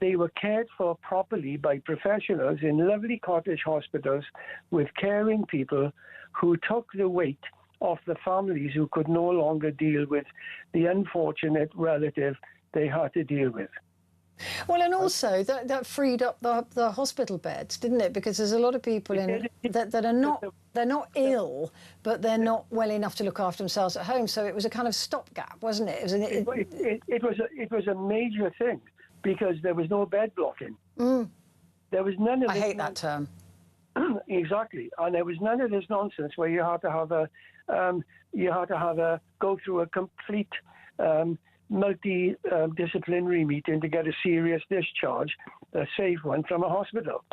they were cared for properly by professionals in lovely cottage hospitals with caring people who took the weight off the families who could no longer deal with the unfortunate relative they had to deal with. Well, and also that freed up the hospital beds, didn't it? Because there's a lot of people that are not ill, but they're not well enough to look after themselves at home. So it was a kind of stopgap, wasn't it? It was a major thing because there was no bed blocking. There was none of. I hate that term. Exactly, and there was none of this nonsense where you had to have go through a complete. Multidisciplinary meeting to get a serious discharge, a safe one, from a hospital.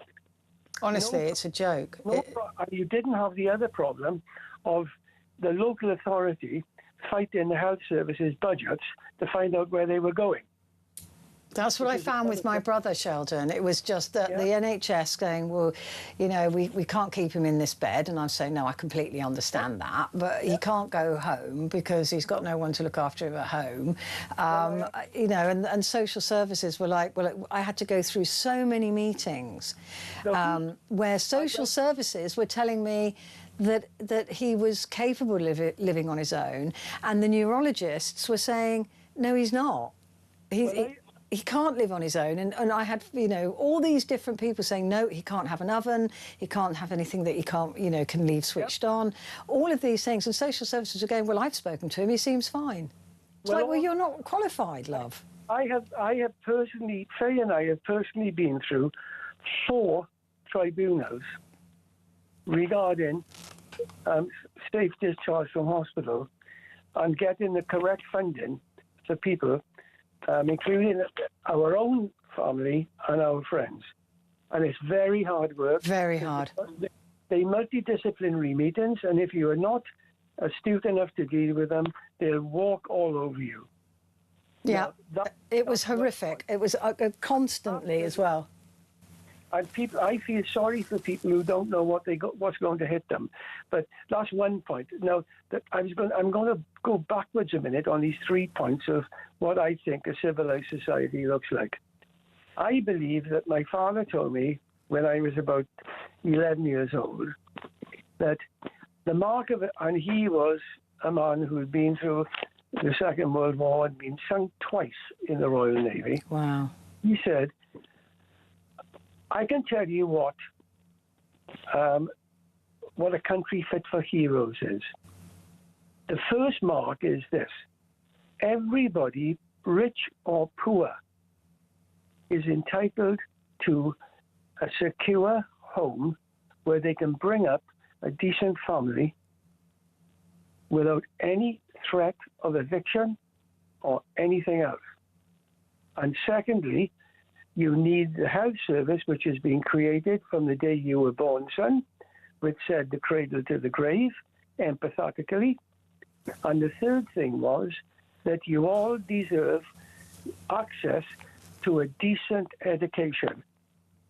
Honestly, it's a joke. You didn't have the other problem of the local authority fighting the health services budgets to find out where they were going. That's what I found with my brother, Sheldon. It was just that the NHS going, well, you know, we can't keep him in this bed. And I'm saying, no, I completely understand that. But he can't go home because he's got no one to look after him at home. You know, and social services were like, well, I had to go through so many meetings where social services were telling me that he was capable of living on his own. And the neurologists were saying, no, he's not. He can't live on his own. And I had, you know, all these different people saying, no, he can't have an oven, he can't have anything that he can't, you know, can leave switched on. All of these things. And social services are going, well, I've spoken to him, he seems fine. It's like, well, you're not qualified, love. I have personally, Faye and I have personally been through 4 tribunals regarding safe discharge from hospital and getting the correct funding for people, including our own family and our friends. And it's very hard work. Very hard. They multidisciplinary meetings, and if you are not astute enough to deal with them, they'll walk all over you. Yeah, it was horrific. It was constantly as well. And I feel sorry for people who don't know what's going to hit them. But that's one point. Now, I'm going to go backwards a minute on these 3 points of what I think a civilized society looks like. I believe that my father told me when I was about 11 years old that the mark of it, and he was a man who had been through the Second World War and been sunk twice in the Royal Navy. Wow. He said, I can tell you what a country fit for heroes is. The first mark is this: everybody, rich or poor, is entitled to a secure home where they can bring up a decent family without any threat of eviction or anything else. And secondly, you need the health service, which has been created from the day you were born, son, which said the cradle to the grave, empathetically. And the third thing was that you all deserve access to a decent education.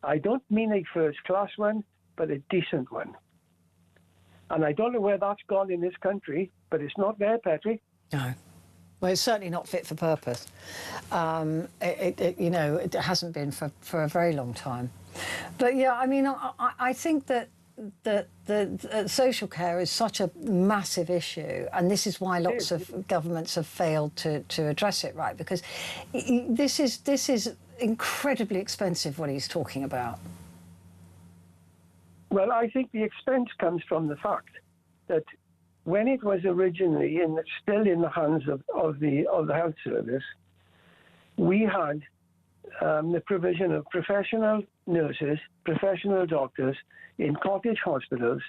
I don't mean a first-class one, but a decent one. And I don't know where that's gone in this country, but it's not there, Petrie. No. Well, it's certainly not fit for purpose. You know, it hasn't been for a very long time. But yeah, I mean, I think that that the social care is such a massive issue, and this is why lots of governments have failed to address it, right? Because this is incredibly expensive, what he's talking about. Well, I think the expense comes from the fact that when it was originally still in the hands of the health service, we had the provision of professional nurses, professional doctors in cottage hospitals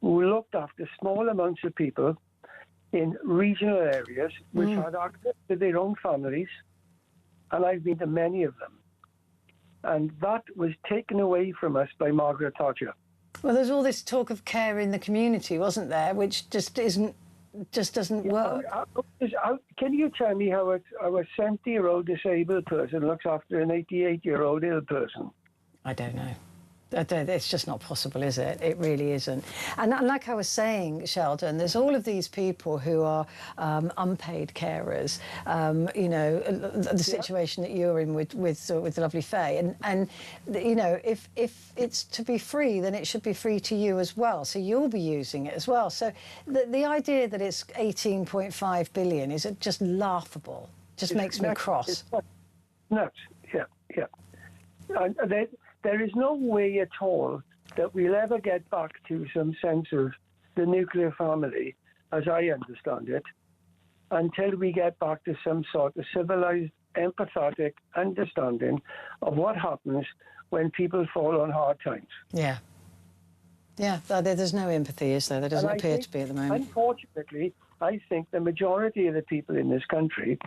who looked after small amounts of people in regional areas which had access to their own families, and I've been to many of them. And that was taken away from us by Margaret Thatcher. Well, there's all this talk of care in the community, wasn't there, which just doesn't work. Can you tell me how a 70-year-old disabled person looks after an 88-year-old ill person? I don't know. It's just not possible, is it? It really isn't. And like I was saying, Sheldon, there's all of these people who are unpaid carers. You know, the situation that you're in with the lovely Faye, and you know, if it's to be free, then it should be free to you as well. So you'll be using it as well. So the idea that it's 18.5 billion is just laughable. Just makes me cross. It's nuts. Yeah. And there is no way at all that we'll ever get back to some sense of the nuclear family, as I understand it, until we get back to some sort of civilized, empathetic understanding of what happens when people fall on hard times. Yeah. Yeah, there's no empathy, is there? There doesn't appear to be at the moment. Unfortunately, I think the majority of the people in this country,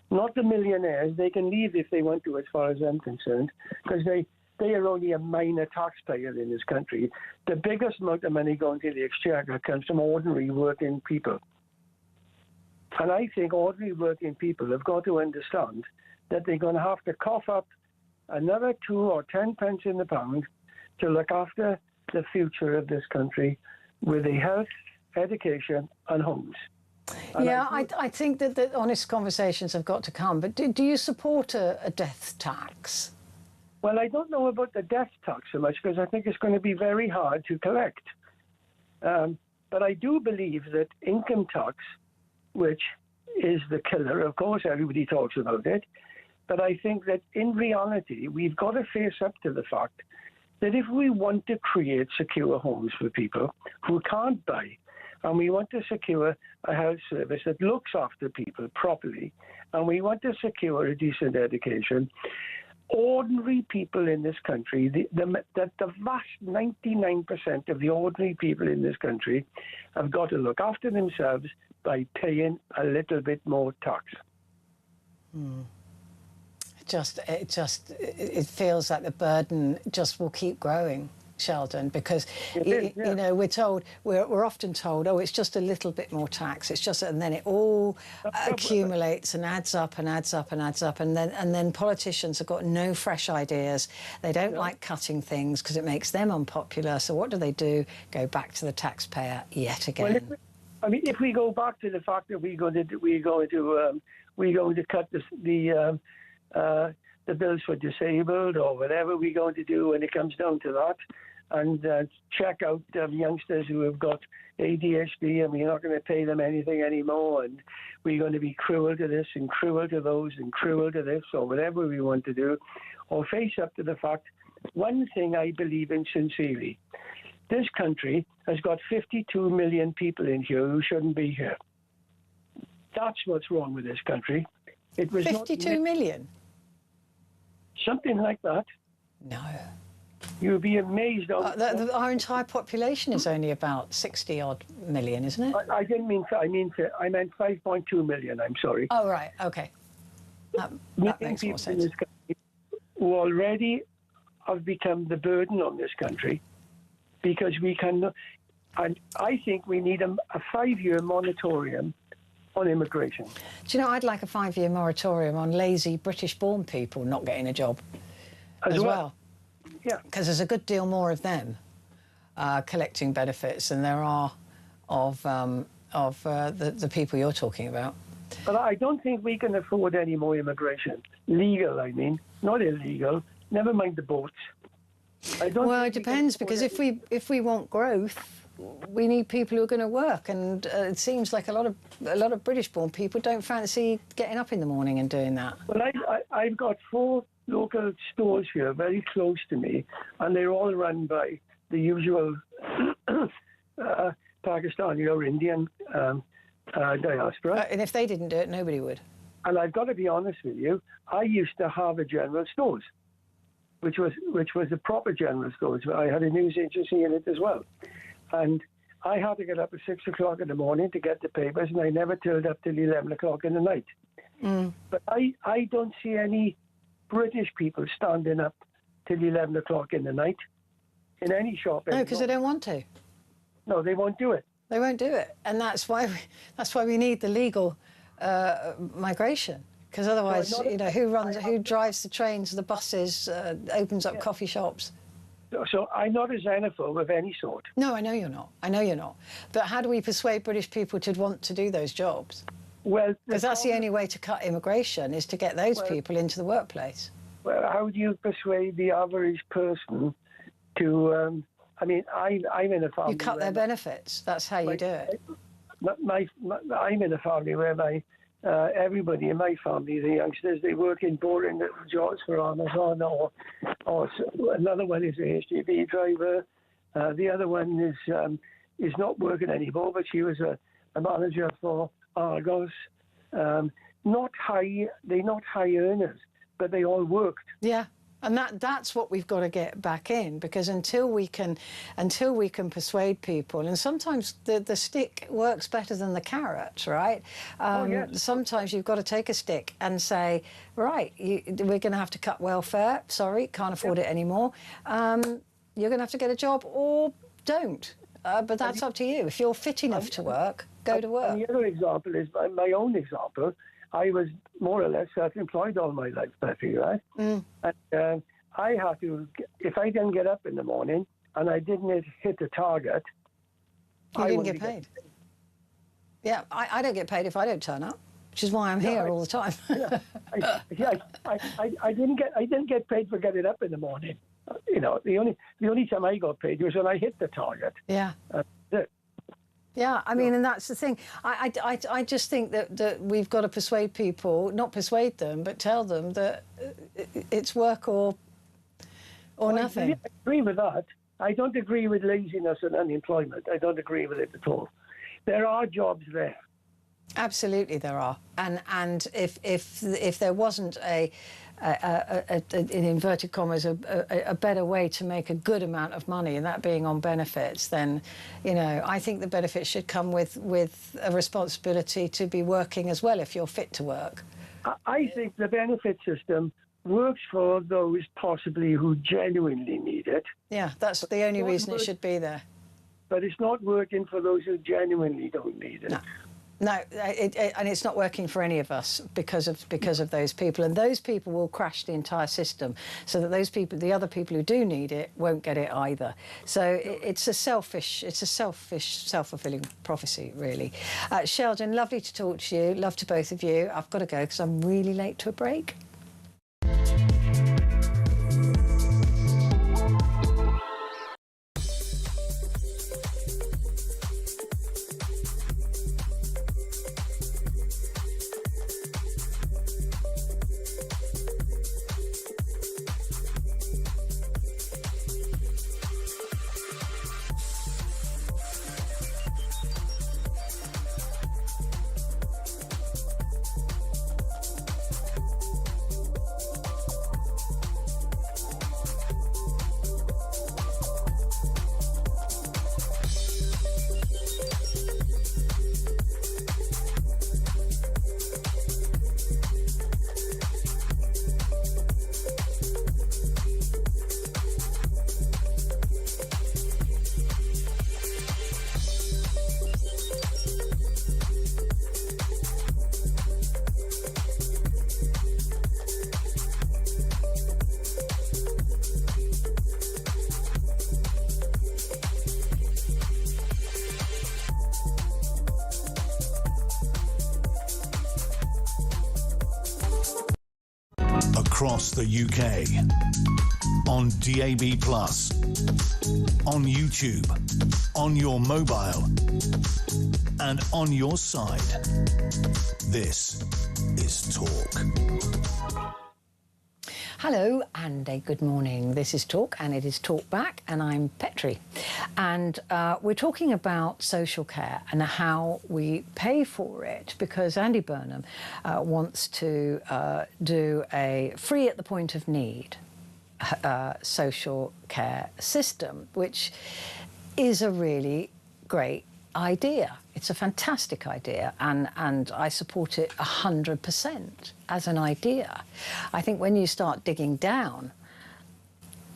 not the millionaires, they can leave if they want to, as far as I'm concerned, because they are only a minor taxpayer in this country. The biggest amount of money going to the exchequer comes from ordinary working people. And I think ordinary working people have got to understand that they're going to have to cough up another 2 or 10 pence in the pound to look after the future of this country with a health, education and homes. And yeah, I think that the honest conversations have got to come. But do you support a death tax? Well, I don't know about the death tax so much because I think it's going to be very hard to collect. But I do believe that income tax, which is the killer, of course, everybody talks about it, but I think that in reality, we've got to face up to the fact that if we want to create secure homes for people who can't buy, and we want to secure a health service that looks after people properly, and we want to secure a decent education, ordinary people in this country, the vast 99% of the ordinary people in this country have got to look after themselves by paying a little bit more tax. It feels like the burden just will keep growing, Sheldon, because you know we're often told, oh, it's just a little bit more tax, it's just, and then it all accumulates and adds up and adds up and adds up, and then politicians have got no fresh ideas. They don't like cutting things because it makes them unpopular. So what do? Go back to the taxpayer yet again. Well, if we go back to the fact that we're going to cut the bills for disabled or whatever we're going to do when it comes down to that, and check out youngsters who have got ADHD, and we're not going to pay them anything anymore, and we're going to be cruel to this and cruel to those and cruel to this, or whatever we want to do, or face up to the fact, one thing I believe in sincerely, this country has got 52 million people in here who shouldn't be here. That's what's wrong with this country. It was 52 million? Something like that. No. You'll be amazed. Our entire population is only about 60-odd million, isn't it? I didn't mean... I meant 5.2 million, I'm sorry. Oh, right, OK. That makes more sense. In this country who already have become the burden on this country because we can... And I think we need a 5-year moratorium on immigration. Do you know, I'd like a 5-year moratorium on lazy British-born people not getting a job as well. Yeah. Because there's a good deal more of them collecting benefits than there are of the people you're talking about. But I don't think we can afford any more immigration. Legal, I mean, not illegal. Never mind the boats. Well, it depends, because if we want growth, we need people who are going to work, and it seems like a lot of British-born people don't fancy getting up in the morning and doing that. Well, I've got 4 local stores here very close to me, and they're all run by the usual Pakistani or Indian diaspora. And if they didn't do it, nobody would. And I've got to be honest with you, I used to have a general stores, which was a proper general stores. I had a news agency in it as well. And I had to get up at 6 o'clock in the morning to get the papers, and I never turned up till 11 o'clock in the night. But I don't see any British people standing up till 11 o'clock in the night in any shop. No, because they don't want to. No, they won't do it. They won't do it, and that's why we need the legal migration. Because otherwise, who drives the trains, the buses, opens up coffee shops? So I'm not a xenophobe of any sort. No, I know you're not. I know you're not. But how do we persuade British people to want to do those jobs? Well, because that's the only way to cut immigration, is to get those people into the workplace. Well, how do you persuade the average person to? I mean, I'm in a family. You cut their benefits. That's how you do it. I'm in a family where everybody in my family, the youngsters, they work in boring little jobs for Amazon, or another one is a HGV driver. The other one is not working anymore, but she was a manager for Argos. They're not high earners, but they all worked. Yeah. And that's what we've got to get back in, because until we can persuade people, and sometimes the stick works better than the carrot, right? Sometimes you've got to take a stick and say, right, we're going to have to cut welfare. Sorry, can't afford it anymore. You're going to have to get a job or don't. But that's up to you. If you're fit enough to work, go to work. And the other example is my own example. I was more or less self-employed all my life, Petrie, right? And I had to, if I didn't get up in the morning and I didn't hit the target, you didn't get paid. Yeah, I don't get paid if I don't turn up, which is why I'm here all the time. I didn't get paid for getting up in the morning. You know, the only time I got paid was when I hit the target. Yeah. Yeah, I mean, and that's the thing. I just think that we've got to persuade people, not persuade them, but tell them that it's work or nothing. I agree with that. I don't agree with laziness and unemployment. I don't agree with it at all. There are jobs there. Absolutely, there are. And if there wasn't in inverted commas, a better way to make a good amount of money, and that being on benefits, then, I think the benefits should come with a responsibility to be working as well if you're fit to work. I think the benefit system works for those possibly who genuinely need it. Yeah, that's the only reason it should be there. But it's not working for those who genuinely don't need it. No, and it's not working for any of us because of those people, and those people will crash the entire system, so that those people, the other people who do need it, won't get it either. So it's a self-fulfilling prophecy, really. Sheldon, lovely to talk to you. Love to both of you. I've got to go because I'm really late to a break. across the UK. On DAB+, on YouTube, on your mobile, and on your side. This is Talk. Hello and a good morning. This is Talk and it is Talk Back, and I'm Petrie. And we're talking about social care and how we pay for it, because Andy Burnham wants to do a free at the point of need social care system, which is a really great idea. It's a fantastic idea, and I support it 100% as an idea. I think when you start digging down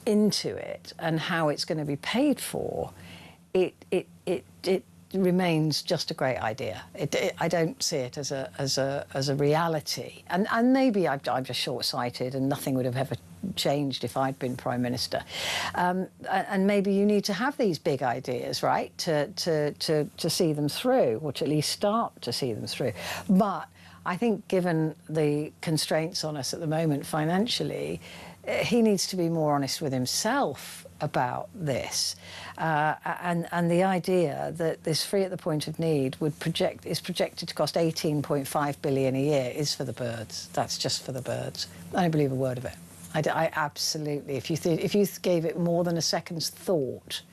into it and how it's going to be paid for, it remains just a great idea. I don't see it as a reality, and maybe I'm just short-sighted and nothing would have ever changed if I'd been Prime Minister. And maybe you need to have these big ideas, right, to see them through, or to at least start to see them through. But I think given the constraints on us at the moment financially, he needs to be more honest with himself about this, and the idea that this free at the point of need is projected to cost 18.5 billion a year is for the birds. That's just for the birds. I don't believe a word of it. I absolutely, if you gave it more than a second's thought,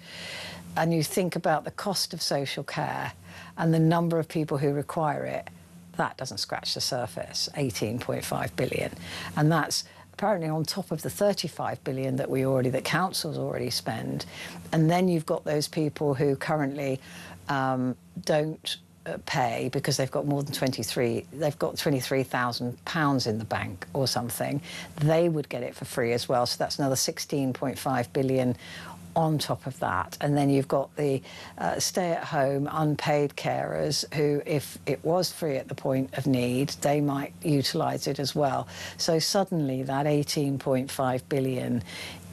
and you think about the cost of social care and the number of people who require it, that doesn't scratch the surface. 18.5 billion, and that's apparently on top of the 35 billion that councils already spend. And then you've got those people who currently don't pay because they've got more than £23,000 in the bank or something. They would get it for free as well, so that's another 16.5 billion on top of that. And then you've got the stay-at-home unpaid carers who, if it was free at the point of need, they might utilise it as well. So suddenly that 18.5 billion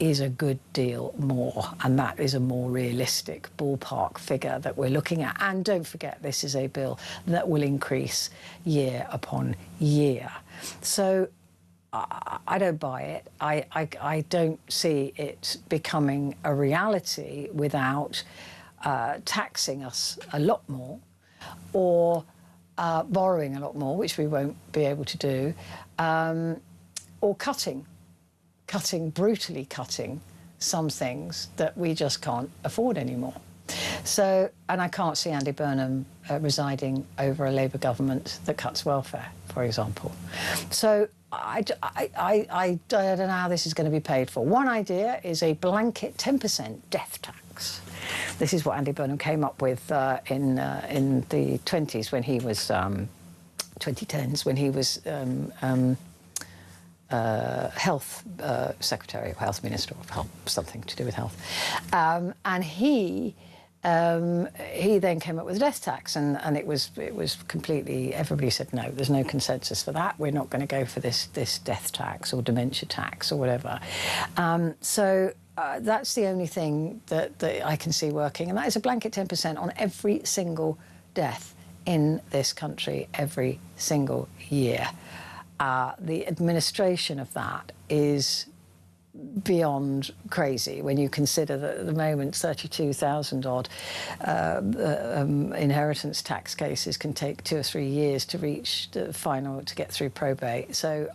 is a good deal more, and that is a more realistic ballpark figure that we're looking at. And don't forget, this is a bill that will increase year upon year. So I don't buy it. I don't see it becoming a reality without taxing us a lot more, or borrowing a lot more, which we won't be able to do, or brutally cutting some things that we just can't afford anymore. So, and I can't see Andy Burnham residing over a Labour government that cuts welfare, for example. So I don't know how this is going to be paid for. One idea is a blanket 10% death tax. This is what Andy Burnham came up with in the 20s when he was 2010s when he was health secretary or health minister of health, something to do with health, and he then came up with a death tax, and it was completely, everybody said no, there's no consensus for that, we're not going to go for this death tax or dementia tax or whatever. So that's the only thing that I can see working, and that is a blanket 10% on every single death in this country every single year. The administration of that is beyond crazy when you consider that at the moment 32,000 odd inheritance tax cases can take 2 or 3 years to reach the final, to get through probate. So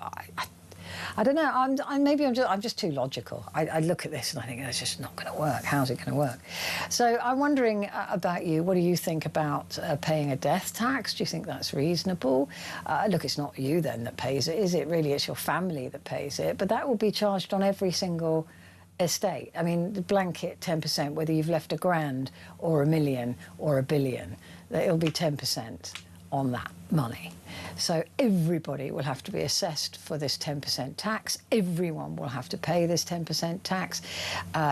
I don't know. I'm just too logical. I look at this and I think it's just not going to work. How's it going to work? So I'm wondering about you. What do you think about paying a death tax? Do you think that's reasonable? Look, it's not you then that pays it, is it? Really, it's your family that pays it. But that will be charged on every single estate. I mean, the blanket 10%, whether you've left £1,000 or £1 million or £1 billion, it'll be 10% on that money. So everybody will have to be assessed for this 10% tax. Everyone will have to pay this 10% tax.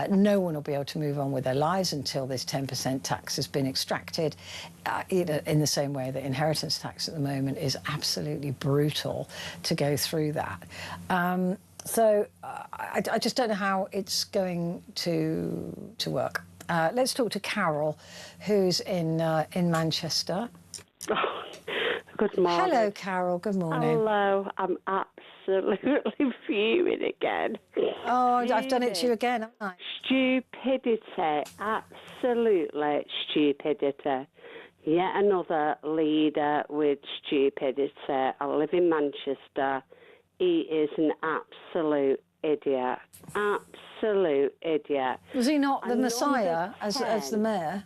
No one will be able to move on with their lives until this 10% tax has been extracted, in the same way that inheritance tax at the moment is absolutely brutal to go through that. So I just don't know how it's going to work. Let's talk to Carol, who's in Manchester. Good morning. Hello, Carol. Good morning. Hello. I'm absolutely fuming again. Oh, I've done it to you again, haven't I? Stupidity. Absolutely stupidity. Yet another leader with stupidity. I live in Manchester. He is an absolute idiot. Absolute idiot. Was he not the Messiah as the mayor?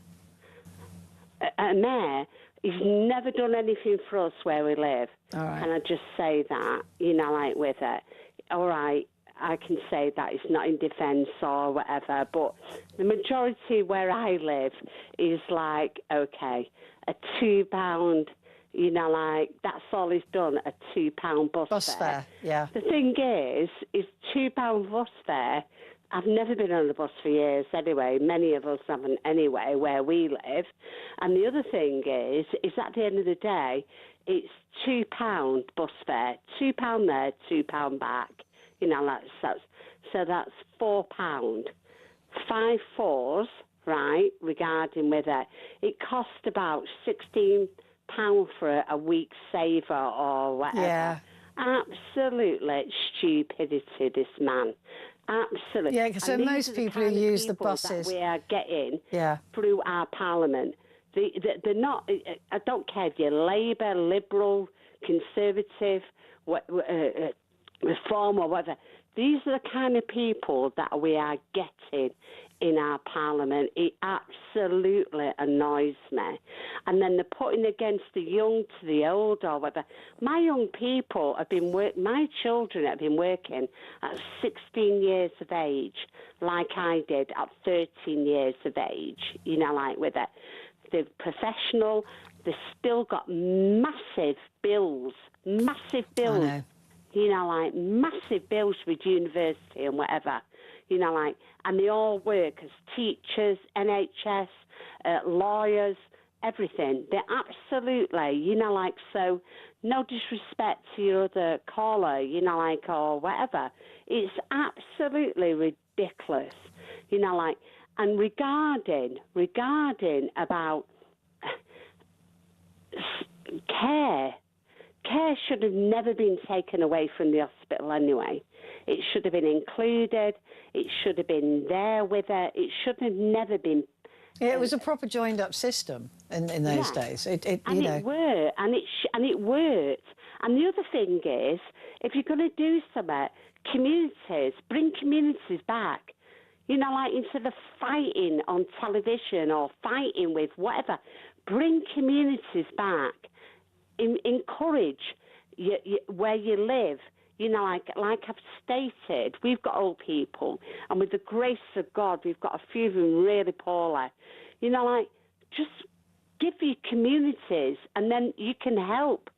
A mayor? He's never done anything for us where we live. All right. Can I just say that, you know, like with it? All right, I can say that it's not in defence or whatever, but the majority where I live is like, okay, a £2, you know, like, that's all he's done, a £2 bus fare. Yeah. The thing is £2 bus fare. I've never been on a bus for years anyway. Many of us haven't anyway, where we live. And the other thing is at the end of the day, it's £2 bus fare. £2 there, £2 back. You know, so that's £4. 5 fours, right, regarding with it. It cost about £16 for a week's saver or whatever. Yeah. Absolutely stupidity, this man. Absolutely. Yeah, so most people who use the buses that we are getting through our parliament, they're not. I don't care if you're Labour, Liberal, Conservative, Reform or whatever. These are the kind of people that we are getting in our parliament. It absolutely annoys me. And then they're putting against the young to the old or whatever. My young people have been my children have been working at 16 years of age, like I did at 13 years of age, you know, like with it. They're professional. They've still got massive bills. I know. You know, like massive bills with university and whatever. You know, like, and they all work as teachers, NHS, lawyers, everything. They're absolutely, you know, like, so no disrespect to your other caller, you know, like, or whatever. It's absolutely ridiculous, you know, like, and regarding about care should have never been taken away from the hospital anyway. It should have been included. It should have been there with it. It should have never been. Yeah, it was a proper joined-up system in those days. It worked, and it worked. And the other thing is, if you're going to do something, bring communities back. You know, like instead of fighting on television or fighting with whatever, bring communities back. Encourage where you live. You know, like I've stated, we've got old people, and with the grace of God, we've got a few of them really poorly. You know, like, just give your communities, and then you can help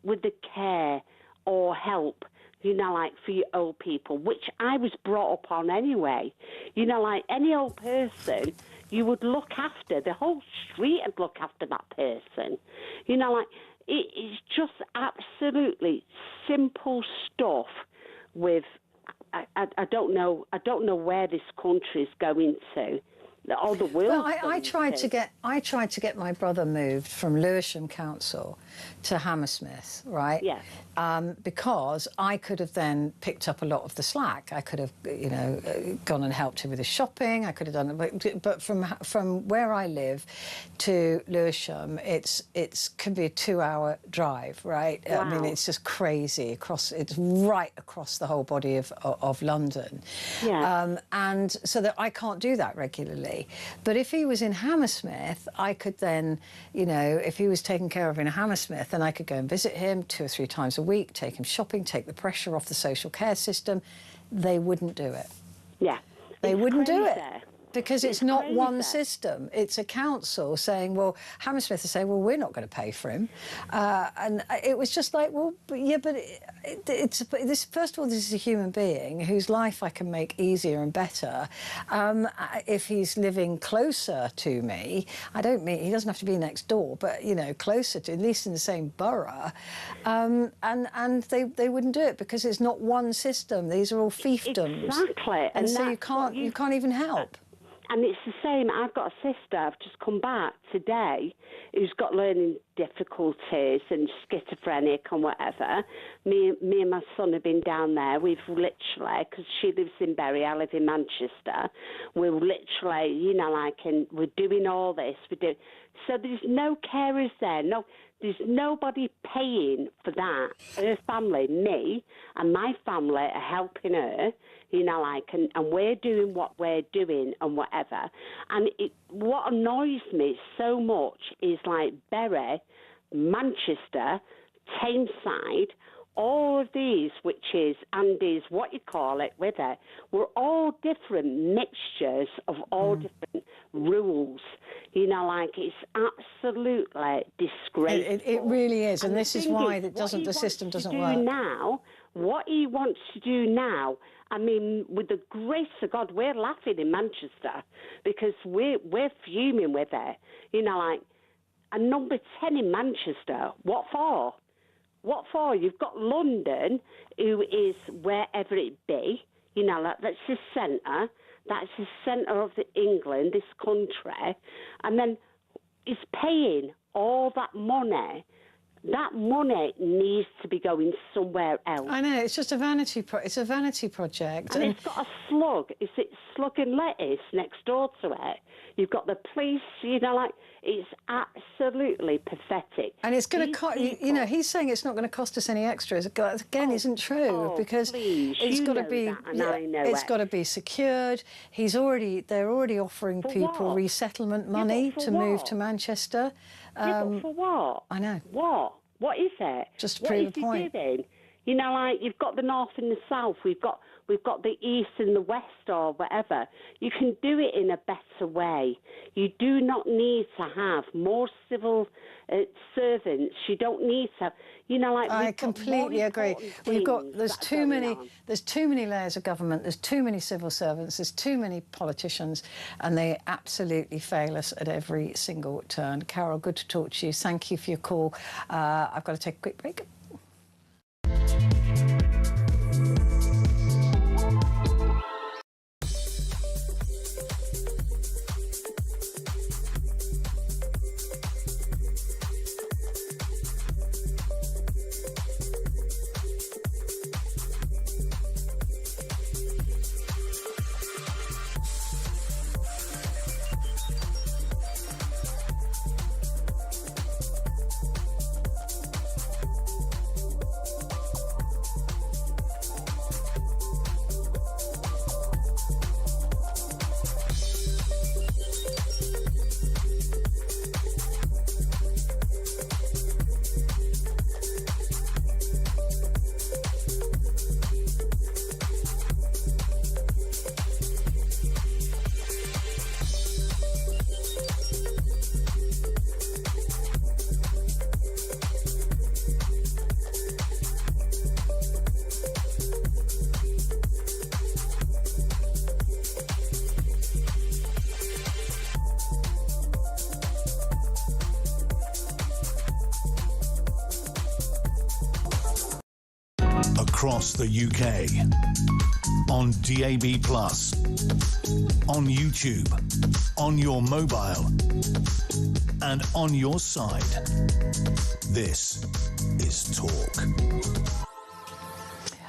with the care or help, you know, like, for your old people, which I was brought up on anyway. You know, like, any old person, you would look after. The whole street would look after that person. You know, like, it's just absolutely simple stuff with, I don't know where this country is going to. All the world. Well, I tried to get my brother moved from Lewisham Council to Hammersmith, right? Yeah. Because I could have then picked up a lot of the slack. I could have, you know, gone and helped him with his shopping. I could have done it, but from where I live to Lewisham, it could be a 2-hour drive, right? Wow. I mean, it's just crazy it's right across the whole body of London. Yeah. And so that I can't do that regularly. But if he was in Hammersmith, I could then, you know, if he was taken care of in Hammersmith, then I could go and visit him 2 or 3 times a week, take him shopping, take the pressure off the social care system. They wouldn't do it. Yeah. They wouldn't do it. Because it's not one system. It's a council saying, well, Hammersmith is saying, well, we're not going to pay for him. And it was just like, well, this. First of all, this is a human being whose life I can make easier and better. If he's living closer to me, I don't mean, he doesn't have to be next door, but, you know, closer to, at least in the same borough. And they wouldn't do it because it's not one system. These are all fiefdoms. Exactly. And so you can't even help. And it's the same. I've got a sister, I've just come back today, who's got learning difficulties and schizophrenic and whatever. Me and my son have been down there. We've literally, because she lives in Bury, I live in Manchester, we're literally, you know, like, and we're doing all this. So there's no carers there. No, there's nobody paying for that. Her family, me, and my family are helping her, you know, like, and we're doing what we're doing and whatever. And what annoys me so much is, like, Bury, Manchester, Tameside, all of these, which is Andy's, what you call it, with it, we're all different mixtures of all different rules. You know, like, it's absolutely disgraceful. It really is, and this is why the system doesn't work. Now, what he wants to do now, I mean, with the grace of God, we're laughing in Manchester because we're fuming with it. You know, like, a number 10 in Manchester, what for? What for? You've got London, who is wherever it be. You know, that's the centre. That's the centre of England, this country. And then it's paying all that money. That money needs to be going somewhere else. I know, it's just a vanity it's a vanity project. And it's got a slug. It's slug and lettuce next door to it. You've got the police, you know, like, it's absolutely pathetic. And it's going to cost, you know, he's saying it's not going to cost us any extras. Again, isn't true, because it's got to be, it's got to be secured. They're already offering people resettlement money to move to Manchester. But for what? I know. What? What is it? Just to prove a point. What is he doing? You know, like, you've got the north and the south. We've got the east and the west, or whatever. You can do it in a better way. You do not need to have more civil servants. You don't need to, you know, like. I completely agree. There's too many layers of government. There's too many civil servants. There's too many politicians, and they absolutely fail us at every single turn. Carol, good to talk to you. Thank you for your call. I've got to take a quick break. Across the UK, on DAB+, on YouTube, on your mobile, and on your side. This is Talk.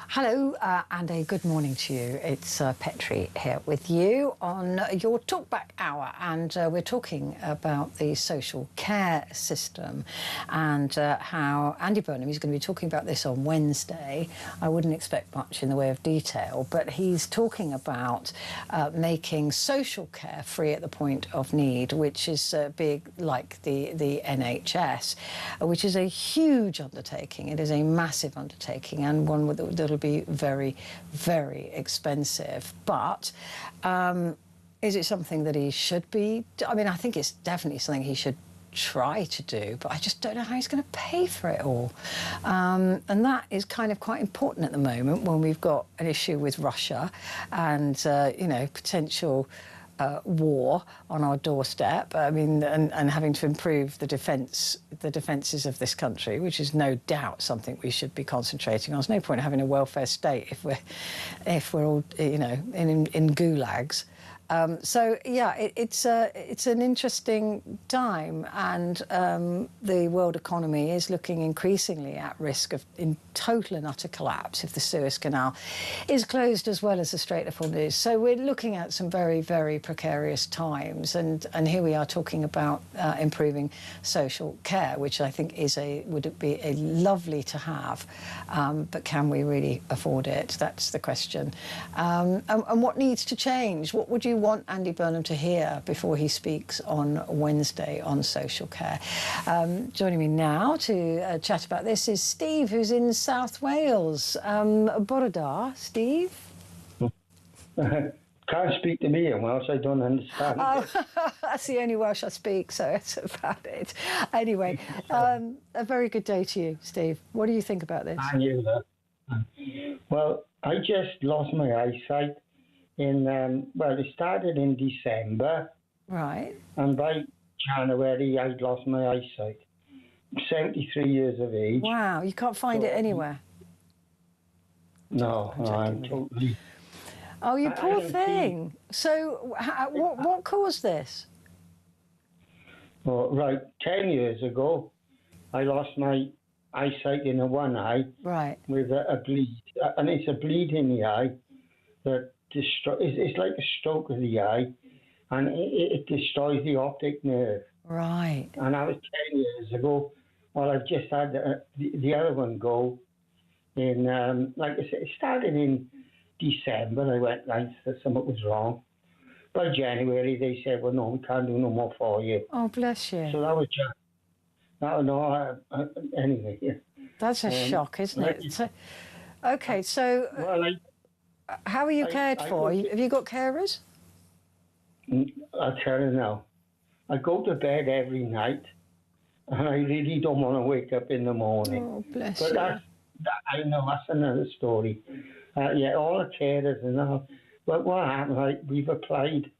Hello and a good morning to you. It's Petrie here with you on your Talkback Hour, and we're talking about the social care system and how Andy Burnham, he's going to be talking about this on Wednesday. I wouldn't expect much in the way of detail, but he's talking about making social care free at the point of need, which is big like the NHS, which is a huge undertaking. It is a massive undertaking, and one that'll be very, very expensive. But is it something that he should be? I mean, I think it's definitely something he should try to do, but I just don't know how he's going to pay for it all. And that is kind of quite important at the moment when we've got an issue with Russia and, you know, potential war on our doorstep. I mean, and having to improve the defences of this country, which is no doubt something we should be concentrating on. There's no point having a welfare state if we're all, you know, in gulags. So yeah, it's an interesting time, and the world economy is looking increasingly at risk of in total and utter collapse if the Suez Canal is closed, as well as the Strait of Hormuz. So we're looking at some very, very precarious times, and here we are talking about improving social care, which I think would be a lovely to have, but can we really afford it? That's the question. And what needs to change? What would you want Andy Burnham to hear before he speaks on Wednesday on social care? Joining me now to chat about this is Steve, who's in South Wales. Borodar, Steve? Can't speak to me in Welsh, I don't understand. Oh, that's the only Welsh I speak, so that's about it. Anyway, a very good day to you, Steve. What do you think about this? I knew that. Well, I just lost my eyesight it started in December. Right. And by January, I'd lost my eyesight. I'm 73 years of age. Wow, you can't find it anywhere? No, I'm totally... Oh, you poor thing. So what caused this? Well, right, 10 years ago, I lost my eyesight in the one eye. Right. With a bleed. And it's a bleed in the eye that it's like a stroke of the eye, and it destroys the optic nerve. Right. And that was 10 years ago. Well, I've just had the other one go in, like I said, it started in December. I went, something was wrong. By January, they said, well, no, we can't do no more for you. Oh, bless you. So that was just, anyway. Yeah. That's a shock, isn't it? So, okay, so well, how are you cared for? Have you got carers? I'll tell you now. I go to bed every night, and I really don't want to wake up in the morning. Oh, bless you. But I know that's another story. Yeah, all the carers and all. But what happened, we've applied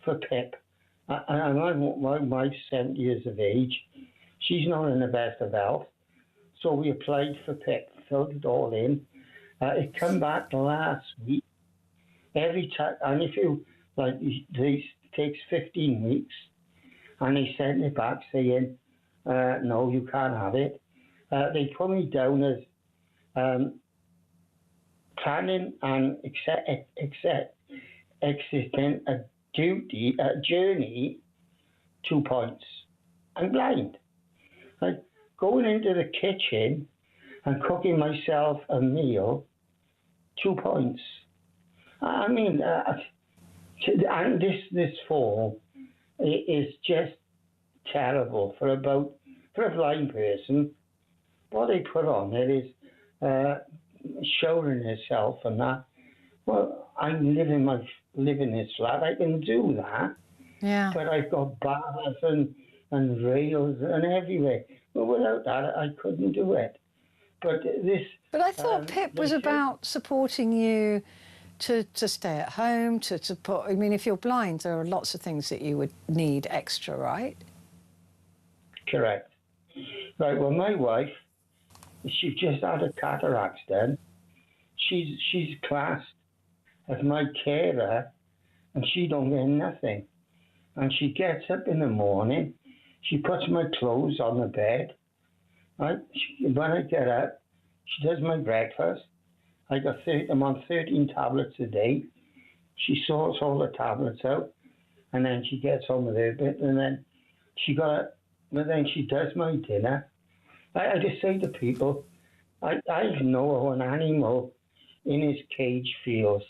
for PIP. And my wife's 70 years of age. She's not in the best of health. So we applied for PIP, filled it all in. It came back last week. Every time, and if you, it takes 15 weeks. And they sent it back saying, no, you can't have it. They put me down as planning and exiting a journey, 2 points. I'm blind. Going into the kitchen and cooking myself a meal, 2 points. I mean, and this fall is just terrible for a blind person. What they put on it is showing herself and that. Well, I'm living this flat. I can do that. Yeah. But I've got bars and rails and everywhere. But without that, I couldn't do it. But I thought PIP was about supporting you to stay at home, to support. I mean, if you're blind, there are lots of things that you would need extra, right? Correct. Right. Well, my wife, she just had a cataract done. She's classed as my carer, and she don't get nothing. And she gets up in the morning, she puts my clothes on the bed. Right? When I get up, she does my breakfast. I'm on 13 tablets a day. She sorts all the tablets out, and then she gets on with her bit, and then she does my dinner. I just say to people, I know how an animal in his cage feels.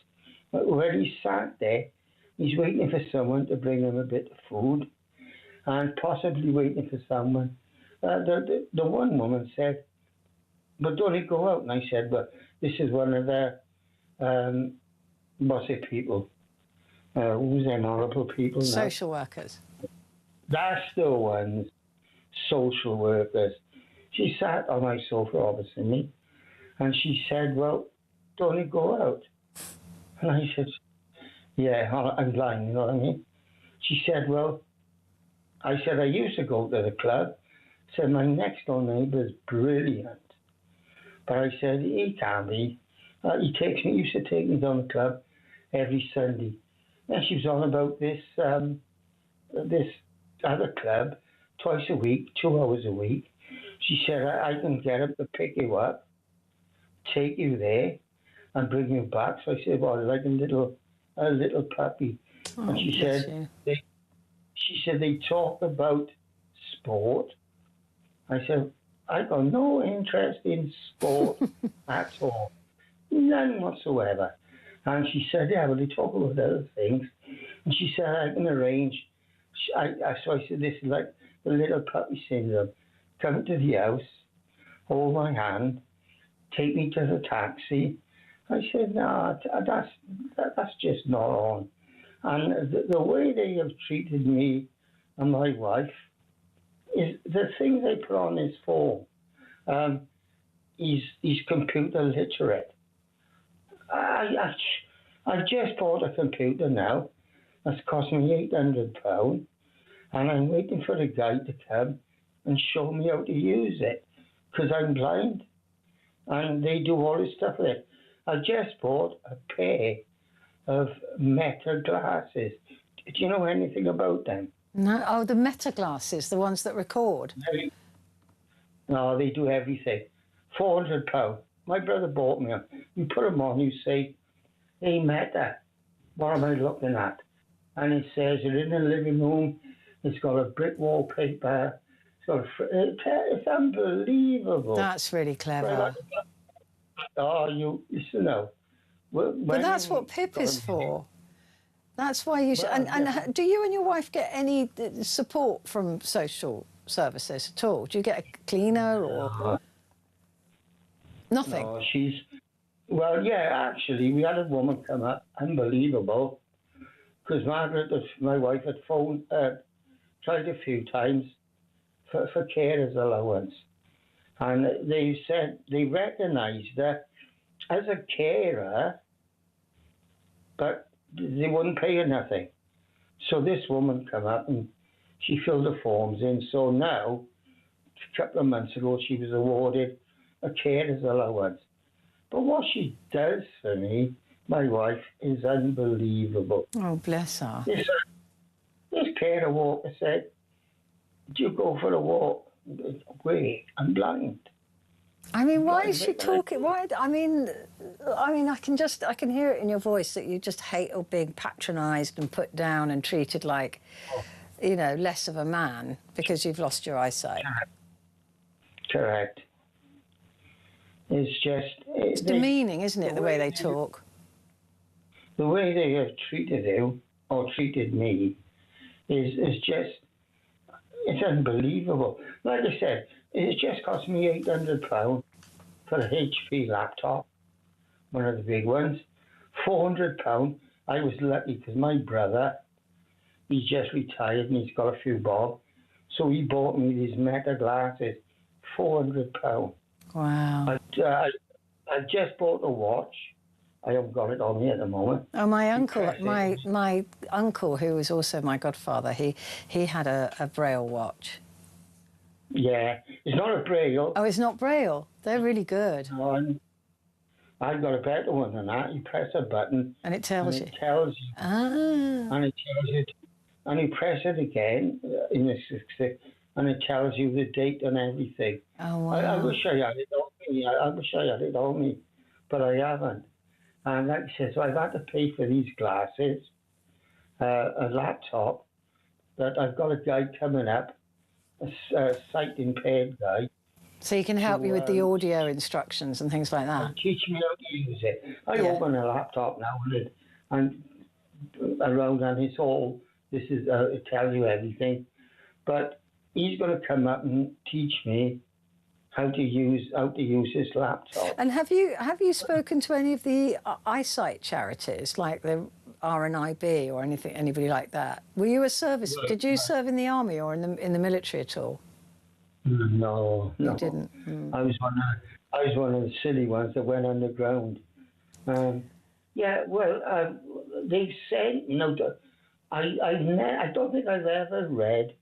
When he's sat there, he's waiting for someone to bring him a bit of food, and possibly waiting for someone. The one woman said, but don't he go out? And I said, but this is one of the, people? Who's them horrible people now? Social workers. That's the ones, social workers. She sat on my sofa opposite me, and she said, well, don't he go out? And I said, yeah, I'm blind, you know what I mean? She said, well, I said, I used to go to the club. I said, my next door neighbour is brilliant. But I said, he can't be. He used to take me down the club every Sunday. And she was on about this other club twice a week, 2 hours a week. She said, I can get up to pick you up, take you there, and bring you back. So I said, well, like a little puppy. Oh, and she said, they talk about sport. I said, I got no interest in sport at all, none whatsoever. And she said, yeah, well, they talk about other things. And she said, I can arrange. So I said, this is like the little puppy syndrome. Come to the house, hold my hand, take me to the taxi. I said, no, that's just not on. And the way they have treated me and my wife is the thing they put on his phone. He's computer literate. I've just bought a computer now. That's cost me £800, and I'm waiting for the guy to come and show me how to use it, because I'm blind, and they do all this stuff with it. I just bought a pair of Meta glasses. Do you know anything about them? No. Oh, the Meta glasses, the ones that record. No, they do everything. £400. My brother bought me them. You put them on, you say, hey, Meta, what am I looking at? And it says you're in the living room. It's got a brick wallpaper. It's unbelievable. That's really clever. You listen now. But that's what PIP is for. That's why you should. And do you and your wife get any support from social services at all? Do you get a cleaner or nothing? No, well, yeah, actually, we had a woman come up, unbelievable, because Margaret, my wife, had phoned, tried a few times for carers allowance. And they said they recognised her as a carer, but they wouldn't pay her nothing. So this woman come up and she filled the forms in. So now, a couple of months ago, she was awarded a carer's allowance. But what she does for me, my wife, is unbelievable. Oh, bless her. This carer walker said, do you go for a walk? Wait, I'm blind. I mean, why is she talking? Why? I mean, I can hear it in your voice that you just hate being patronised and put down and treated like, less of a man because you've lost your eyesight. Correct. It's demeaning, isn't it, the way they talk? The way they have treated you or treated me is just, it's unbelievable. Like I said, it just cost me £800 for a HP laptop, one of the big ones. £400. I was lucky because my brother, he's just retired and he's got a few bob. So he bought me these Meta glasses, £400. Wow. I just bought a watch. I haven't got it on me at the moment. Oh, my uncle, my uncle, who was also my godfather, he had a Braille watch. Yeah, it's not a Braille. Oh, it's not Braille. They're really good. No, I've got a better one than that. You press a button and it tells you. It tells you. And it tells you. And you press it again and it tells you the date and everything. Oh, wow. I wish I had it on me. I wish I had it on me, but I haven't. And like I said, so I've had to pay for these glasses, a laptop, that I've got a guy coming up, a sight-impaired guy. So he can help you with the audio instructions and things like that? Teach me how to use it. I open a laptop now and around and it's all, this is, it tells you everything. But he's going to come up and teach me how to use his laptop. And have you spoken to any of the eyesight charities like the RNIB or anybody like that? Were you a service? Did you serve in the army or in the military at all? No, you didn't. I was one of the silly ones that went underground. They said I don't think I've ever read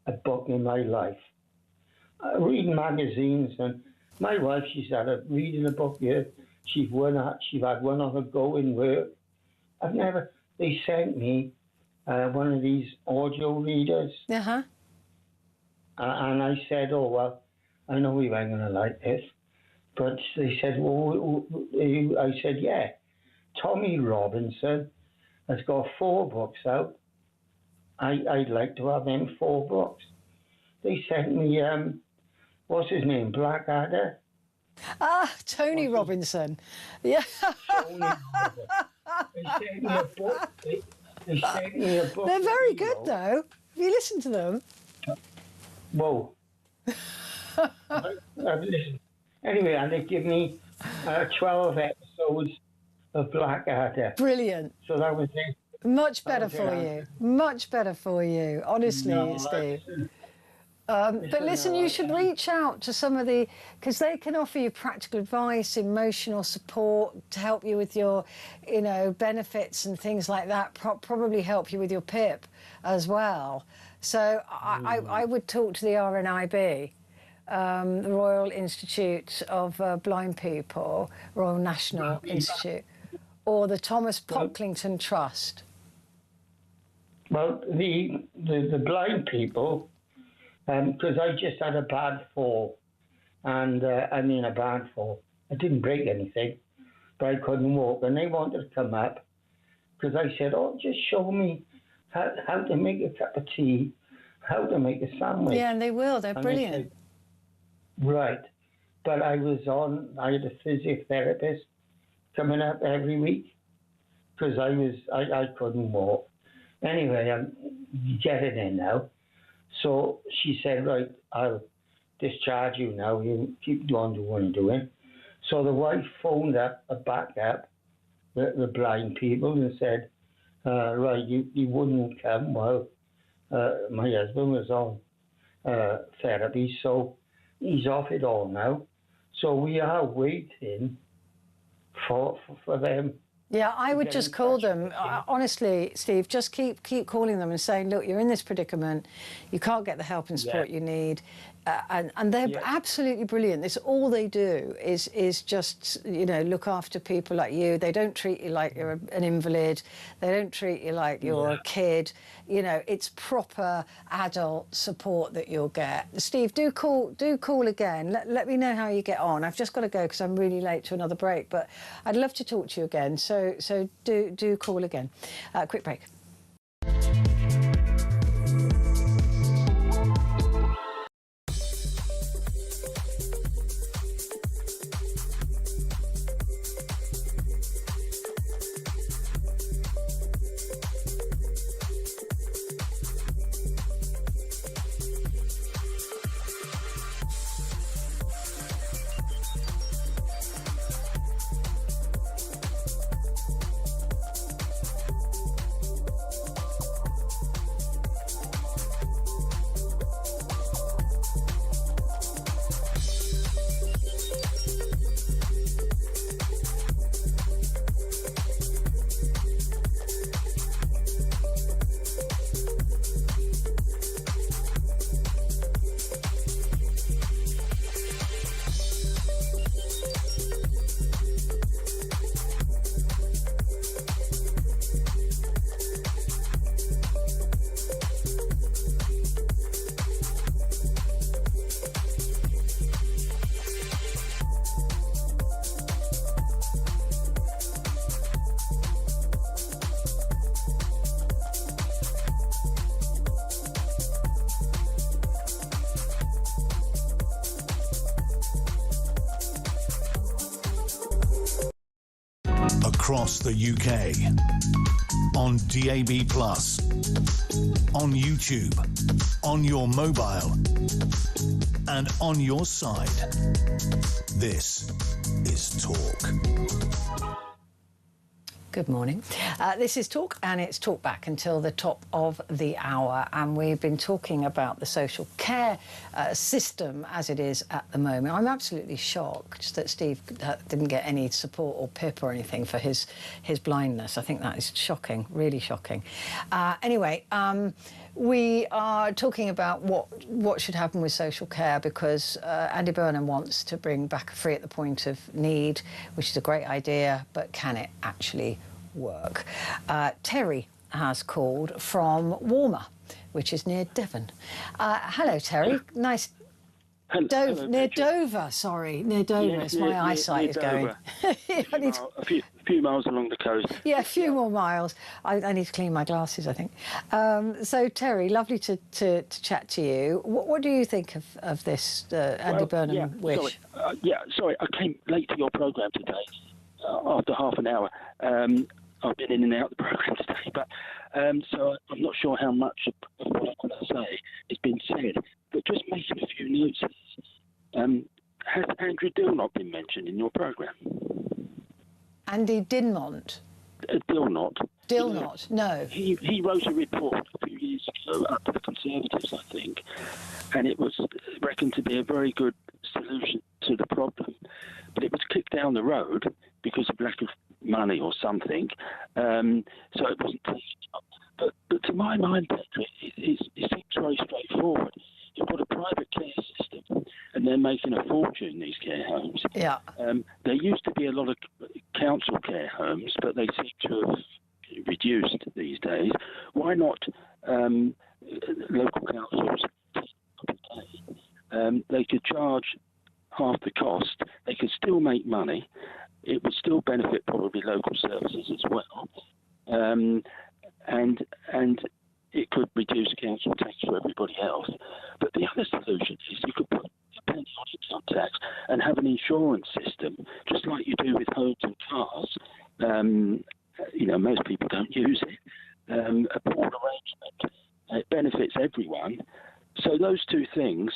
a book in my life. I read magazines, and my wife, she's had a reading a book here. She's had one on her go in work. they sent me one of these audio readers. Uh-huh. And I said, oh, well, I know you ain't going to like this. But they said, well, I said, yeah. Tommy Robinson has got 4 books out. I'd like to have them 4 books. They sent me, what's his name, Blackadder? Ah, Tony Robinson. Yeah. Tony Robinson. They sent me a book. They sent me a book. They're very good, though. Have you listened to them? Whoa. I've listened. Anyway, and they give me 12 episodes of Blackadder. Brilliant. So that was it. Much better for you. Much better for you, honestly, Steve. But listen, you should reach out to some of the, because they can offer you practical advice, emotional support to help you with your, you know, benefits and things like that. Probably help you with your PIP as well. So I would talk to the RNIB, the Royal Institute of Blind People, Royal National Institute, or the Thomas Pocklington Trust. Well, the blind people, because I just had a bad fall, and I mean a bad fall. I didn't break anything, but I couldn't walk, and they wanted to come up, because I said, oh, just show me how to make a cup of tea, how to make a sandwich. Yeah, and they will. They're brilliant. Said, right. But I had a physiotherapist coming up every week, because I couldn't walk. Anyway, I'm getting in now. So she said, right, I'll discharge you now. You keep on doing what you're doing. So the wife phoned up a backup, the blind people, and said, right, you wouldn't come while my husband was on therapy. So he's off it all now. So we are waiting for them. Yeah, I would just call them. Honestly, Steve, just keep calling them and saying, look, you're in this predicament. You can't get the help and support you need. And they're absolutely brilliant. It's all they do is just, you know, look after people like you. They don't treat you like you're an invalid. They don't treat you like you're a kid. You know, it's proper adult support that you'll get. Steve, do call again. Let me know how you get on. I've just got to go because I'm really late to another break, but I'd love to talk to you again. So do call again. Quick break. Across the UK, on DAB+, on YouTube, on your mobile, and on your side. This is Talk. Good morning. This is Talk, and it's Talk Back until the top of the hour. And we've been talking about the social care system as it is at the moment. I'm absolutely shocked that Steve didn't get any support or PIP or anything for his blindness. I think that is shocking, really shocking. Anyway, we are talking about what should happen with social care, because Andy Burnham wants to bring back free at the point of need, which is a great idea, but can it actually work. Terry has called from Warmer, which is near Devon. Hello, Terry. Nice. Hello, near Dover, near Dover. Yes, my eyesight near is going. a few miles along the coast. Yeah, a few more miles. I need to clean my glasses, I think. So, Terry, lovely to chat to you. What do you think of this Andy Burnham wish? Sorry, I came late to your programme today, after half an hour. I've been in and out of the programme today, but so I'm not sure how much of what I'm going to say has been said. But just making a few notes. Has Andrew Dilnot been mentioned in your programme? Andy Dinmont? Dilnot, no. He wrote a report a few years ago up to the Conservatives, I think, and it was reckoned to be a very good solution to the problem. But it was kicked down the road because of lack of money or something, so it wasn't taken up. But to my mind, Petrie, it seems very straightforward. You've got a private care system, and they're making a fortune, these care homes. Yeah. There used to be a lot of council care homes, but they seem to have reduced these days. Why not local councils? They could charge half the cost. They could still make money. It would still benefit probably local services as well. And it could reduce council tax for everybody else. But the other solution is you could put a penny on income tax and have an insurance system, just like you do with homes and cars. Most people don't use it. A pooled arrangement. It benefits everyone. So those two things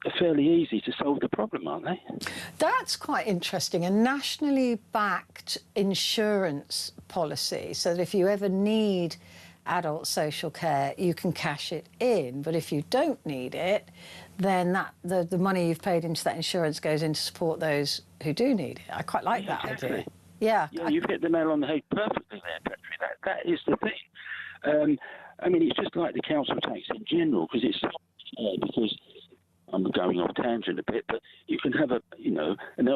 are fairly easy to solve the problem, aren't they? That's quite interesting. A nationally backed insurance policy, so that if you ever need adult social care, you can cash it in. But if you don't need it, then the money you've paid into that insurance goes in to support those who do need it. I quite like that idea. Yeah, you've hit the nail on the head perfectly there, Petrie. That is the thing. It's just like the council tax in general, because I'm going off tangent a bit, but you can have an elderly